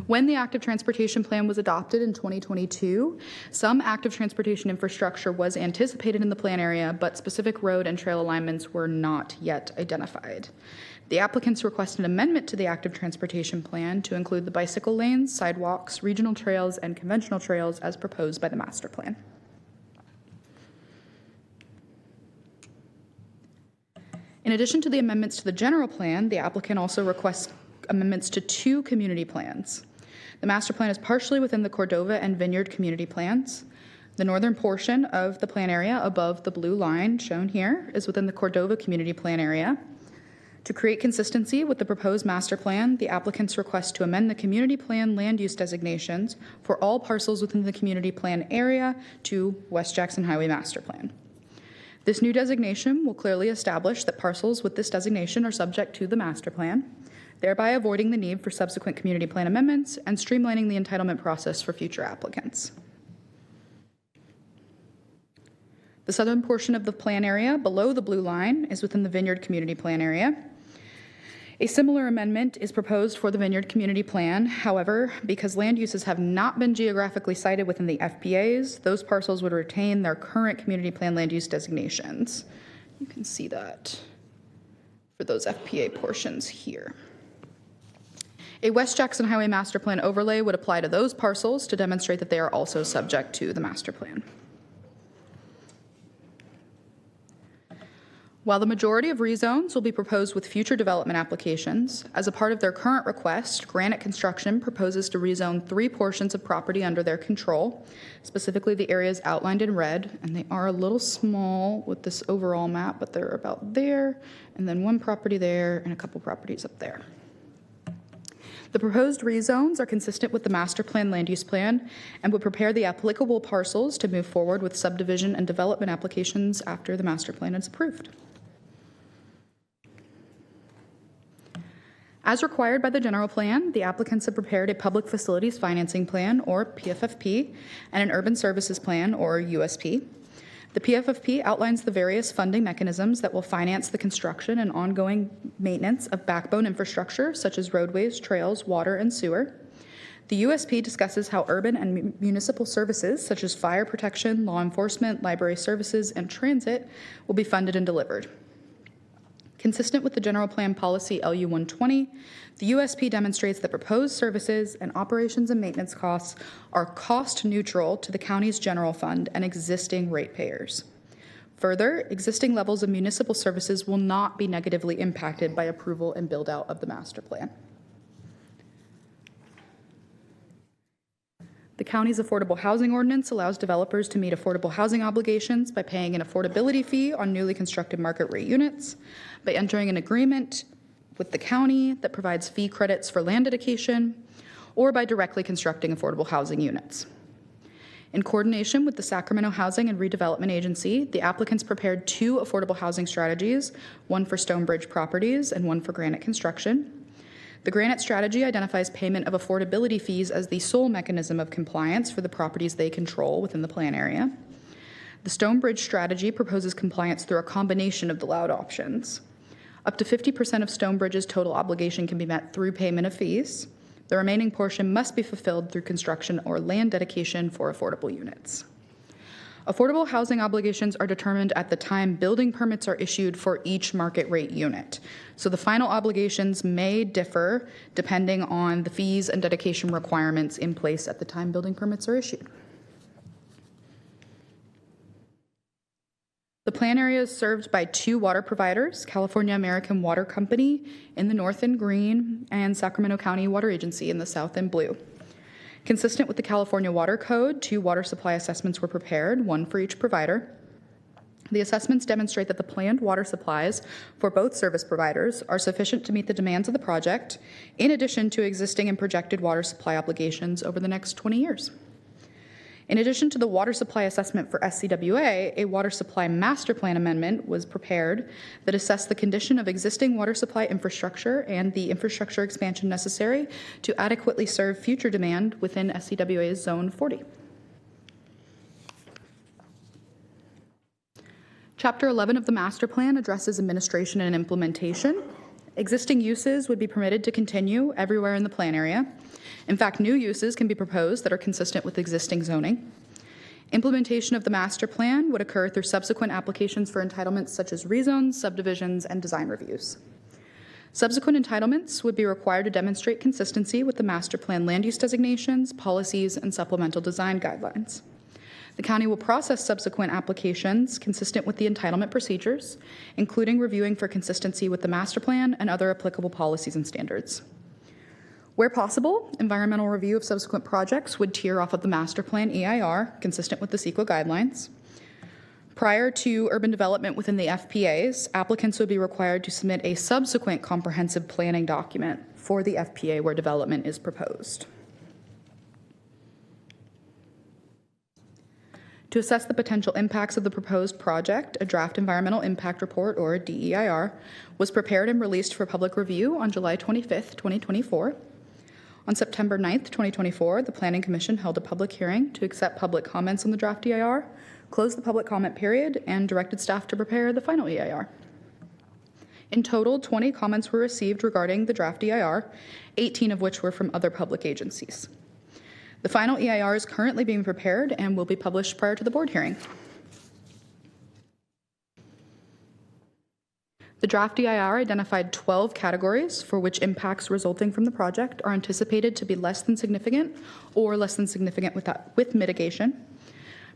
When the active transportation plan was adopted in 2022, some active transportation infrastructure was anticipated in the plan area, but specific road and trail alignments were not yet identified. The applicants request an amendment to the active transportation plan to include the bicycle lanes, sidewalks, regional trails, and conventional trails as proposed by the master plan. In addition to the amendments to the general plan, the applicant also requests amendments to 2 community plans. The master plan is partially within the Cordova and Vineyard community plans. The northern portion of the plan area above the blue line shown here is within the Cordova community plan area. To create consistency with the proposed master plan, the applicants request to amend the community plan land use designations for all parcels within the community plan area to West Jackson Highway Master Plan. This new designation will clearly establish that parcels with this designation are subject to the master plan, thereby avoiding the need for subsequent community plan amendments and streamlining the entitlement process for future applicants. The southern portion of the plan area below the blue line is within the Vineyard Community Plan area. A similar amendment is proposed for the Vineyard Community Plan. However, because land uses have not been geographically cited within the FPAs, those parcels would retain their current community plan land use designations. You can see that for those FPA portions here. A West Jackson Highway Master Plan overlay would apply to those parcels to demonstrate that they are also subject to the master plan. While the majority of rezones will be proposed with future development applications, as a part of their current request, Granite Construction proposes to rezone 3 portions of property under their control, specifically the areas outlined in red, and they are a little small with this overall map, but they're about there, and then 1 property there, and a couple properties up there. The proposed rezones are consistent with the master plan land use plan and would prepare the applicable parcels to move forward with subdivision and development applications after the master plan is approved. As required by the general plan, the applicants have prepared a public facilities financing plan, or PFFP, and an urban services plan, or USP. The PFFP outlines the various funding mechanisms that will finance the construction and ongoing maintenance of backbone infrastructure, such as roadways, trails, water, and sewer. The USP discusses how urban and municipal services, such as fire protection, law enforcement, library services, and transit, will be funded and delivered. Consistent with the general plan policy LU 120, the USP demonstrates that proposed services and operations and maintenance costs are cost neutral to the county's general fund and existing ratepayers. Further, existing levels of municipal services will not be negatively impacted by approval and build out of the master plan. The county's affordable housing ordinance allows developers to meet affordable housing obligations by paying an affordability fee on newly constructed market rate units, by entering an agreement with the county that provides fee credits for land dedication, or by directly constructing affordable housing units. In coordination with the Sacramento Housing and Redevelopment Agency, the applicants prepared 2 affordable housing strategies, one for Stonebridge properties and one for Granite Construction. The Granite strategy identifies payment of affordability fees as the sole mechanism of compliance for the properties they control within the plan area. The Stonebridge strategy proposes compliance through a combination of the allowed options. Up to 50% of Stonebridge's total obligation can be met through payment of fees. The remaining portion must be fulfilled through construction or land dedication for affordable units. Affordable housing obligations are determined at the time building permits are issued for each market rate unit. So the final obligations may differ depending on the fees and dedication requirements in place at the time building permits are issued. The plan area is served by 2 water providers, California American Water Company in the north in green and Sacramento County Water Agency in the south in blue. Consistent with the California Water Code, 2 water supply assessments were prepared, 1 for each provider. The assessments demonstrate that the planned water supplies for both service providers are sufficient to meet the demands of the project, in addition to existing and projected water supply obligations over the next 20 years. In addition to the water supply assessment for SCWA, a water supply master plan amendment was prepared that assessed the condition of existing water supply infrastructure and the infrastructure expansion necessary to adequately serve future demand within SCWA's Zone 40. Chapter 11 of the master plan addresses administration and implementation. Existing uses would be permitted to continue everywhere in the plan area. In fact, new uses can be proposed that are consistent with existing zoning. Implementation of the master plan would occur through subsequent applications for entitlements such as rezones, subdivisions, and design reviews. Subsequent entitlements would be required to demonstrate consistency with the master plan land use designations, policies, and supplemental design guidelines. The county will process subsequent applications consistent with the entitlement procedures, including reviewing for consistency with the master plan and other applicable policies and standards. Where possible, environmental review of subsequent projects would tier off of the master plan EIR, consistent with the CEQA guidelines. Prior to urban development within the FPAs, applicants would be required to submit a subsequent comprehensive planning document for the FPA where development is proposed. To assess the potential impacts of the proposed project, a draft environmental impact report, or DEIR, was prepared and released for public review on July 25th, 2024. On September 9th, 2024, the Planning Commission held a public hearing to accept public comments on the draft DEIR, closed the public comment period, and directed staff to prepare the final EIR. In total, 20 comments were received regarding the draft EIR, 18 of which were from other public agencies. The final EIR is currently being prepared and will be published prior to the board hearing. The draft EIR identified 12 categories for which impacts resulting from the project are anticipated to be less than significant or less than significant with mitigation.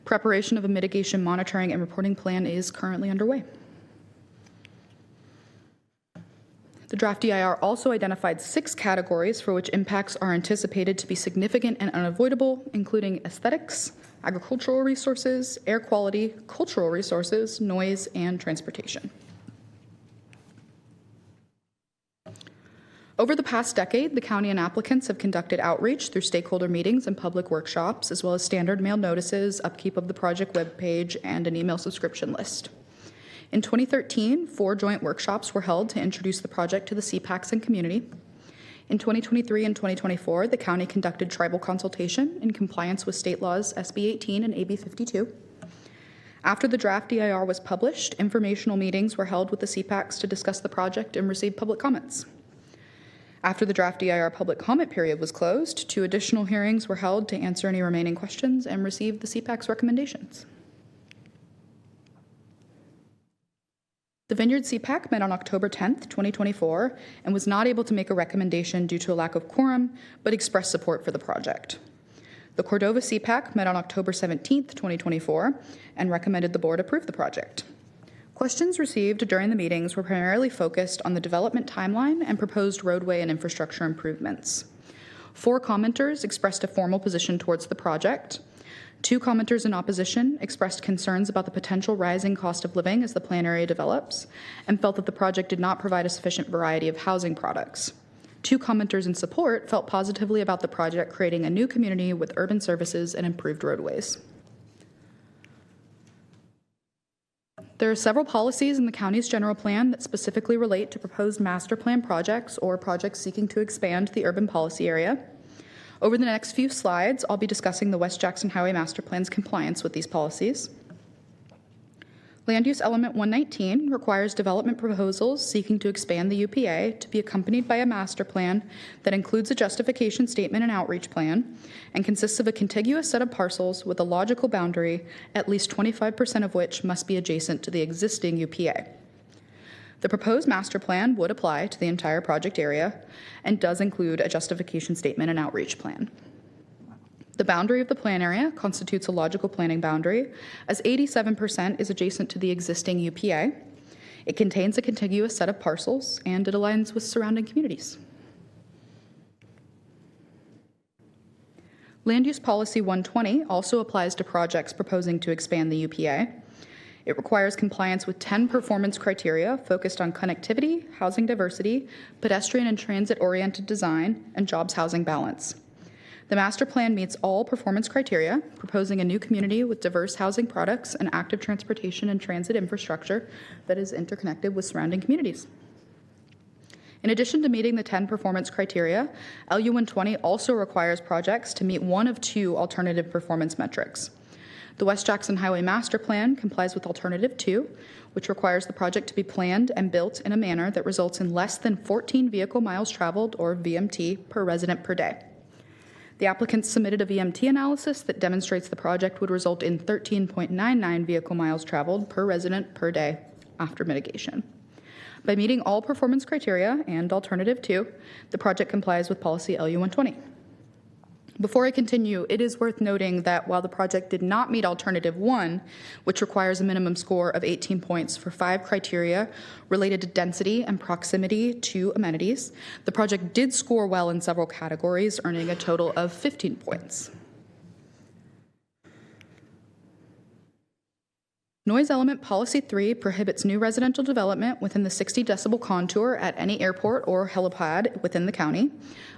Preparation of a mitigation monitoring and reporting plan is currently underway. The draft DIR also identified 6 categories for which impacts are anticipated to be significant and unavoidable, including aesthetics, agricultural resources, air quality, cultural resources, noise, and transportation. Over the past decade, the county and applicants have conducted outreach through stakeholder meetings and public workshops, as well as standard mail notices, upkeep of the project webpage, and an email subscription list. In 2013, 4 joint workshops were held to introduce the project to the CPACs and community. In 2023 and 2024, the county conducted tribal consultation in compliance with state laws SB 18 and AB 52. After the draft DIR was published, informational meetings were held with the CPACs to discuss the project and receive public comments. After the draft DIR public comment period was closed, 2 additional hearings were held to answer any remaining questions and receive the CPAC's recommendations. The Vineyard CPAC met on October 10th, 2024, and was not able to make a recommendation due to a lack of quorum, but expressed support for the project. The Cordova CPAC met on October 17th, 2024, and recommended the board approve the project. Questions received during the meetings were primarily focused on the development timeline and proposed roadway and infrastructure improvements. 4 commenters expressed a formal position towards the project. 2 commenters in opposition expressed concerns about the potential rising cost of living as the plan area develops and felt that the project did not provide a sufficient variety of housing products. 2 commenters in support felt positively about the project creating a new community with urban services and improved roadways. There are several policies in the county's general plan that specifically relate to proposed master plan projects or projects seeking to expand the urban policy area. Over the next few slides, I'll be discussing the West Jackson Highway Master Plan's compliance with these policies. Land Use Element 119 requires development proposals seeking to expand the UPA to be accompanied by a master plan that includes a justification statement and outreach plan and consists of a contiguous set of parcels with a logical boundary, at least 25% of which must be adjacent to the existing UPA. The proposed master plan would apply to the entire project area and does include a justification statement and outreach plan. The boundary of the plan area constitutes a logical planning boundary, as 87% is adjacent to the existing UPA. It contains a contiguous set of parcels, and it aligns with surrounding communities. Land Use Policy 120 also applies to projects proposing to expand the UPA. It requires compliance with 10 performance criteria focused on connectivity, housing diversity, pedestrian and transit-oriented design, and jobs housing balance. The master plan meets all performance criteria, proposing a new community with diverse housing products and active transportation and transit infrastructure that is interconnected with surrounding communities. In addition to meeting the 10 performance criteria, LU 120 also requires projects to meet one of 2 alternative performance metrics. The West Jackson Highway Master Plan complies with Alternative 2, which requires the project to be planned and built in a manner that results in less than 14 vehicle miles traveled, or VMT, per resident per day. The applicants submitted a VMT analysis that demonstrates the project would result in 13.99 vehicle miles traveled per resident per day after mitigation. By meeting all performance criteria and Alternative 2, the project complies with Policy LU 120. Before I continue, it is worth noting that while the project did not meet Alternative 1, which requires a minimum score of 18 points for 5 criteria related to density and proximity to amenities, the project did score well in several categories, earning a total of 15 points. Noise element policy 3 prohibits new residential development within the 60 decibel contour at any airport or helipad within the county,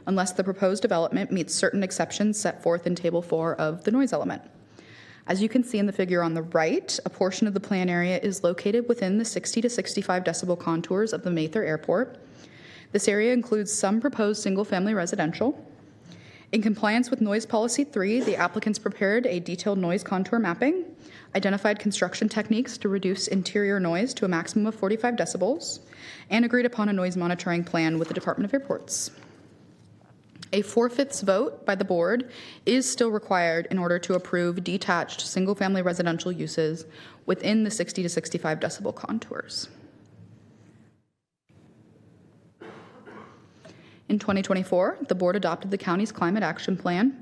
unless the proposed development meets certain exceptions set forth in Table 4 of the noise element. As you can see in the figure on the right, a portion of the plan area is located within the 60 to 65 decibel contours of the Mather Airport. This area includes some proposed single-family residential. In compliance with Noise Policy 3, the applicants prepared a detailed noise contour mapping, identified construction techniques to reduce interior noise to a maximum of 45 decibels, and agreed upon a noise monitoring plan with the Department of Airports. A 4/5 vote by the board is still required in order to approve detached single-family residential uses within the 60 to 65 decibel contours. In 2024, the board adopted the county's Climate Action Plan.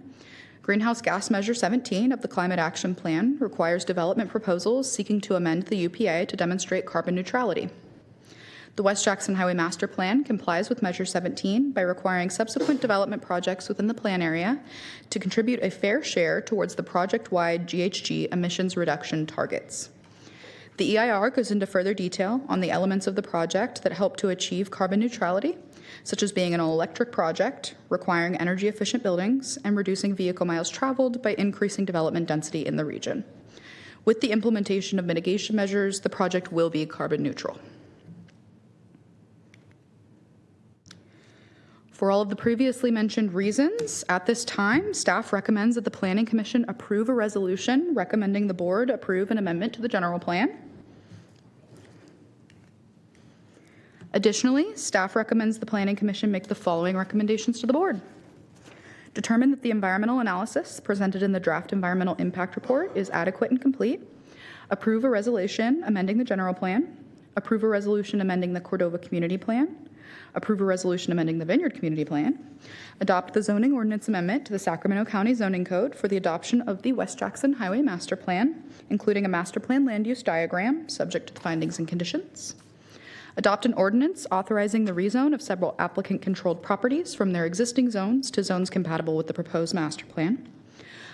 Greenhouse Gas Measure 17 of the Climate Action Plan requires development proposals seeking to amend the UPA to demonstrate carbon neutrality. The West Jackson Highway Master Plan complies with Measure 17 by requiring subsequent development projects within the plan area to contribute a fair share towards the project-wide GHG emissions reduction targets. The EIR goes into further detail on the elements of the project that help to achieve carbon neutrality, such as being an all-electric project, requiring energy-efficient buildings, and reducing vehicle miles traveled by increasing development density in the region. With the implementation of mitigation measures, the project will be carbon neutral. For all of the previously mentioned reasons, at this time, staff recommends that the Planning Commission approve a resolution recommending the board approve an amendment to the general plan. Additionally, staff recommends the Planning Commission make the following recommendations to the board. Determine that the environmental analysis presented in the draft environmental impact report is adequate and complete. Approve a resolution amending the general plan. Approve a resolution amending the Cordova Community Plan. Approve a resolution amending the Vineyard Community Plan. Adopt the zoning ordinance amendment to the Sacramento County Zoning Code for the adoption of the West Jackson Highway Master Plan, including a master plan land use diagram subject to the findings and conditions. Adopt an ordinance authorizing the rezone of several applicant-controlled properties from their existing zones to zones compatible with the proposed master plan.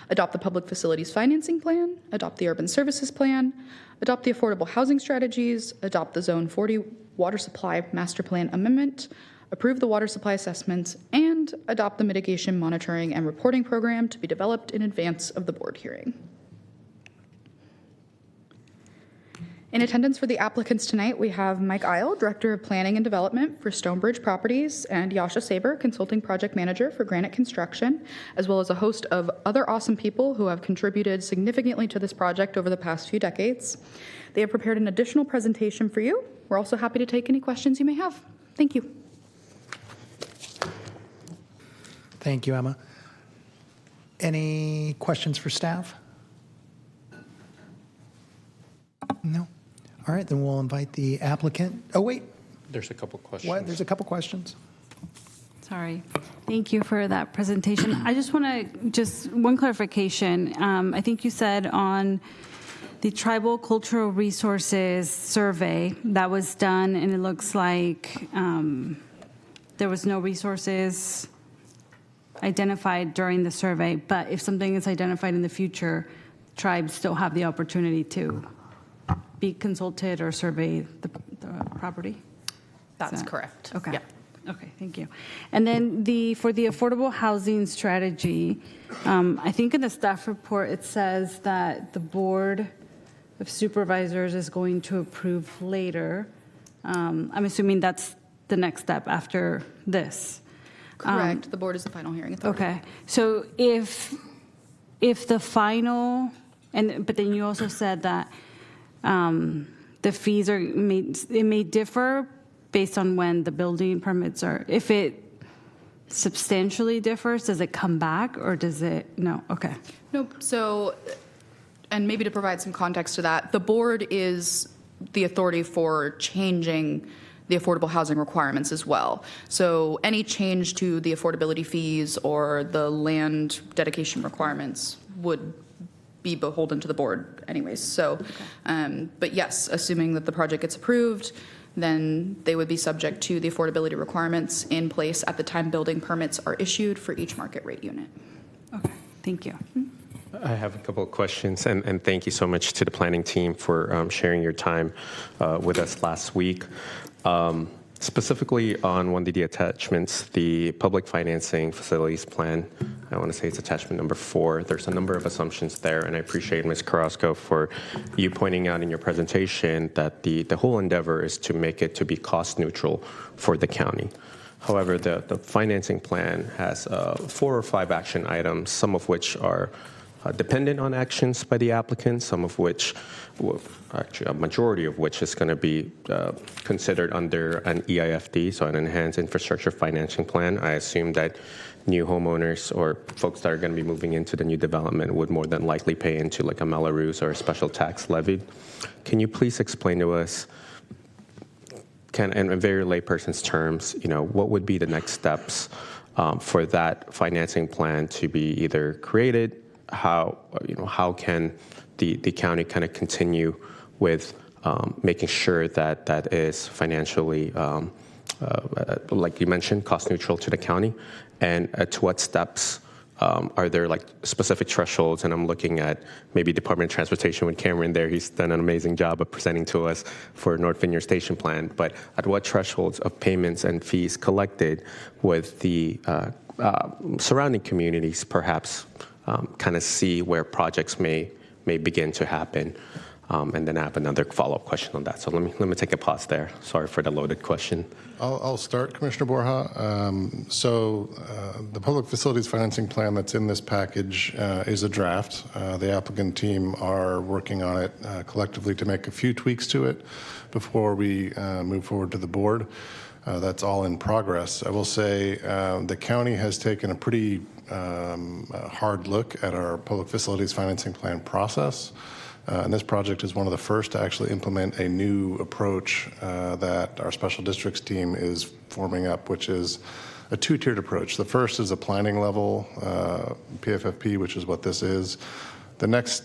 Adopt the Public Facilities Financing Plan. Adopt the Urban Services Plan. Adopt the Affordable Housing Strategies. Adopt the Zone 40 Water Supply Master Plan Amendment. Approve the water supply assessments. And adopt the Mitigation Monitoring and Reporting Program to be developed in advance of the board hearing. In attendance for the applicants tonight, we have Mike Isle, Director of Planning and Development for Stonebridge Properties, and Yasha Saber, Consulting Project Manager for Granite Construction, as well as a host of other awesome people who have contributed significantly to this project over the past few decades. They have prepared an additional presentation for you. We're also happy to take any questions you may have. Thank you. Thank you, Emma. Any questions for staff? No? All right, then we'll invite the applicant. Oh, wait. There's a couple questions. What? There's a couple questions. Sorry. Thank you for that presentation. I just want to, just one clarification. I think you said on the Tribal Cultural Resources Survey that was done, and it looks like there was no resources identified during the survey, but if something is identified in the future, tribes still have the opportunity to be consulted or survey the property? That's correct. Okay. Yeah. Okay, thank you. And then for the affordable housing strategy, I think in the staff report, it says that the Board of Supervisors is going to approve later. I'm assuming that's the next step after this. Correct. The board is the final hearing authority. Okay. So if the final, but then you also said that the fees may differ based on when the building permits are. If it substantially differs, does it come back or does it? No. Okay. Nope. So, and maybe to provide some context to that, the board is the authority for changing the affordable housing requirements as well. So any change to the affordability fees or the land dedication requirements would be beholden to the board anyways. So, but yes, assuming that the project gets approved, then they would be subject to the affordability requirements in place at the time building permits are issued for each market rate unit. Okay, thank you. I have a couple of questions, and thank you so much to the planning team for sharing your time with us last week. Specifically on one of the attachments, the public financing facilities plan, I want to say it's attachment number 4. There's a number of assumptions there, and I appreciate, Ms. Carrasco, for you pointing out in your presentation that the whole endeavor is to make it to be cost neutral for the county. However, the financing plan has 4 or 5 action items, some of which are dependent on actions by the applicant, some of which, actually a majority of which is going to be considered under an EIFD, so an Enhanced Infrastructure Financing Plan. I assume that new homeowners or folks that are going to be moving into the new development would more than likely pay into like a Melrose or a special tax levy. Can you please explain to us, in very layperson's terms, what would be the next steps for that financing plan to be either created? How can the county kind of continue with making sure that that is financially, like you mentioned, cost neutral to the county, and to what steps are there like specific thresholds? And I'm looking at maybe Department of Transportation with Cameron there. He's done an amazing job of presenting to us for North Vineyard Station Plan. But at what thresholds of payments and fees collected with the surrounding communities, perhaps? Kind of see where projects may begin to happen, and then I have another follow-up question on that. So let me take a pause there. Sorry for the loaded question. I'll start, Commissioner Borja. The public facilities financing plan that's in this package is a draft. The applicant team are working on it collectively to make a few tweaks to it before we move forward to the board. That's all in progress. I will say the county has taken a pretty hard look at our public facilities financing plan process. And this project is one of the first to actually implement a new approach that our special districts team is forming up, which is a 2-tiered approach. The first is a planning level PFFP, which is what this is. The next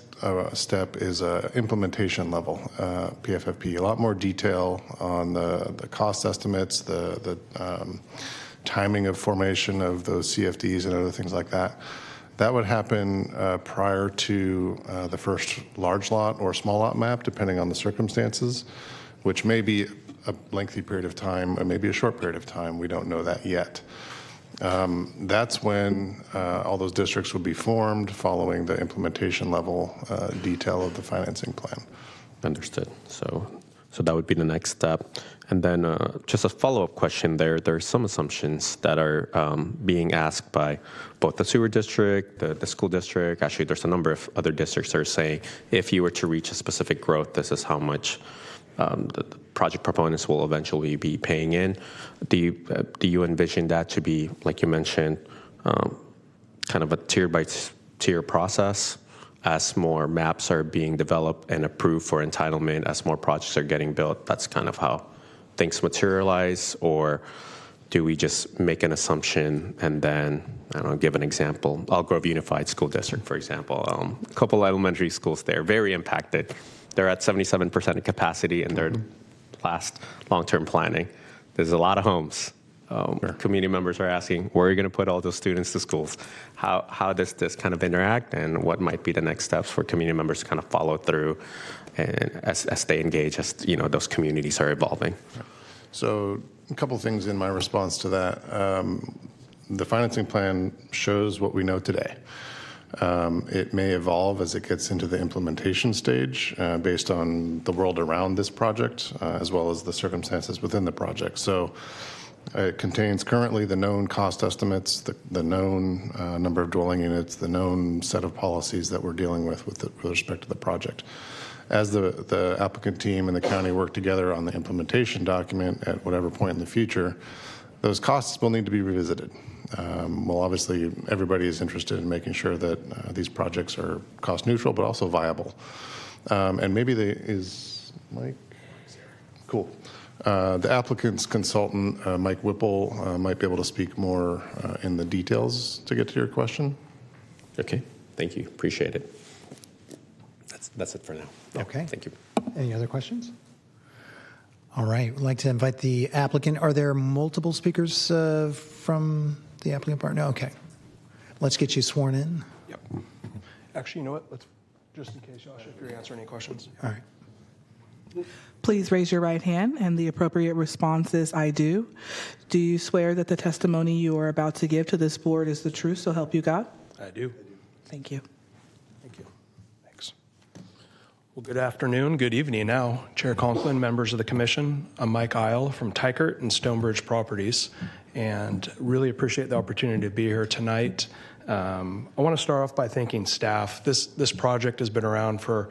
step is a implementation level PFFP, a lot more detail on the cost estimates, the timing of formation of those CFDs and other things like that. That would happen prior to the first large lot or small lot map, depending on the circumstances, which may be a lengthy period of time, or maybe a short period of time. We don't know that yet. That's when all those districts would be formed following the implementation level detail of the financing plan. Understood. So that would be the next step. And then just a follow-up question there. There are some assumptions that are being asked by both the sewer district, the school district. Actually, there's a number of other districts that are saying if you were to reach a specific growth, this is how much the project proponents will eventually be paying in. Do you envision that to be, like you mentioned, kind of a tier-by-tier process as more maps are being developed and approved for entitlement, as more projects are getting built? That's kind of how things materialize? Or do we just make an assumption and then, I don't know, give an example? Elk Grove Unified School District, for example, a couple elementary schools there, very impacted. They're at 77% of capacity in their last long-term planning. There's a lot of homes. Community members are asking, where are you going to put all those students to schools? How does this kind of interact, and what might be the next steps for community members to kind of follow through and as they engage, as those communities are evolving? So a couple things in my response to that. The financing plan shows what we know today. It may evolve as it gets into the implementation stage based on the world around this project, as well as the circumstances within the project. So it contains currently the known cost estimates, the known number of dwelling units, the known set of policies that we're dealing with respect to the project. As the applicant team and the county work together on the implementation document at whatever point in the future, those costs will need to be revisited. Well, obviously, everybody is interested in making sure that these projects are cost neutral, but also viable. And maybe is Mike? Cool. The applicant's consultant, Mike Whipple, might be able to speak more in the details to get to your question. Okay, thank you. Appreciate it. That's it for now. Okay. Thank you. Any other questions? All right. We'd like to invite the applicant. Are there multiple speakers from the applicant part? No? Okay. Let's get you sworn in. Yep. Actually, you know what? Let's, just in case, Josh, if you answer any questions. All right. Please raise your right hand, and the appropriate response is, I do. Do you swear that the testimony you are about to give to this board is the truth, so help you God? I do. Thank you. Thank you. Thanks. Well, good afternoon, good evening now. Chair Conklin, members of the commission. I'm Mike Isle from Tykert and Stonebridge Properties, and really appreciate the opportunity to be here tonight. I want to start off by thanking staff. This project has been around for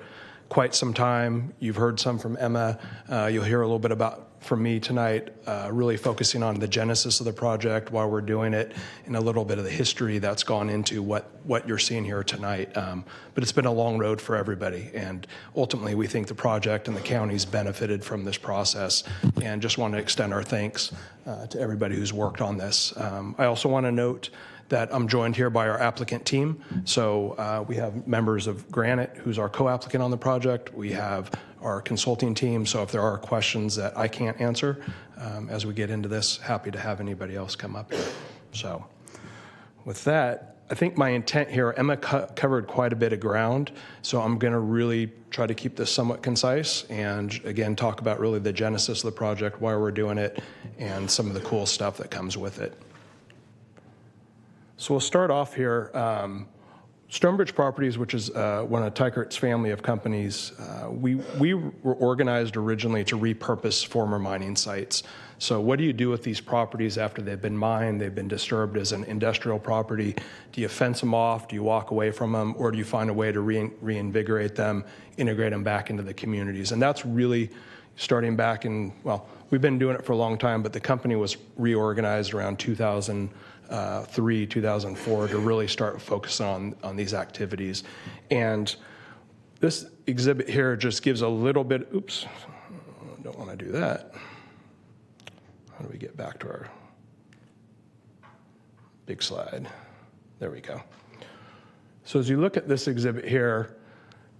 quite some time. You've heard some from Emma. You'll hear a little bit from me tonight, really focusing on the genesis of the project, why we're doing it, and a little bit of the history that's gone into what you're seeing here tonight. But it's been a long road for everybody, and ultimately we think the project and the county's benefited from this process, and just want to extend our thanks to everybody who's worked on this. I also want to note that I'm joined here by our applicant team. So we have members of Granite, who's our co-applicant on the project. We have our consulting team. So if there are questions that I can't answer as we get into this, happy to have anybody else come up here. So with that, I think my intent here, Emma covered quite a bit of ground. So I'm going to really try to keep this somewhat concise and again, talk about really the genesis of the project, why we're doing it, and some of the cool stuff that comes with it. So we'll start off here. Stonebridge Properties, which is one of Tykert's family of companies, we were organized originally to repurpose former mining sites. So what do you do with these properties after they've been mined, they've been disturbed as an industrial property? Do you fence them off? Do you walk away from them? Or do you find a way to reinvigorate them, integrate them back into the communities? And that's really starting back in, well, we've been doing it for a long time, but the company was reorganized around 2003, 2004 to really start focusing on these activities. And this exhibit here just gives a little bit, oops, I don't want to do that. How do we get back to our big slide? There we go. So as you look at this exhibit here,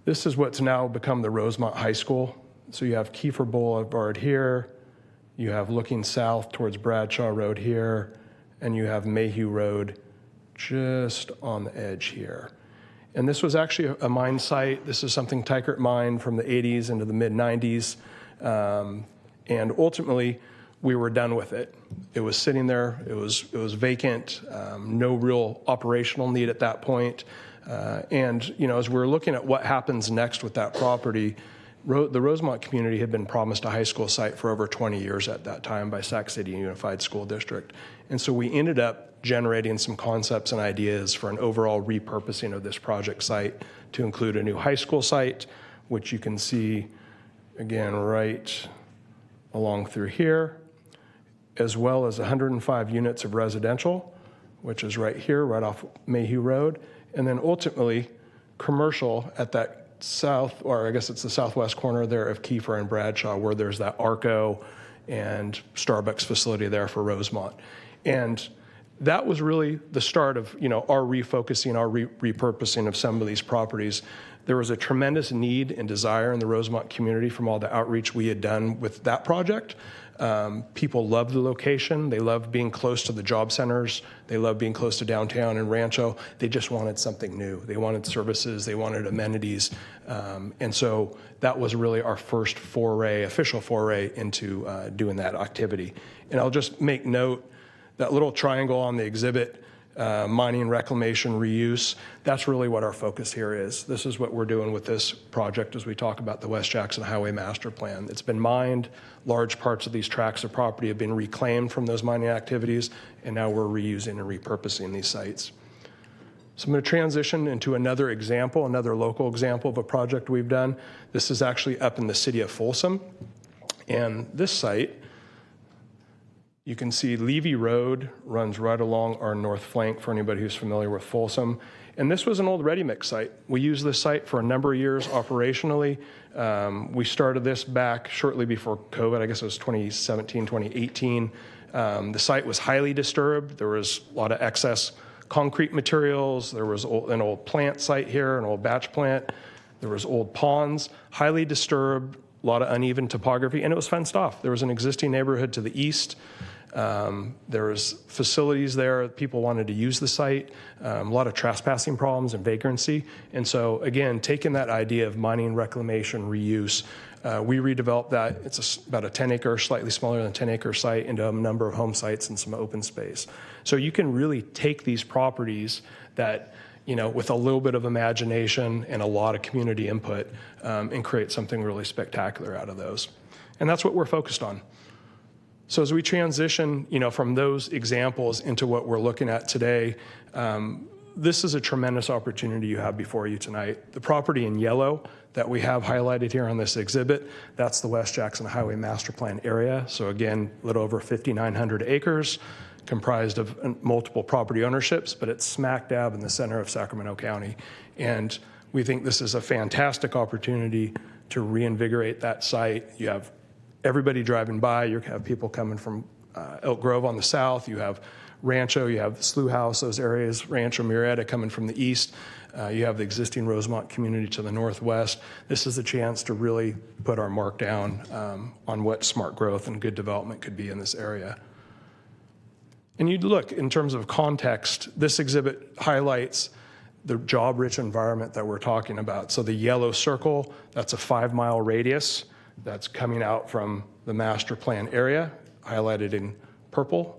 this is what's now become the Rosemont High School. So you have Kiefer Boulevard here, you have looking south towards Bradshaw Road here, and you have Mayhew Road just on the edge here. And this was actually a mine site. This is something Tykert mined from the 80s into the mid 90s. And ultimately, we were done with it. It was sitting there, it was vacant, no real operational need at that point. And you know, as we were looking at what happens next with that property, the Rosemont community had been promised a high school site for over 20 years at that time by Sac City Unified School District. And so we ended up generating some concepts and ideas for an overall repurposing of this project site to include a new high school site, which you can see again right along through here, as well as 105 units of residential, which is right here, right off Mayhew Road, and then ultimately commercial at that south, or I guess it's the southwest corner there of Kiefer and Bradshaw, where there's that Arco and Starbucks facility there for Rosemont. And that was really the start of, you know, our refocusing, our repurposing of some of these properties. There was a tremendous need and desire in the Rosemont community from all the outreach we had done with that project. People loved the location. They loved being close to the job centers. They loved being close to downtown and Rancho. They just wanted something new. They wanted services. They wanted amenities. And so that was really our first foray, official foray into doing that activity. And I'll just make note, that little triangle on the exhibit, mining, reclamation, reuse, that's really what our focus here is. This is what we're doing with this project as we talk about the West Jackson Highway Master Plan. It's been mined. Large parts of these tracts of property have been reclaimed from those mining activities, and now we're reusing and repurposing these sites. So I'm going to transition into another example, another local example of a project we've done. This is actually up in the city of Folsom. And this site, you can see Levy Road runs right along our north flank for anybody who's familiar with Folsom. And this was an old ready-mix site. We used this site for a number of years operationally. We started this back shortly before COVID. I guess it was 2017, 2018. The site was highly disturbed. There was a lot of excess concrete materials. There was an old plant site here, an old batch plant. There was old ponds, highly disturbed, a lot of uneven topography, and it was fenced off. There was an existing neighborhood to the east. There was facilities there. People wanted to use the site. A lot of trespassing problems and vagrancy. And so, again, taking that idea of mining, reclamation, reuse, we redeveloped that. It's about a 10-acre, slightly smaller than 10-acre site into a number of home sites and some open space. So you can really take these properties that, with a little bit of imagination and a lot of community input, and create something really spectacular out of those. And that's what we're focused on. So as we transition, from those examples into what we're looking at today, this is a tremendous opportunity you have before you tonight. The property in yellow that we have highlighted here on this exhibit, that's the West Jackson Highway Master Plan area. So again, a little over 5,900 acres, comprised of multiple property ownerships, but it's smack dab in the center of Sacramento County. And we think this is a fantastic opportunity to reinvigorate that site. You have everybody driving by. You have people coming from Elk Grove on the south. You have Rancho, you have Slough House, those areas, Rancho Murrieta coming from the east. You have the existing Rosemont community to the northwest. This is a chance to really put our mark down on what smart growth and good development could be in this area. And you look, in terms of context, this exhibit highlights the job-rich environment that we're talking about. So the yellow circle, that's a 5-mile radius that's coming out from the master plan area, highlighted in purple.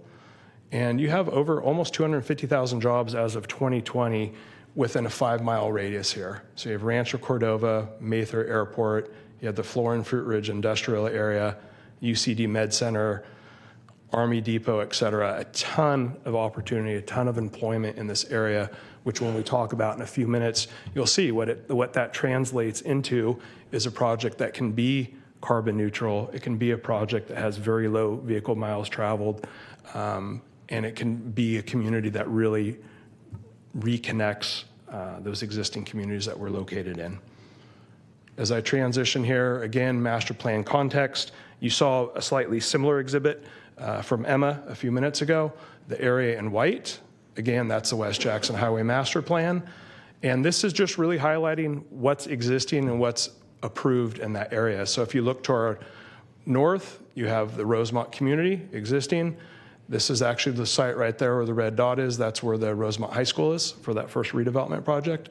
And you have over almost 250,000 jobs as of 2020 within a 5-mile radius here. So you have Rancho Cordova, Mather Airport, you have the Florin Fruit Ridge Industrial Area, UCD Med Center, Army Depot, et cetera. A ton of opportunity, a ton of employment in this area, which when we talk about in a few minutes, you'll see what that translates into is a project that can be carbon neutral. It can be a project that has very low vehicle miles traveled, and it can be a community that really reconnects those existing communities that we're located in. As I transition here, again, master plan context, you saw a slightly similar exhibit from Emma a few minutes ago. The area in white, again, that's the West Jackson Highway Master Plan. And this is just really highlighting what's existing and what's approved in that area. So if you look to our north, you have the Rosemont community existing. This is actually the site right there where the red dot is. That's where the Rosemont High School is for that first redevelopment project.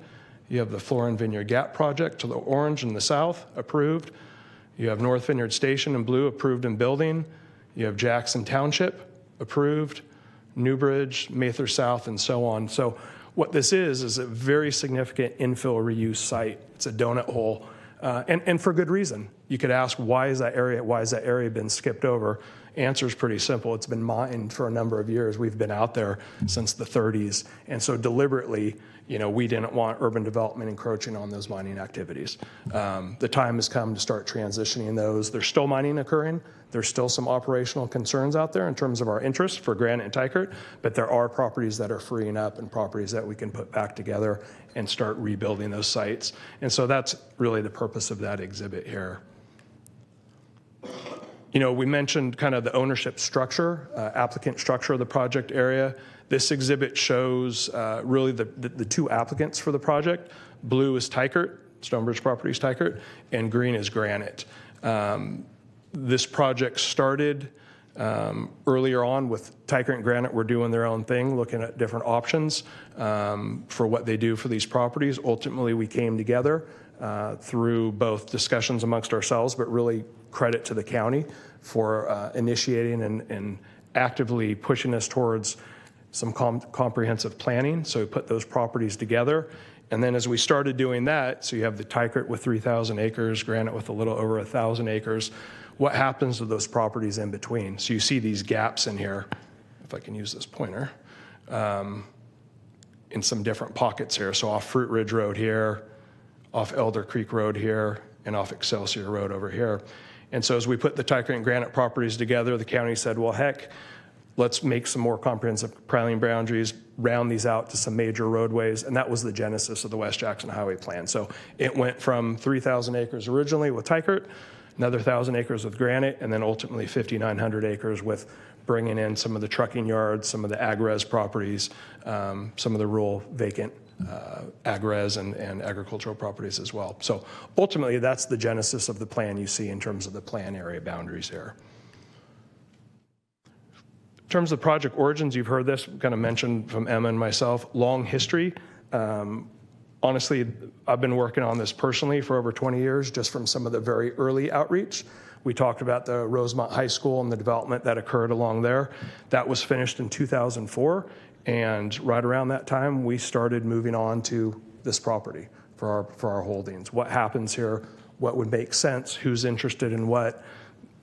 You have the Florin Vineyard Gap project to the orange in the south, approved. You have North Vineyard Station in blue, approved and building. You have Jackson Township, approved, Newbridge, Mather South, and so on. So what this is a very significant infill reuse site. It's a donut hole, and for good reason. You could ask, why has that area been skipped over? Answer is pretty simple. It's been mined for a number of years. We've been out there since the 30s. And so deliberately, we didn't want urban development encroaching on those mining activities. The time has come to start transitioning those. There's still mining occurring. There's still some operational concerns out there in terms of our interest for granite and Tykert, but there are properties that are freeing up and properties that we can put back together and start rebuilding those sites. And so that's really the purpose of that exhibit here. We mentioned kind of the ownership structure, applicant structure of the project area. This exhibit shows really the two applicants for the project. Blue is Tykert, Stonebridge Properties Tykert, and green is Granite. This project started earlier on with Tykert and Granite were doing their own thing, looking at different options for what they do for these properties. Ultimately, we came together through both discussions amongst ourselves, but really credit to the county for initiating and actively pushing us towards some comprehensive planning. So we put those properties together. And then as we started doing that, so you have the Tykert with 3,000 acres, Granite with a little over 1,000 acres, what happens to those properties in between? So you see these gaps in here, if I can use this pointer, in some different pockets here. So off Fruit Ridge Road here, off Elder Creek Road here, and off Excelsior Road over here. And so as we put the Tykert and Granite properties together, the county said, well, heck, let's make some more comprehensive praline boundaries, round these out to some major roadways, and that was the genesis of the West Jackson Highway Plan. So it went from 3,000 acres originally with Tykert, another 1,000 acres with Granite, and then ultimately 5,900 acres with bringing in some of the trucking yards, some of the ag-res properties, some of the rural vacant ag-res and agricultural properties as well. So ultimately, that's the genesis of the plan you see in terms of the plan area boundaries here. terms of project origins, you've heard this kind of mentioned from Emma and myself, long history. Honestly, I've been working on this personally for over 20 years, just from some of the very early outreach. We talked about the Rosemont High School and the development that occurred along there. That was finished in 2004, and right around that time, we started moving on to this property for our holdings. What happens here? What would make sense? Who's interested in what?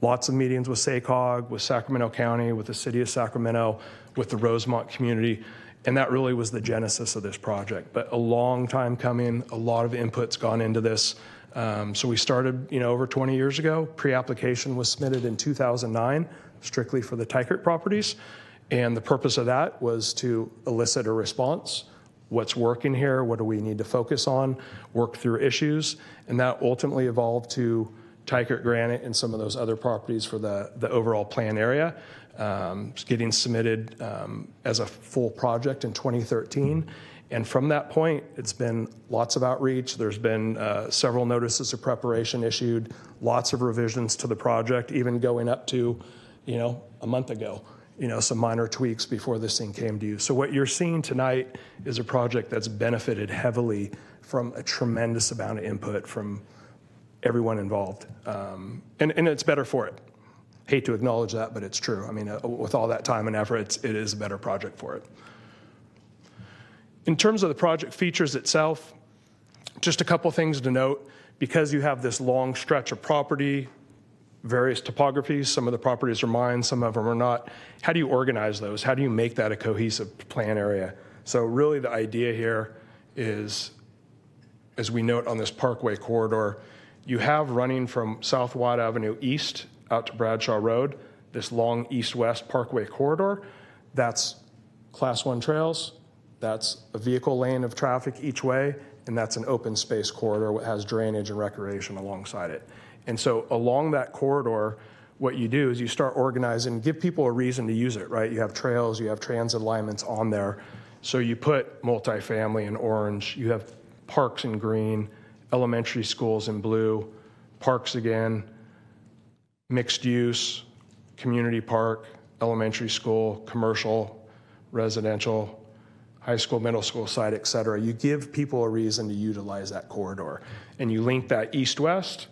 Lots of meetings with SACOG, with Sacramento County, with the city of Sacramento, with the Rosemont community. And that really was the genesis of this project. But a long time coming, a lot of input's gone into this. So we started, over 20 years ago. Pre-application was submitted in 2009, strictly for the Teichert properties. And the purpose of that was to elicit a response. What's working here? What do we need to focus on? Work through issues. And that ultimately evolved to Teichert Granite and some of those other properties for the overall plan area. Getting submitted as a full project in 2013. And from that point, it's been lots of outreach. There's been several notices of preparation issued, lots of revisions to the project, even going up to, a month ago, some minor tweaks before this thing came to you. So what you're seeing tonight is a project that's benefited heavily from a tremendous amount of input from everyone involved. And it's better for it. Hate to acknowledge that, but it's true. I mean, with all that time and effort, it is a better project for it. In terms of the project features itself, just a couple things to note. Because you have this long stretch of property, various topographies, some of the properties are mine, some of them are not. How do you organize those? How do you make that a cohesive plan area? So really the idea here is, as we note on this Parkway corridor, you have running from South Watt Avenue east out to Bradshaw Road, this long east-west Parkway corridor. That's Class 1 trails, that's a vehicle lane of traffic each way, and that's an open space corridor that has drainage and recreation alongside it. And so along that corridor, what you do is you start organizing, give people a reason to use it, right? You have trails, you have transit alignments on there. So you put multifamily in orange, you have parks in green, elementary schools in blue, parks again, mixed use, community park, elementary school, commercial, residential, high school, middle school site, et cetera. You give people a reason to utilize that corridor. And you link that east-west,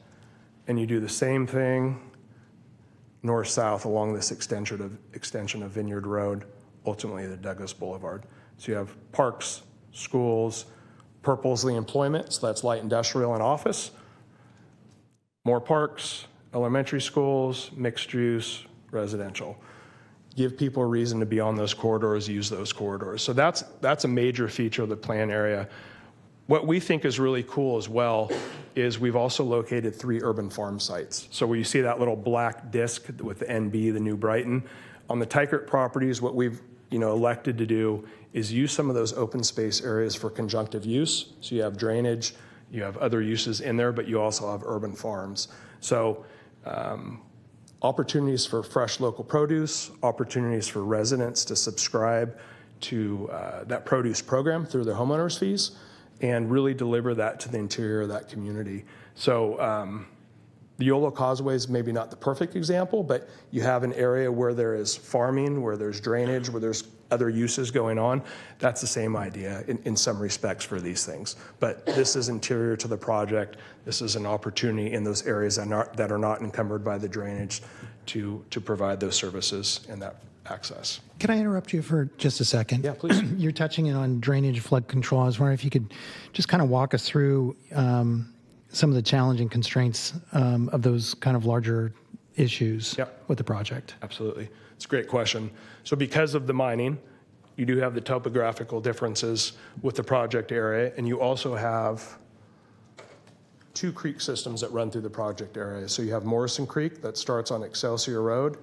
and you do the same thing north-south along this extension of Vineyard Road, ultimately the Douglas Boulevard. So you have parks, schools, purple's the employment, so that's light industrial and office. More parks, elementary schools, mixed use, residential. Give people a reason to be on those corridors, use those corridors. So that's a major feature of the plan area. What we think is really cool as well is we've also located 3 urban farm sites. So where you see that little black disc with the NB, the New Brighton, on the Teichert properties, what we've elected to do is use some of those open space areas for conjunctive use. So you have drainage, you have other uses in there, but you also have urban farms. So opportunities for fresh local produce, opportunities for residents to subscribe to that produce program through their homeowners fees, and really deliver that to the interior of that community. So the Yolo Causeway is maybe not the perfect example, but you have an area where there is farming, where there's drainage, where there's other uses going on. That's the same idea in some respects for these things. But this is interior to the project. This is an opportunity in those areas that are not encumbered by the drainage to provide those services and that access. Can I interrupt you for just a second? Yeah, please. You're touching on drainage, flood control. I was wondering if you could just kind of walk us through some of the challenging constraints of those kind of larger issues with the project. Absolutely. It's a great question. So because of the mining, you do have the topographical differences with the project area, and you also have 2 creek systems that run through the project area. So you have Morrison Creek that starts on Excelsior Road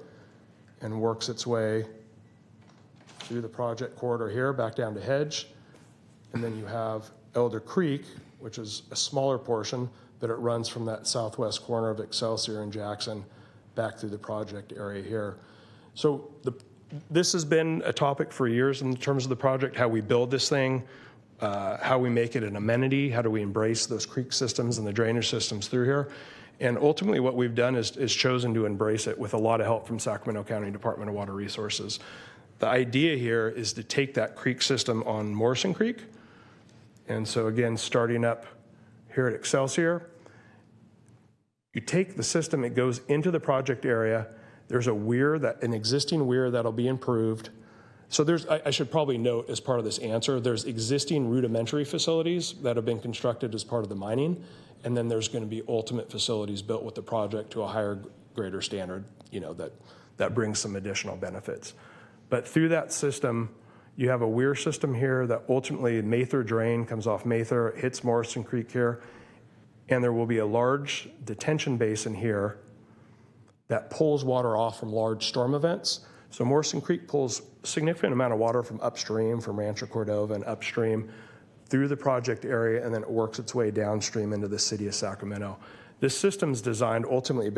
and works its way through the project corridor here, back down to Hedge. And then you have Elder Creek, which is a smaller portion, but it runs from that southwest corner of Excelsior and Jackson back through the project area here. So this has been a topic for years in terms of the project, how we build this thing, how we make it an amenity, how do we embrace those creek systems and the drainage systems through here. And ultimately what we've done is chosen to embrace it with a lot of help from Sacramento County Department of Water Resources. The idea here is to take that creek system on Morrison Creek. And so again, starting up here at Excelsior, you take the system, it goes into the project area. There's a weir, an existing weir that'll be improved. So I should probably note as part of this answer, there's existing rudimentary facilities that have been constructed as part of the mining, and then there's going to be ultimate facilities built with the project to a higher, greater standard, that brings some additional benefits. But through that system, you have a weir system here that ultimately Mather drain comes off Mather, hits Morrison Creek here, and there will be a large detention basin here that pulls water off from large storm events. So Morrison Creek pulls a significant amount of water from upstream, from Rancho Cordova and upstream through the project area, and then it works its way downstream into the city of Sacramento. This system's designed ultimately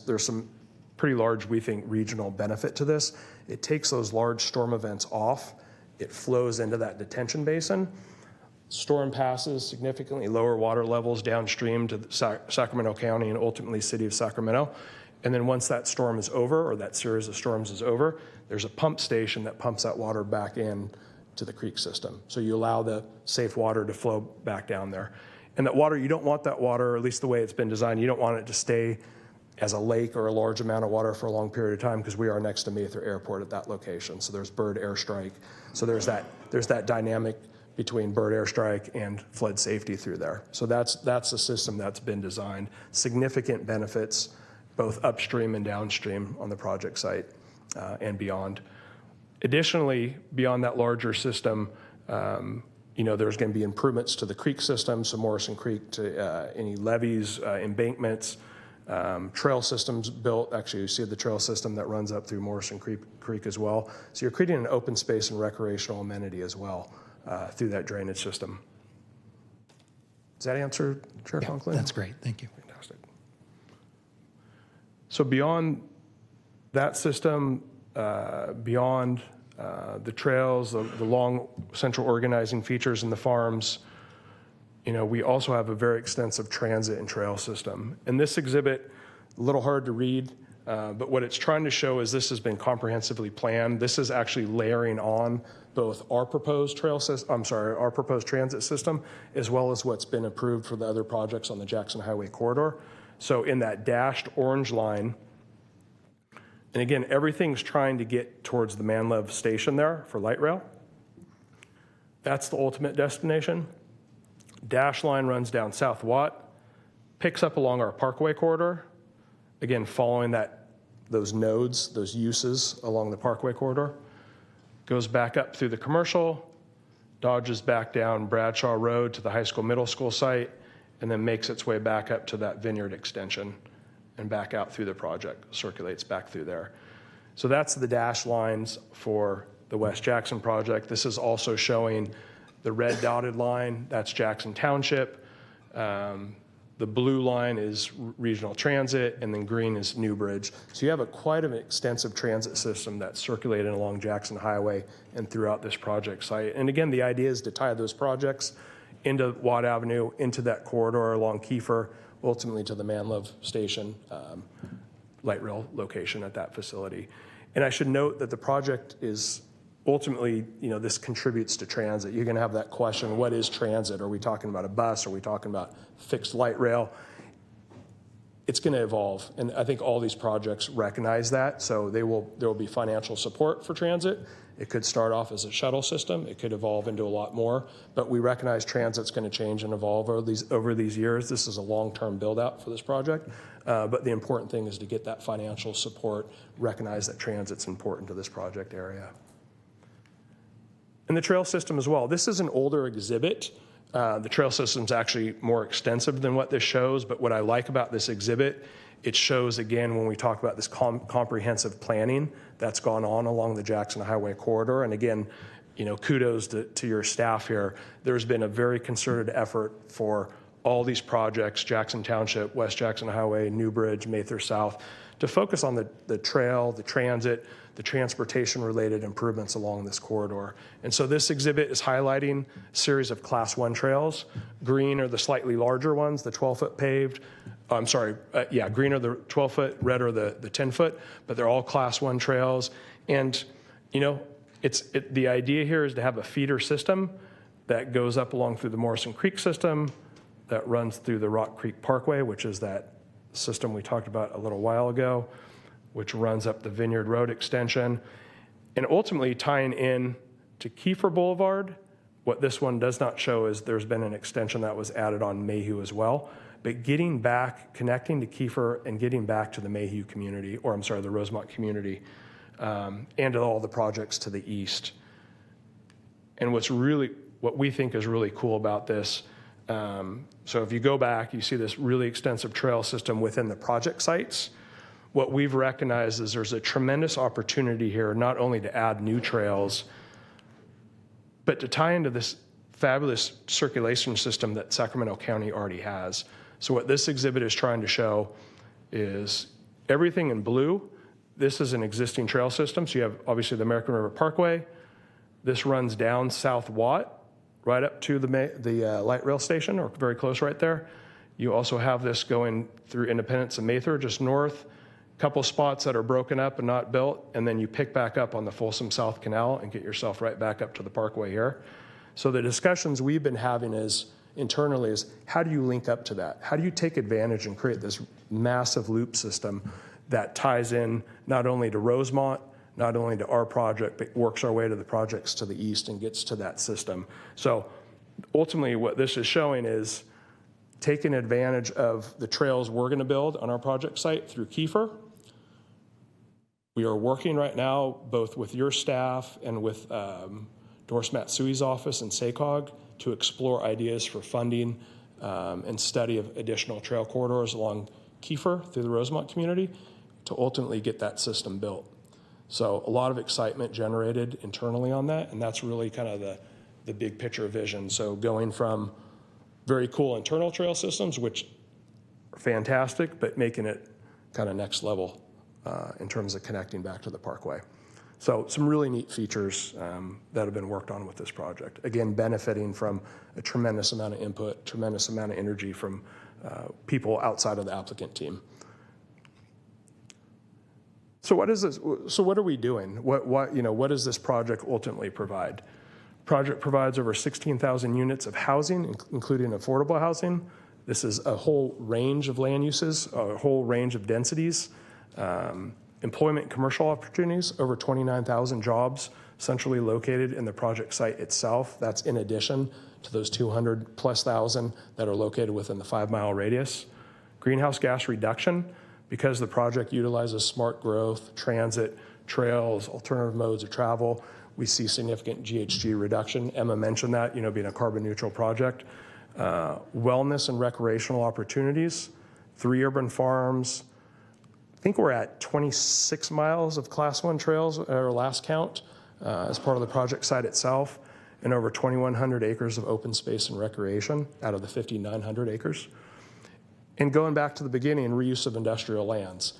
there's some pretty large, we think, regional benefit to this. It takes those large storm events off, it flows into that detention basin. Storm passes, significantly lower water levels downstream to Sacramento County and ultimately city of Sacramento. And then once that storm is over, or that series of storms is over, there's a pump station that pumps that water back in to the creek system. So you allow the safe water to flow back down there. And that water, you don't want that water, or at least the way it's been designed, you don't want it to stay as a lake or a large amount of water for a long period of time, because we are next to Mather Airport at that location. So there's bird airstrike. So there's that dynamic between bird airstrike and flood safety through there. So that's a system that's been designed. Significant benefits, both upstream and downstream on the project site and beyond. Additionally, beyond that larger system, there's going to be improvements to the creek system, so Morrison Creek, to any levees, embankments, trail systems built. Actually, you see the trail system that runs up through Morrison Creek as well. So you're creating an open space and recreational amenity as well through that drainage system. Does that answer, Chair Conklin? That's great. Thank you. Fantastic. So beyond that system, beyond the trails, the long central organizing features in the farms, we also have a very extensive transit and trail system. And this exhibit, a little hard to read, but what it's trying to show is this has been comprehensively planned. This is actually layering on both our proposed our proposed transit system, as well as what's been approved for the other projects on the Jackson Highway corridor. So in that dashed orange line, and again, everything's trying to get towards the Manlove station there for light rail. That's the ultimate destination. Dash line runs down South Watt, picks up along our Parkway corridor, again, following those nodes, those uses along the Parkway corridor, goes back up through the commercial, dodges back down Bradshaw Road to the high school, middle school site, and then makes its way back up to that Vineyard extension and back out through the project, circulates back through there. So that's the dash lines for the West Jackson project. This is also showing the red dotted line, that's Jackson Township. The blue line is regional transit, and then green is Newbridge. So you have quite an extensive transit system that's circulating along Jackson Highway and throughout this project site. And again, the idea is to tie those projects into Watt Avenue, into that corridor along Kiefer, ultimately to the Manlove Station light rail location at that facility. And I should note that the project is ultimately, this contributes to transit. You're going to have that question, what is transit? Are we talking about a bus? Are we talking about fixed light rail? It's going to evolve, and I think all these projects recognize that, so there will be financial support for transit. It could start off as a shuttle system. It could evolve into a lot more, but we recognize transit's going to change and evolve over these years. This is a long-term build-out for this project, but the important thing is to get that financial support, recognize that transit's important to this project area. And the trail system as well. This is an older exhibit. The trail system's actually more extensive than what this shows, but what I like about this exhibit, it shows, again, when we talk about this comprehensive planning that's gone on along the Jackson Highway corridor. And again, kudos to your staff here. There's been a very concerted effort for all these projects, Jackson Township, West Jackson Highway, Newbridge, Mather South, to focus on the trail, the transit, the transportation-related improvements along this corridor. And so this exhibit is highlighting a series of Class 1 trails. Green are the slightly larger ones, the 12-foot paved. I'm sorry, yeah, green are the 12-foot, red are the 10-foot, but they're all Class 1 trails. And, you know, the idea here is to have a feeder system that goes up along through the Morrison Creek system, that runs through the Rock Creek Parkway, which is that system we talked about a little while ago, which runs up the Vineyard Road extension, and ultimately tying in to Kiefer Boulevard. What this one does not show is there's been an extension that was added on Mayhew as well. But getting back, connecting to Kiefer and getting back to the Mayhew community, or I'm sorry, the Rosemont community, and to all the projects to the east. And what we think is really cool about this, so if you go back, you see this really extensive trail system within the project sites. What we've recognized is there's a tremendous opportunity here, not only to add new trails, but to tie into this fabulous circulation system that Sacramento County already has. So what this exhibit is trying to show is everything in blue. This is an existing trail system. So you have obviously the American River Parkway. This runs down South Watt, right up to the light rail station, or very close right there. You also have this going through Independence and Mather, just north. Couple spots that are broken up and not built, and then you pick back up on the Folsom South Canal and get yourself right back up to the Parkway here. So the discussions we've been having internally is how do you link up to that? How do you take advantage and create this massive loop system that ties in not only to Rosemont, not only to our project, but works our way to the projects to the east and gets to that system. So ultimately what this is showing is taking advantage of the trails we're going to build on our project site through Kiefer. We are working right now both with your staff and with Doris Matsui's office and SACOG to explore ideas for funding and study of additional trail corridors along Kiefer through the Rosemont community to ultimately get that system built. So a lot of excitement generated internally on that, and that's really kind of the big picture vision. So going from very cool internal trail systems, which are fantastic, but making it kind of next level in terms of connecting back to the Parkway. So some really neat features that have been worked on with this project. Again, benefiting from a tremendous amount of input, tremendous amount of energy from people outside of the applicant team. So what is this? So what are we doing? What does this project ultimately provide? Project provides over 16,000 units of housing, including affordable housing. This is a whole range of land uses, a whole range of densities, employment and commercial opportunities, over 29,000 jobs centrally located in the project site itself. That's in addition to those 200,000+ that are located within the 5-mile radius. Greenhouse gas reduction, because the project utilizes smart growth, transit, trails, alternative modes of travel, we see significant GHG reduction. Emma mentioned that, being a carbon neutral project. Wellness and recreational opportunities, 3 urban farms. I think we're at 26 miles of Class 1 trails at our last count as part of the project site itself, and over 2,100 acres of open space and recreation out of the 5,900 acres. And going back to the beginning, reuse of industrial lands.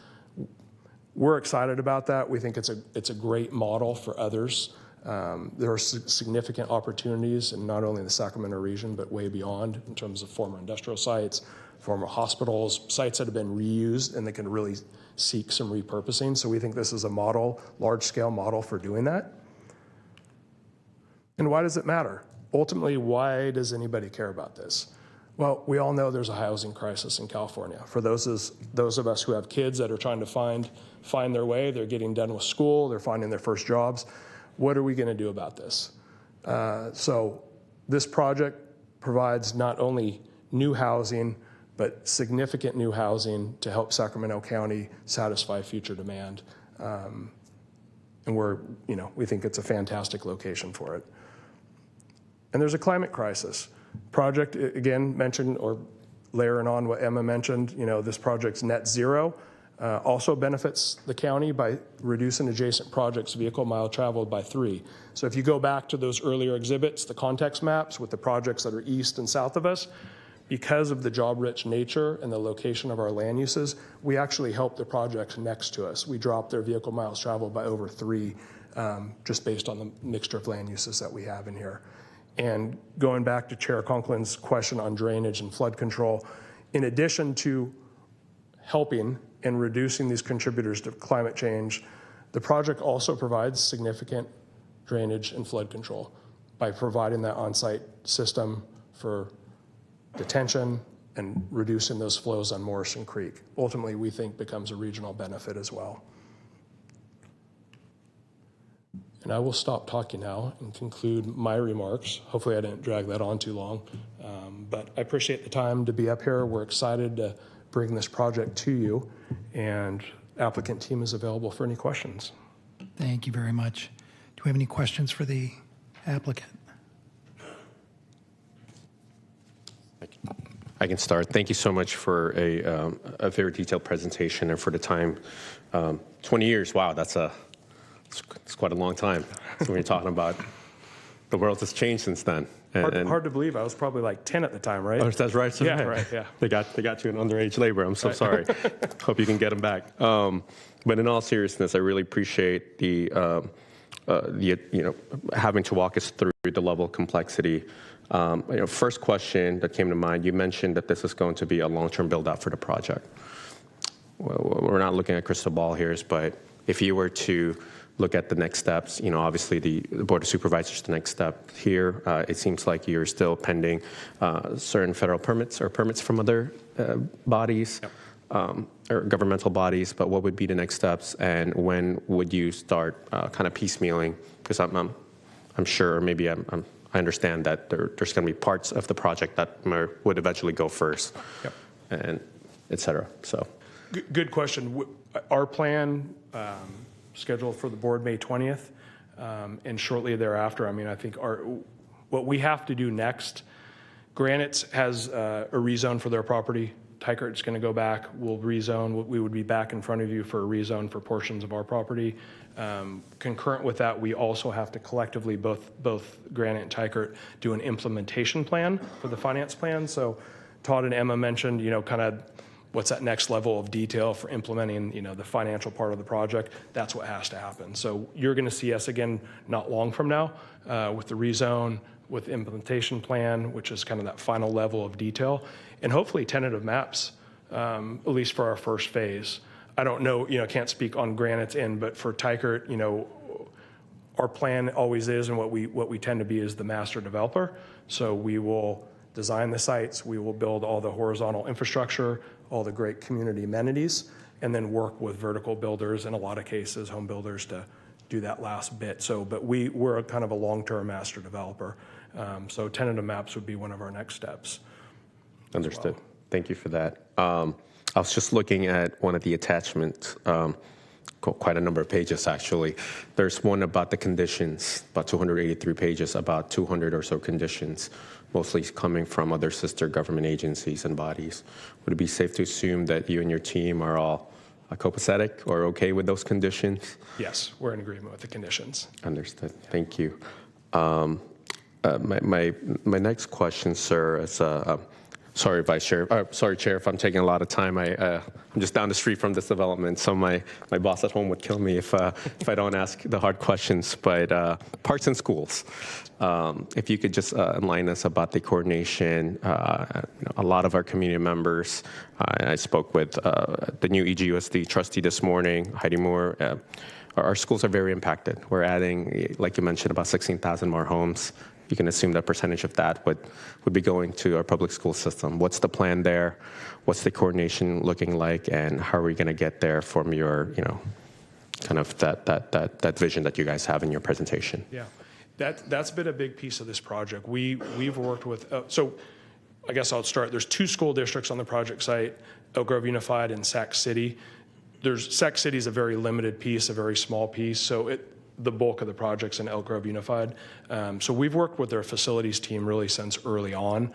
We're excited about that. We think it's a great model for others. There are significant opportunities in not only the Sacramento region, but way beyond in terms of former industrial sites, former hospitals, sites that have been reused and that can really seek some repurposing. So we think this is a model, large-scale model for doing that. And why does it matter? Ultimately, why does anybody care about this? Well, we all know there's a housing crisis in California. For those of us who have kids that are trying to find their way, they're getting done with school, they're finding their first jobs. What are we going to do about this? So this project provides not only new housing, but significant new housing to help Sacramento County satisfy future demand. And we think it's a fantastic location for it. And there's a climate crisis. Project, again, mentioned, or layering on what Emma mentioned, this project's net zero. Also benefits the county by reducing adjacent projects' vehicle mile traveled by 3. So if you go back to those earlier exhibits, the context maps with the projects that are east and south of us, because of the job-rich nature and the location of our land uses, we actually help the projects next to us. We drop their vehicle miles traveled by over 3, just based on the mixture of land uses that we have in here. And going back to Chair Conklin's question on drainage and flood control, in addition to helping in reducing these contributors to climate change, the project also provides significant drainage and flood control by providing that on-site system for detention and reducing those flows on Morrison Creek. Ultimately, we think becomes a regional benefit as well. And I will stop talking now and conclude my remarks. Hopefully I didn't drag that on too long, but I appreciate the time to be up here. We're excited to bring this project to you, and applicant team is available for any questions. Thank you very much. Do we have any questions for the applicant? I can start. Thank you so much for a very detailed presentation and for the time. 20 years, wow, it's quite a long time. So when you're talking about the world has changed since then. Hard to believe. I was probably like 10 at the time, right? Oh, that's right. Yeah, right. Yeah. They got you in underage labor. I'm so sorry. Hope you can get them back. But in all seriousness, I really appreciate the having to walk us through the level of complexity. First question that came to mind, you mentioned that this is going to be a long-term build-out for the project. Well, we're not looking at crystal ball here, but if you were to look at the next steps, obviously the Board of Supervisors, the next step here, it seems like you're still pending certain federal permits or permits from other bodies. Yep. Or governmental bodies, but what would be the next steps, and when would you start kind of piecemealing? Because I'm sure, or maybe I understand that there's going to be parts of the project that would eventually go first, yep, and et cetera. So, good question. Our plan scheduled for the board May 20th, and shortly thereafter. I mean, I think what we have to do next. Granite's has a rezone for their property. Tykert's going to go back. We'll rezone. We would be back in front of you for a rezone for portions of our property. Concurrent with that, we also have to collectively, both Granite and Tykert, do an implementation plan for the finance plan. So Todd and Emma mentioned, kind of what's that next level of detail for implementing, the financial part of the project. That's what has to happen. So you're going to see us again not long from now with the rezone, with implementation plan, which is kind of that final level of detail, and hopefully tentative maps, at least for our first phase. I don't know, can't speak on Granite's end, but for Tykert, our plan always is, and what we tend to be is the master developer. So we will design the sites, we will build all the horizontal infrastructure, all the great community amenities, and then work with vertical builders, in a lot of cases, home builders, to do that last bit. So, but we're a kind of a long-term master developer. So tentative maps would be one of our next steps. Understood. Well. Thank you for that. I was just looking at one of the attachments, quite a number of pages actually. There's one about the conditions, about 283 pages, about 200 or so conditions, mostly coming from other sister government agencies and bodies. Would it be safe to assume that you and your team are all copacetic or okay with those conditions? Yes, we're in agreement with the conditions. Understood. Thank you. My next question, sir, is sorry, Vice Chair. Sorry, Chair, if I'm taking a lot of time. I'm just down the street from this development, so my boss at home would kill me if I don't ask the hard questions. But parks and schools, if you could just enlighten us about the coordination. A lot of our community members. I spoke with the new EGUSD trustee this morning, Heidi Moore. Our schools are very impacted. We're adding, like you mentioned, about 16,000 more homes. You can assume that percentage of that would be going to our public school system. What's the plan there? What's the coordination looking like? And how are we going to get there from your, kind of that vision that you guys have in your presentation? Yeah, that's been a big piece of this project. We've worked with, so I guess I'll start. There's 2 school districts on the project site, Elk Grove Unified and Sac City. Sac City is a very limited piece, a very small piece. So the bulk of the project's in Elk Grove Unified. So we've worked with their facilities team really since early on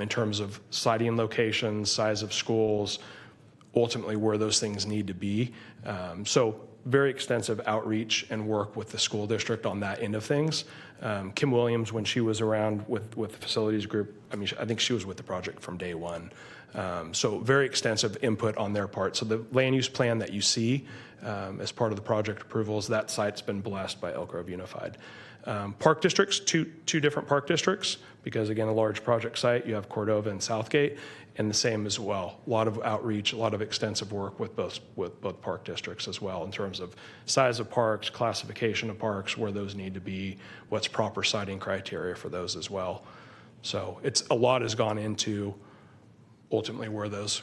in terms of siting locations, size of schools, ultimately where those things need to be. So very extensive outreach and work with the school district on that end of things. Kim Williams, when she was around with the facilities group, I think she was with the project from day one. So very extensive input on their part. So the land use plan that you see as part of the project approvals, that site's been blessed by Elk Grove Unified. Park districts, two different park districts, because again, a large project site, you have Cordova and Southgate, and the same as well. A lot of outreach, a lot of extensive work with both park districts as well in terms of size of parks, classification of parks, where those need to be, what's proper siting criteria for those as well. So a lot has gone into ultimately where those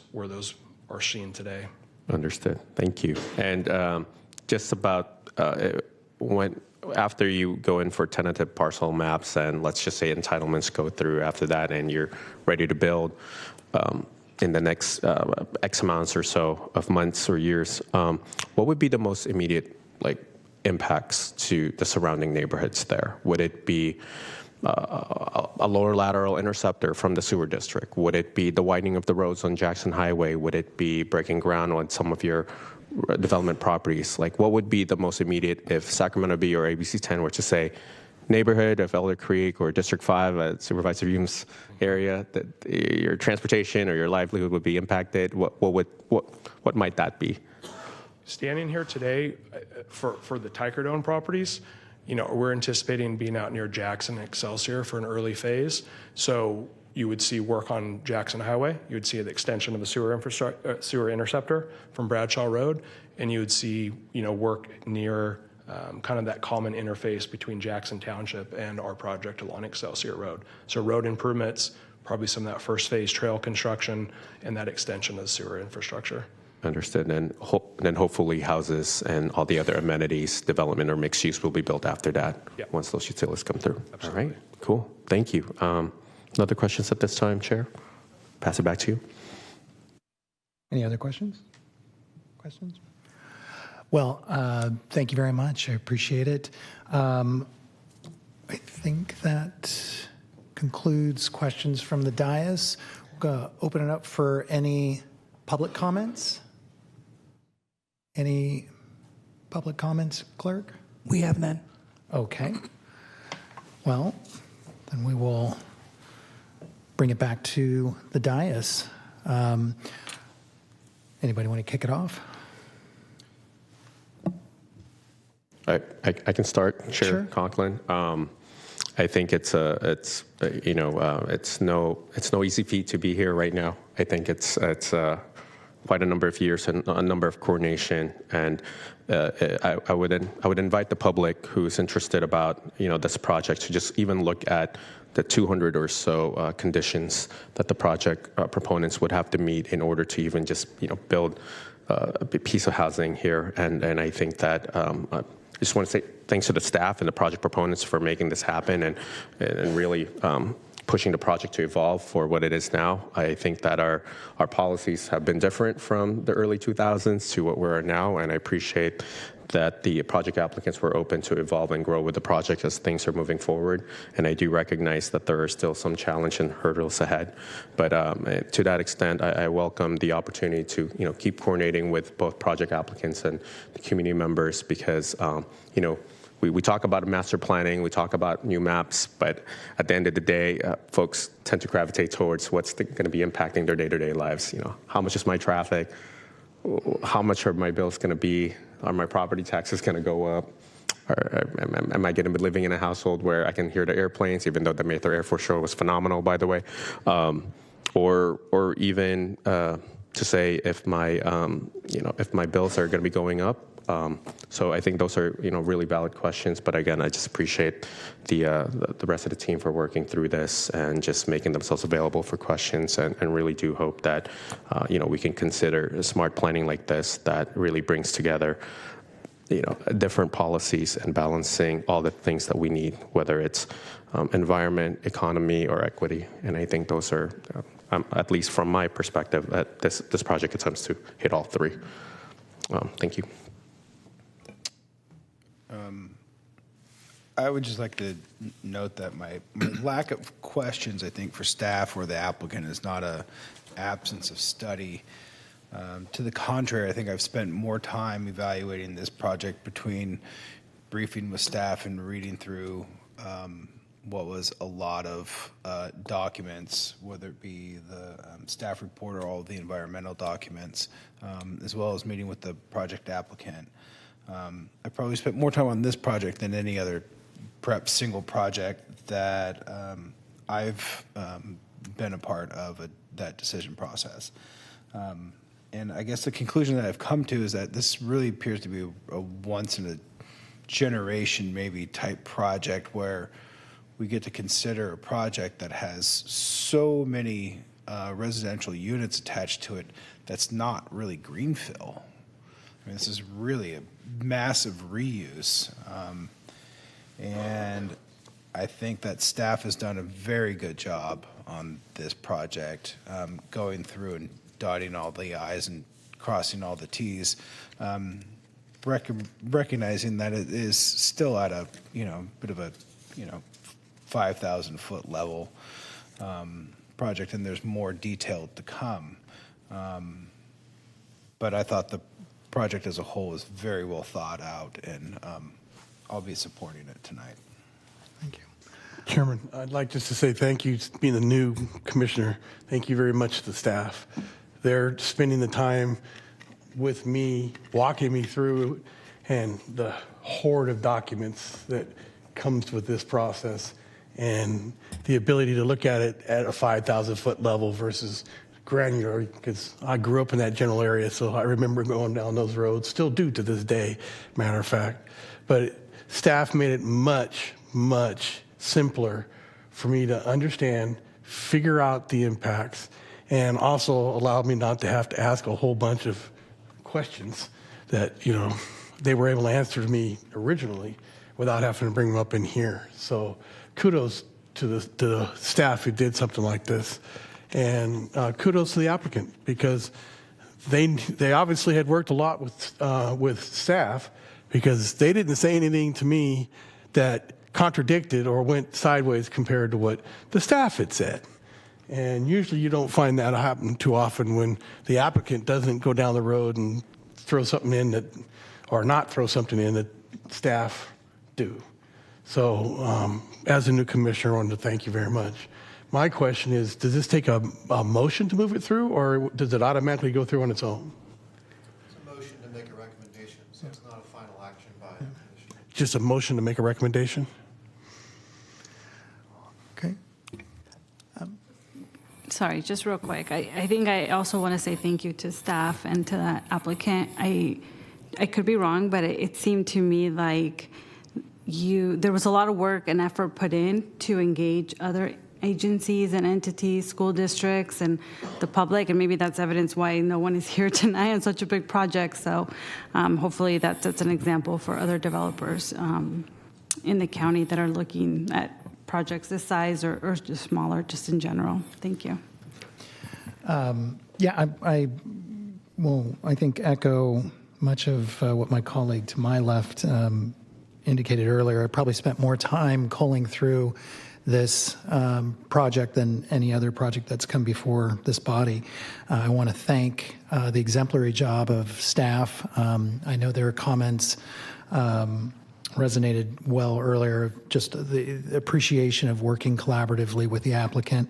are seen today. Understood. Thank you. And just about after you go in for tentative parcel maps and let's just say entitlements go through after that and you're ready to build in the next X amounts or so of months or years, what would be the most immediate impacts to the surrounding neighborhoods there? Would it be a lower lateral interceptor from the sewer district? Would it be the widening of the roads on Jackson Highway? Would it be breaking ground on some of your development properties? What would be the most immediate if Sacramento Bee or ABC 10 were to say, neighborhood of Elder Creek or District 5 at Supervisor Hume's area, that your transportation or your livelihood would be impacted? What might that be? Standing here today for the Ticardone properties, we're anticipating being out near Jackson and Excelsior for an early phase. So you would see work on Jackson Highway. You would see the extension of the sewer interceptor from Bradshaw Road, and you would see work near kind of that common interface between Jackson Township and our project along Excelsior Road. So road improvements, probably some of that first phase trail construction, and that extension of the sewer infrastructure. Understood. And then hopefully houses and all the other amenities, development or mixed use will be built after that once those utilities come through. Absolutely. All right, cool. Thank you. Other questions at this time, Chair? Pass it back to you. Any other questions? Well, thank you very much. I appreciate it. I think that concludes questions from the dais. We're going to open it up for any public comments. Any public comments, Clerk? We have none. Okay. Well, then we will bring it back to the dais. Anybody want to kick it off? I can start, Chair Sure. Conklin. I think it's no easy feat to be here right now. I think it's quite a number of years and a number of coordination, and I would invite the public who's interested about this project to just even look at the 200 or so conditions that the project proponents would have to meet in order to even just build a piece of housing here. And I think that I just want to say thanks to the staff and the project proponents for making this happen and really pushing the project to evolve for what it is now. I think that our policies have been different from the early 2000s to what we are now, and I appreciate that the project applicants were open to evolve and grow with the project as things are moving forward. And I do recognize that there are still some challenge and hurdles ahead. But to that extent, I welcome the opportunity to keep coordinating with both project applicants and the community members, because we talk about master planning, we talk about new maps, but at the end of the day, folks tend to gravitate towards what's going to be impacting their day-to-day lives. How much is my traffic? How much are my bills going to be? Are my property taxes going to go up? Or am I going to be living in a household where I can hear the airplanes, even though the Mayfair Air Force show was phenomenal, by the way? Or even to say if my bills are going to be going up. So I think those are really valid questions. But again, I just appreciate the rest of the team for working through this and just making themselves available for questions, and really do hope that we can consider smart planning like this that really brings together different policies and balancing all the things that we need, whether it's environment, economy, or equity. And I think those are, at least from my perspective, this project attempts to hit all three. Thank you. I would just like to note that my lack of questions, I think, for staff or the applicant is not a absence of study. To the contrary, I think I've spent more time evaluating this project between briefing with staff and reading through what was a lot of documents, whether it be the staff report or all of the environmental documents, as well as meeting with the project applicant. I probably spent more time on this project than any other perhaps single project that I've been a part of that decision process. And I guess the conclusion that I've come to is that this really appears to be a once in a generation maybe type project where we get to consider a project that has so many residential units attached to it that's not really greenfill. I mean, this is really a massive reuse. And I think that staff has done a very good job on this project, going through and dotting all the I's and crossing all the T's, recognizing that it is still at a, bit of a, 5,000 foot level project, and there's more detail to come. But I thought the project as a whole is very well thought out, and I'll be supporting it tonight. Thank you. Chairman, I'd like just to say thank you, being the new commissioner. Thank you very much to the staff. They're spending the time with me, walking me through, and the horde of documents that comes with this process, and the ability to look at it at a 5,000 foot level versus granular, because I grew up in that general area, so I remember going down those roads, still do to this day, matter of fact. But staff made it much, much simpler for me to understand, figure out the impacts, and also allowed me not to have to ask a whole bunch of questions that, they were able to answer to me originally without having to bring them up in here. So kudos to the staff who did something like this. And kudos to the applicant, because they obviously had worked a lot with staff, because they didn't say anything to me that contradicted or went sideways compared to what the staff had said. And usually you don't find that happen too often when the applicant doesn't go down the road and throw something in that, or not throw something in that staff do. So as a new commissioner, I wanted to thank you very much. My question is, does this take a motion to move it through, or does it automatically go through on its own? It's a motion to make a recommendation, so it's not a final action by the commission. Just a motion to make a recommendation? Okay. Sorry, just real quick. I think I also want to say thank you to staff and to the applicant. I could be wrong, but it seemed to me like there was a lot of work and effort put in to engage other agencies and entities, school districts, and the public, and maybe that's evidence why no one is here tonight on such a big project. So hopefully that sets an example for other developers in the county that are looking at projects this size or just smaller, just in general. Thank you. Yeah, I will, I think, echo much of what my colleague to my left indicated earlier. I probably spent more time culling through this project than any other project that's come before this body. I want to thank the exemplary job of staff. I know their comments resonated well earlier, just the appreciation of working collaboratively with the applicant.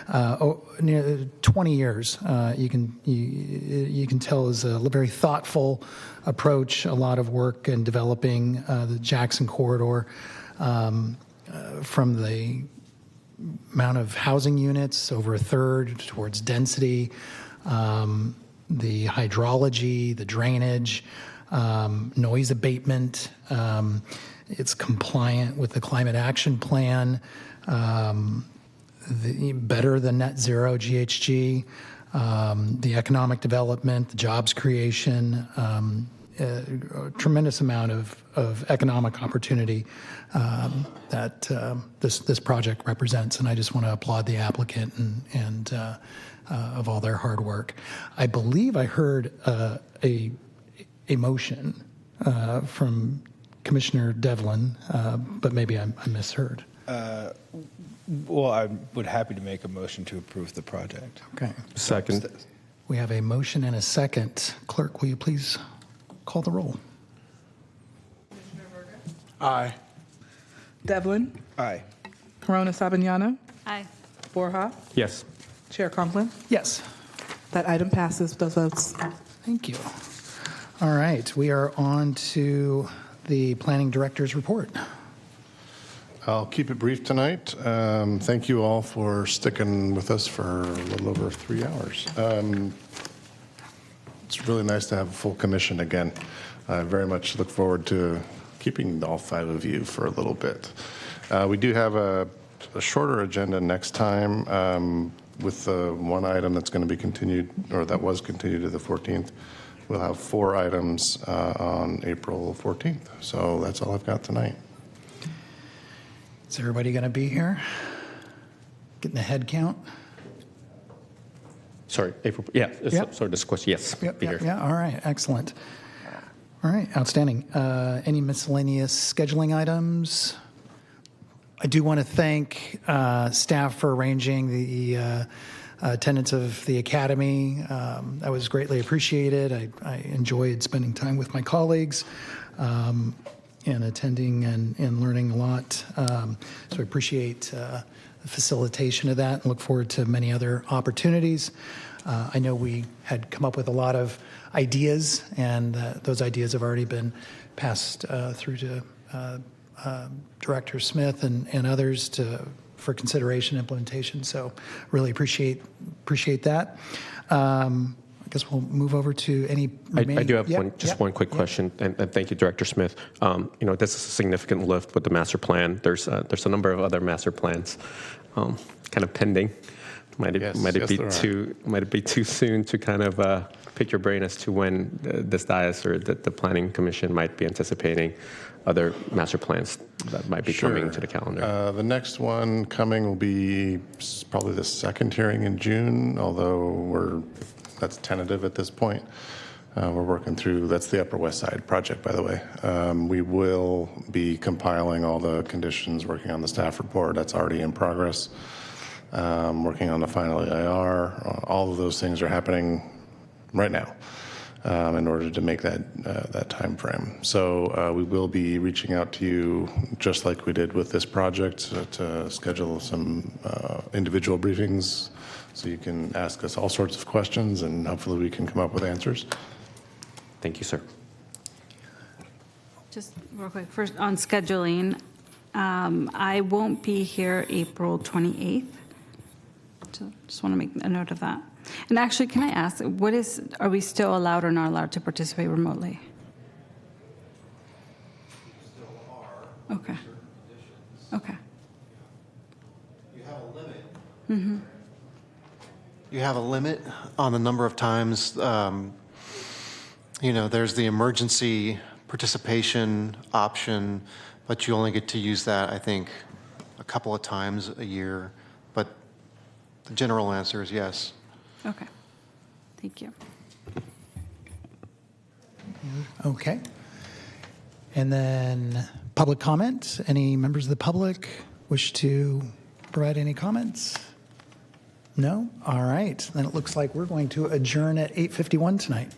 20 years, you can tell is a very thoughtful approach, a lot of work in developing the Jackson corridor, from the amount of housing units, over a third, towards density, the hydrology, the drainage, noise abatement. It's compliant with the climate action plan, better than net zero GHG, the economic development, the jobs creation, a tremendous amount of economic opportunity that this project represents. And I just want to applaud the applicant and of all their hard work. I believe I heard a motion from Commissioner Devlin, but maybe I misheard. Well, I would happy to make a motion to approve the project. Okay. Second. We have a motion and a second. Clerk, will you please call the roll? Aye. Devlin. Aye. Corona Sabignano. Aye. Borja. Yes. Chair Conklin. Yes. That item passes with those votes. Thank you. All right, we are on to the planning director's report. I'll keep it brief tonight. Thank you all for sticking with us for a little over 3 hours. It's really nice to have a full commission again. I very much look forward to keeping all 5 of you for a little bit. We do have a shorter agenda next time with the one item that's going to be continued, or that was continued to the 14th. We'll have 4 items on April 14th. So that's all I've got tonight. Is everybody going to be here? Getting the head count? Sorry, April. Yeah. Yep. Sorry, this question. Yes. Yep, Be here. yeah. All right. Excellent. All right. Outstanding. Any miscellaneous scheduling items? I do want to thank staff for arranging the attendance of the Academy. That was greatly appreciated. I enjoyed spending time with my colleagues and attending and learning a lot. So I appreciate the facilitation of that and look forward to many other opportunities. I know we had come up with a lot of ideas, and those ideas have already been passed through to Director Smith and others for consideration and implementation. So really appreciate that. I guess we'll move over to any remaining. I do have one quick question, and thank you, Director Smith. This is a significant lift with the master plan. There's a number of other master plans kind of pending. Might it be too soon to kind of pick your brain as to when this dais or the Planning Commission might be anticipating other master plans that might be coming to the calendar? The next one coming will be probably the second hearing in June, although that's tentative at this point. We're working through, that's the Upper West Side project, by the way. We will be compiling all the conditions, working on the staff report. That's already in progress. Working on the final EIR. All of those things are happening right now in order to make that time frame. So we will be reaching out to you, just like we did with this project, to schedule some individual briefings so you can ask us all sorts of questions, and hopefully we can come up with answers. Thank you, sir. Just real quick, first on scheduling, I won't be here April 28th. So just want to make a note of that. And actually, can I ask, are we still allowed or not allowed to participate remotely? We still are. Okay. Okay. You have a limit. Mm-hmm. You have a limit on the number of times, there's the emergency participation option, but you only get to use that, I think, a couple of times a year. But the general answer is yes. Okay. Thank you. Okay. And then public comment. Any members of the public wish to provide any comments? No? All right. Then it looks like we're going to adjourn at 8:51 tonight.